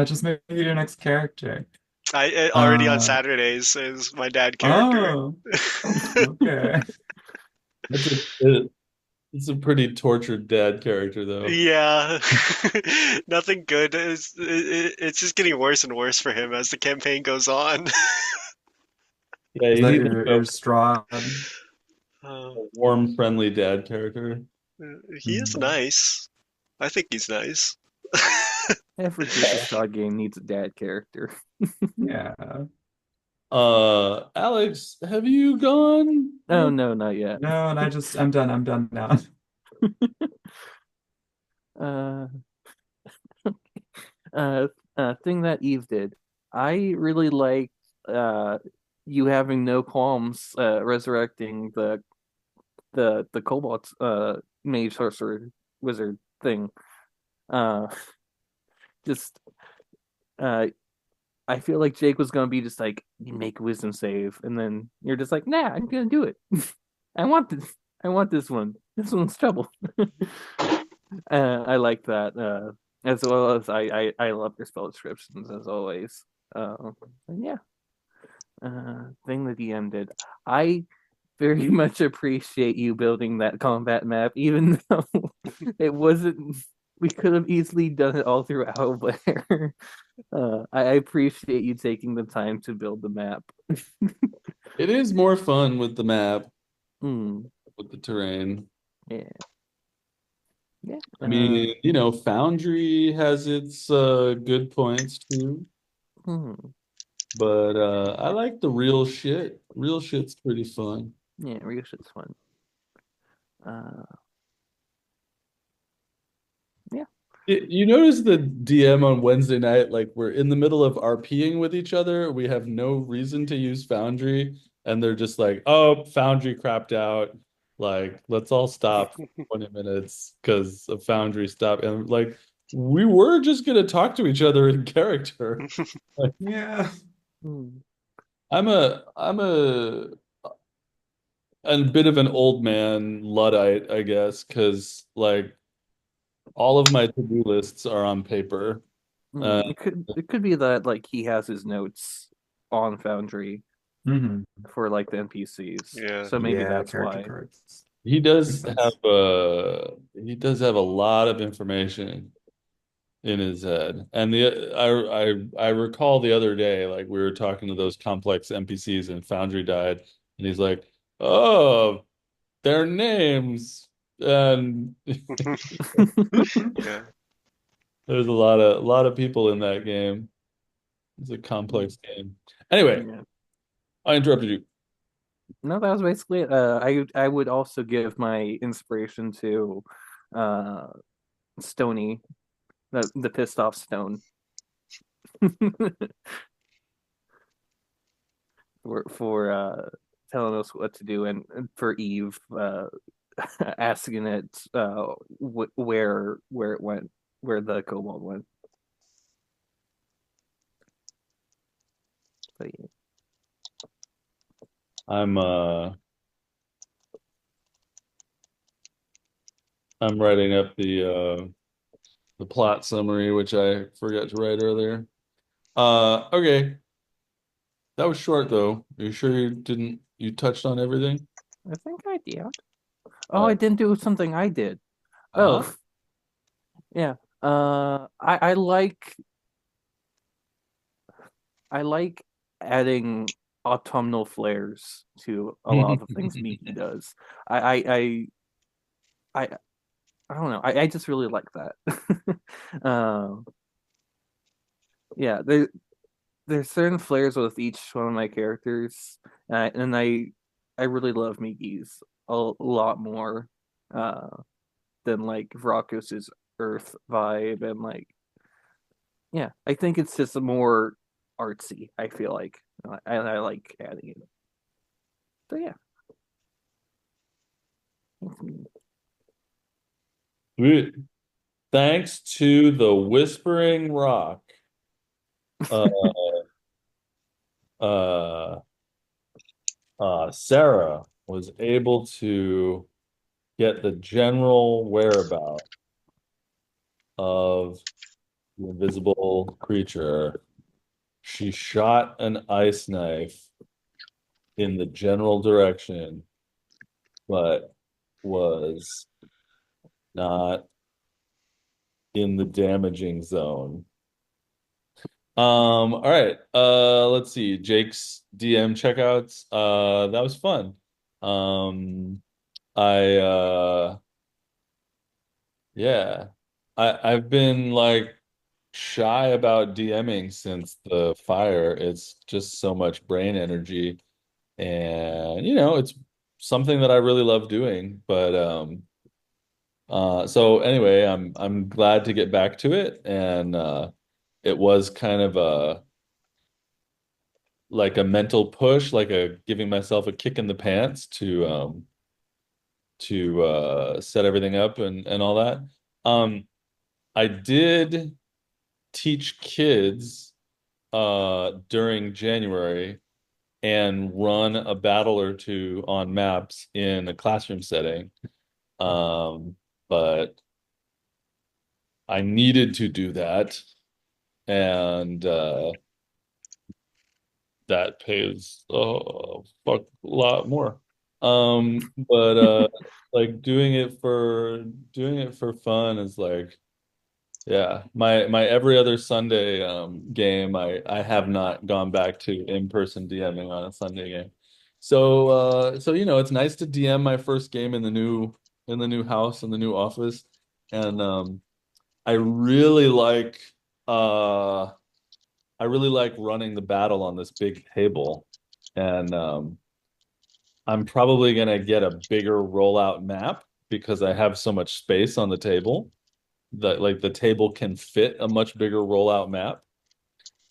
[SPEAKER 4] Just make it your next character.
[SPEAKER 2] I already on
[SPEAKER 4] Uh,
[SPEAKER 2] Saturdays is my dad character.
[SPEAKER 4] oh, okay.
[SPEAKER 1] That's it's a pretty tortured dad character though.
[SPEAKER 2] Yeah, nothing good. It's just getting worse and worse for him as the campaign goes on.
[SPEAKER 1] Yeah,
[SPEAKER 4] Is
[SPEAKER 1] you
[SPEAKER 4] that
[SPEAKER 1] need
[SPEAKER 4] your
[SPEAKER 1] like
[SPEAKER 4] Strahd?
[SPEAKER 2] Uh,
[SPEAKER 1] a warm, friendly dad character.
[SPEAKER 2] he is
[SPEAKER 4] Hmm.
[SPEAKER 2] nice. I think he's nice.
[SPEAKER 3] Every Gears of Shaw game needs a dad character.
[SPEAKER 4] Yeah.
[SPEAKER 1] Alex, have you gone?
[SPEAKER 3] Oh no, not yet.
[SPEAKER 4] No, and I'm done. I'm done now.
[SPEAKER 3] Uh, uh, thing that Eve did. I really liked you having no qualms resurrecting the Cobalt mage sorcerer wizard thing. Uh, just uh, I feel like Jake was gonna be just like, you make a wisdom save, and then you're just like, nah, I'm gonna do it. I want this. I want this one. This one's trouble. I like that. As well as I love your spell descriptions as always. And yeah, thing the DM did. I very much appreciate you building that combat map, even though it wasn't. We could have easily done it all through Owlbear. I appreciate you taking the time to build the map.
[SPEAKER 1] It is more fun with the map,
[SPEAKER 3] Hmm.
[SPEAKER 1] with the terrain.
[SPEAKER 3] Yeah. Yeah.
[SPEAKER 1] I mean, Foundry has its good points too,
[SPEAKER 3] Hmm.
[SPEAKER 1] but I like the real shit. Real shit's pretty fun.
[SPEAKER 3] Yeah, real shit's fun. Uh, yeah.
[SPEAKER 1] You notice the DM on Wednesday night, like we're in the middle of RPing with each other. We have no reason to use Foundry, and they're just like, "Oh, Foundry crapped out. Like, let's all stop for 20 minutes because of Foundry stuff." And like, we were just gonna talk to each other in character. Like,
[SPEAKER 4] Yeah.
[SPEAKER 3] Hmm.
[SPEAKER 1] I'm a bit of an old man Luddite, I guess, because like all of my to-do lists are on paper. Uh,
[SPEAKER 3] It could be that like he has his notes on Foundry
[SPEAKER 4] hmm
[SPEAKER 3] for like the NPCs.
[SPEAKER 2] Yeah.
[SPEAKER 3] So maybe
[SPEAKER 4] Yeah,
[SPEAKER 3] that's
[SPEAKER 4] character
[SPEAKER 3] why.
[SPEAKER 4] cards.
[SPEAKER 1] He
[SPEAKER 4] Makes
[SPEAKER 1] does
[SPEAKER 4] sense.
[SPEAKER 1] have a lot of information in his head. And I recall the other day, like we were talking to those complex NPCs and Foundry died, and he's like, "Oh, their names." And
[SPEAKER 2] Yeah.
[SPEAKER 1] there's a lot of people in that game. It's a complex game. Anyway,
[SPEAKER 3] Yeah.
[SPEAKER 1] I interrupted you.
[SPEAKER 3] No, that was basically it. I would also give my inspiration to uh Stony, the pissed off stone. For telling us what to do, and for Eve asking it where it went, where the kobold went. But yeah.
[SPEAKER 1] I'm I'm writing up the plot summary, which I forgot to write earlier. Okay. That was short though. Are you sure you touched on everything?
[SPEAKER 3] I think I did. Oh, I
[SPEAKER 1] Uh,
[SPEAKER 3] didn't do something I did.
[SPEAKER 1] uh-huh.
[SPEAKER 3] Oh, yeah. I like adding autumnal flares to a lot of the things Miki does. I I I, I don't know. I just really like that. Um, yeah, there's certain flares with each one of my characters, and I really love Miki's a lot more uh than like Vrokos's Earth vibe, and like, yeah, I think it's just a more artsy. I feel like, I like adding it. So yeah.
[SPEAKER 1] Sweet. Thanks to the Whispering Rock, uh, uh, Sarah was able to get the general whereabouts of the invisible creature. She shot an ice knife in the general direction, but was not in the damaging zone. All right. Let's see. Jake's DM checkouts. That was fun. I yeah. I've been like shy about DMing since the fire. It's just so much brain energy, and it's something that I really love doing. But so anyway, I'm glad to get back to it, and it was kind of a like a mental push, like a giving myself a kick in the pants to set everything up and all that. I did teach kids during January and run a battle or two on maps in a classroom setting. But I needed to do that, and that pays a fuck lot more. But like doing it for fun is like, yeah, my every other Sunday game, I have not gone back to in-person DMing on a Sunday game. So it's nice to DM my first game in the new house, in the new office. And I really like uh I really like running the battle on this big table. And I'm probably gonna get a bigger rollout map because I have so much space on the table that like the table can fit a much bigger rollout map.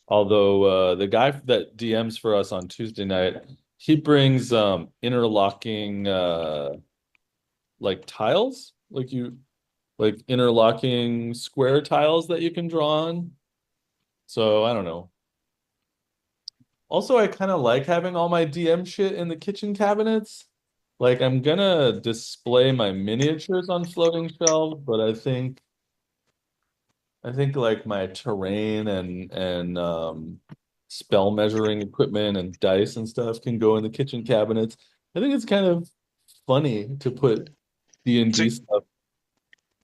[SPEAKER 1] Although the guy that DMs for us on Tuesday night, he brings interlocking like tiles, like interlocking square tiles that you can draw on. So I don't know. Also, I kind of like having all my DM shit in the kitchen cabinets. Like I'm gonna display my miniatures on floating shelves, but I think like my terrain and spell measuring equipment and dice and stuff can go in the kitchen cabinets. I think it's kind of funny to put
[SPEAKER 2] It's a
[SPEAKER 1] D&D stuff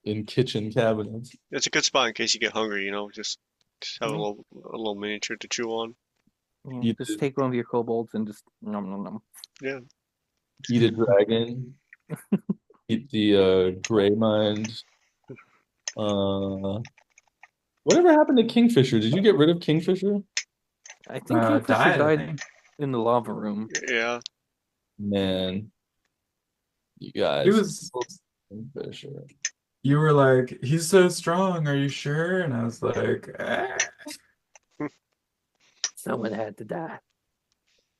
[SPEAKER 1] in kitchen cabinets.
[SPEAKER 2] it's a good spot in case you get hungry, just have a
[SPEAKER 3] Yeah.
[SPEAKER 2] little miniature to chew on.
[SPEAKER 3] Yeah,
[SPEAKER 1] Eat,
[SPEAKER 3] just take one of your kobolds and just nom nom nom.
[SPEAKER 2] Yeah.
[SPEAKER 1] eat a dragon, eat the gray mind. Uh, whatever happened to Kingfisher? Did you get rid of Kingfisher?
[SPEAKER 3] I think Kingfisher
[SPEAKER 4] Died, I
[SPEAKER 3] died
[SPEAKER 4] think.
[SPEAKER 3] in the lava room.
[SPEAKER 2] Yeah.
[SPEAKER 1] Man, you
[SPEAKER 4] He
[SPEAKER 1] guys,
[SPEAKER 4] was,
[SPEAKER 1] Kingfisher.
[SPEAKER 4] you were like, he's so strong, are you sure? And I was like,
[SPEAKER 3] Someone had to die.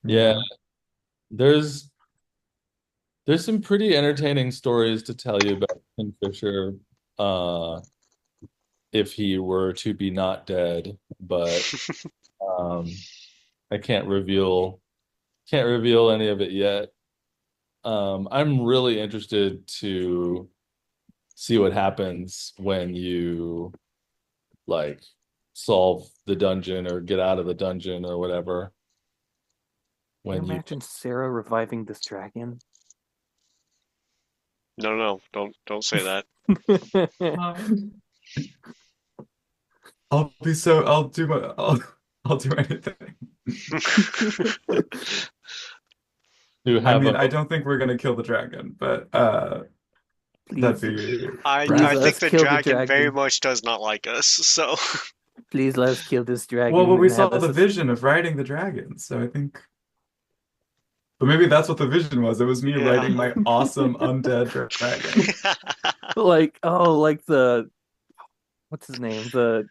[SPEAKER 1] Yeah, there's there's some pretty entertaining stories to tell you about Kingfisher, uh, if he were to be not dead, but um, I can't reveal any of it yet. I'm really interested to see what happens when you like solve the dungeon or get out of the dungeon or whatever.
[SPEAKER 3] Can you
[SPEAKER 1] When you
[SPEAKER 3] imagine Sarah reviving this dragon?
[SPEAKER 2] No, no, don't say that.
[SPEAKER 4] I'll do anything.
[SPEAKER 1] to
[SPEAKER 4] I
[SPEAKER 1] have a
[SPEAKER 4] mean, I don't think we're gonna kill the dragon, but that'd
[SPEAKER 3] Please,
[SPEAKER 4] be
[SPEAKER 2] I
[SPEAKER 3] please
[SPEAKER 2] I
[SPEAKER 4] rad.
[SPEAKER 3] let
[SPEAKER 2] think
[SPEAKER 3] us
[SPEAKER 2] the
[SPEAKER 3] kill the
[SPEAKER 2] dragon very
[SPEAKER 3] dragon.
[SPEAKER 2] much does not like us, so
[SPEAKER 3] Please let us kill this
[SPEAKER 4] Well, but
[SPEAKER 3] dragon
[SPEAKER 4] we
[SPEAKER 3] and
[SPEAKER 4] saw
[SPEAKER 3] have
[SPEAKER 4] the
[SPEAKER 3] us.
[SPEAKER 4] vision of riding the dragon, so I think. But maybe that's what the vision was. It was me
[SPEAKER 2] yeah.
[SPEAKER 4] riding my awesome undead dragon.
[SPEAKER 3] Like, oh, like the what's his name? The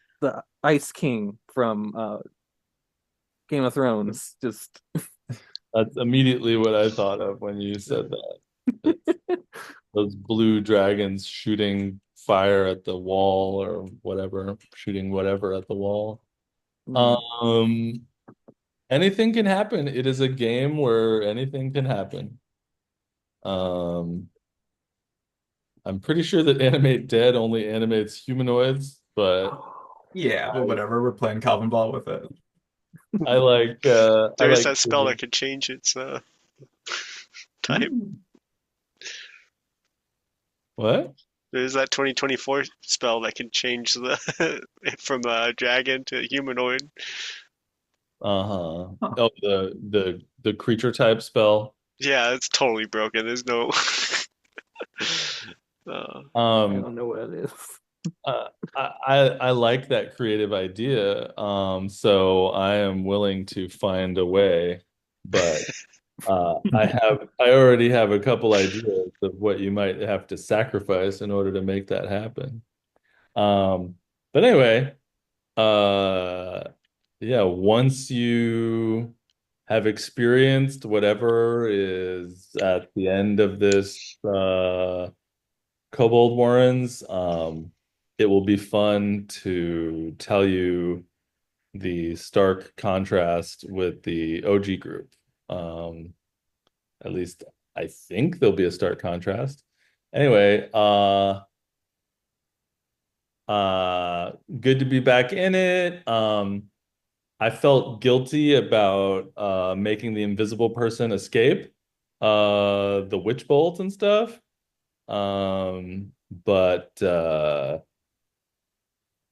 [SPEAKER 3] Ice King from Game of Thrones. Just
[SPEAKER 1] That's immediately what I thought of when you said that. It's those blue dragons shooting fire at the wall or whatever, shooting whatever at the wall. Um, anything can happen. It is a game where anything can happen. Um, I'm pretty sure that Animate Dead only animates humanoids, but
[SPEAKER 4] Yeah, but
[SPEAKER 1] I,
[SPEAKER 4] whatever. We're playing Calvin Ball with it.
[SPEAKER 1] I like I
[SPEAKER 2] There is
[SPEAKER 1] like
[SPEAKER 2] that spell that could change its type.
[SPEAKER 1] what?
[SPEAKER 2] There's that 2024 spell that can change the from a dragon to a humanoid.
[SPEAKER 1] Uh-huh.
[SPEAKER 4] Huh.
[SPEAKER 1] Oh, the creature type spell.
[SPEAKER 2] Yeah, it's totally broken. There's no
[SPEAKER 3] I
[SPEAKER 1] Um,
[SPEAKER 3] don't know what it is.
[SPEAKER 1] I like that creative idea. So I am willing to find a way, but I already have a couple ideas of what you might have to sacrifice in order to make that happen. Um, but anyway, uh, yeah, once you have experienced whatever is at the end of this Kobold Warrens, it will be fun to tell you the stark contrast with the OG group. Um, at least I think there'll be a stark contrast. Anyway, good to be back in it. I felt guilty about making the invisible person escape the witch bolt and stuff. But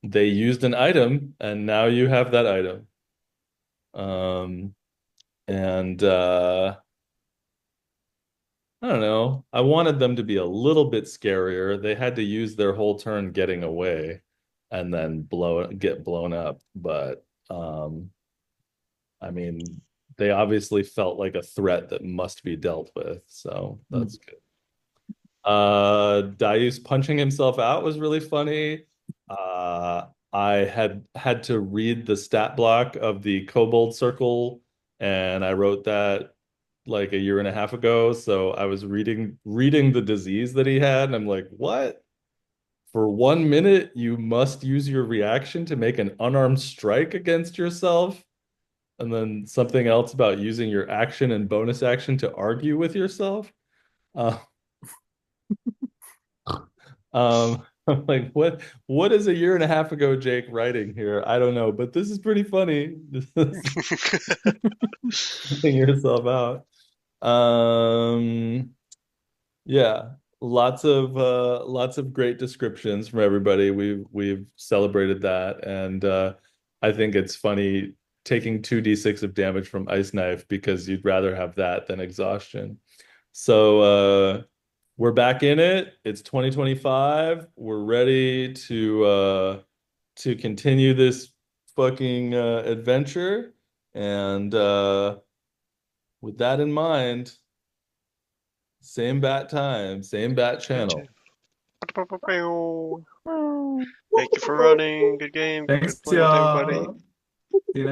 [SPEAKER 1] they used an item and now you have that item. Um, and I don't know. I wanted them to be a little bit scarier. They had to use their whole turn getting away and then get blown up. But I mean, they obviously felt like a threat that must be dealt with, so that's good. Darius punching himself out was really funny. I had to read the stat block of the Kobold Circle, and I wrote that like a year and a half ago. So I was reading the disease that he had, and I'm like, what? For 1 minute, you must use your reaction to make an unarmed strike against yourself, and then something else about using your action and bonus action to argue with yourself. Uh, I'm like, what is a year and a half ago Jake writing here? I don't know, but this is pretty funny. This is putting yourself out. Um, yeah, lots of great descriptions from everybody. We've celebrated that, and I think it's funny taking 2d6 of damage from Ice Knife because you'd rather have that than exhaustion. So we're back in it. It's 2025. We're ready to continue this fucking adventure. And with that in mind, same bat time, same bat channel.
[SPEAKER 2] Thank you for running. Good game. Good
[SPEAKER 4] Thanks,
[SPEAKER 2] play with everybody.
[SPEAKER 4] y'all. See you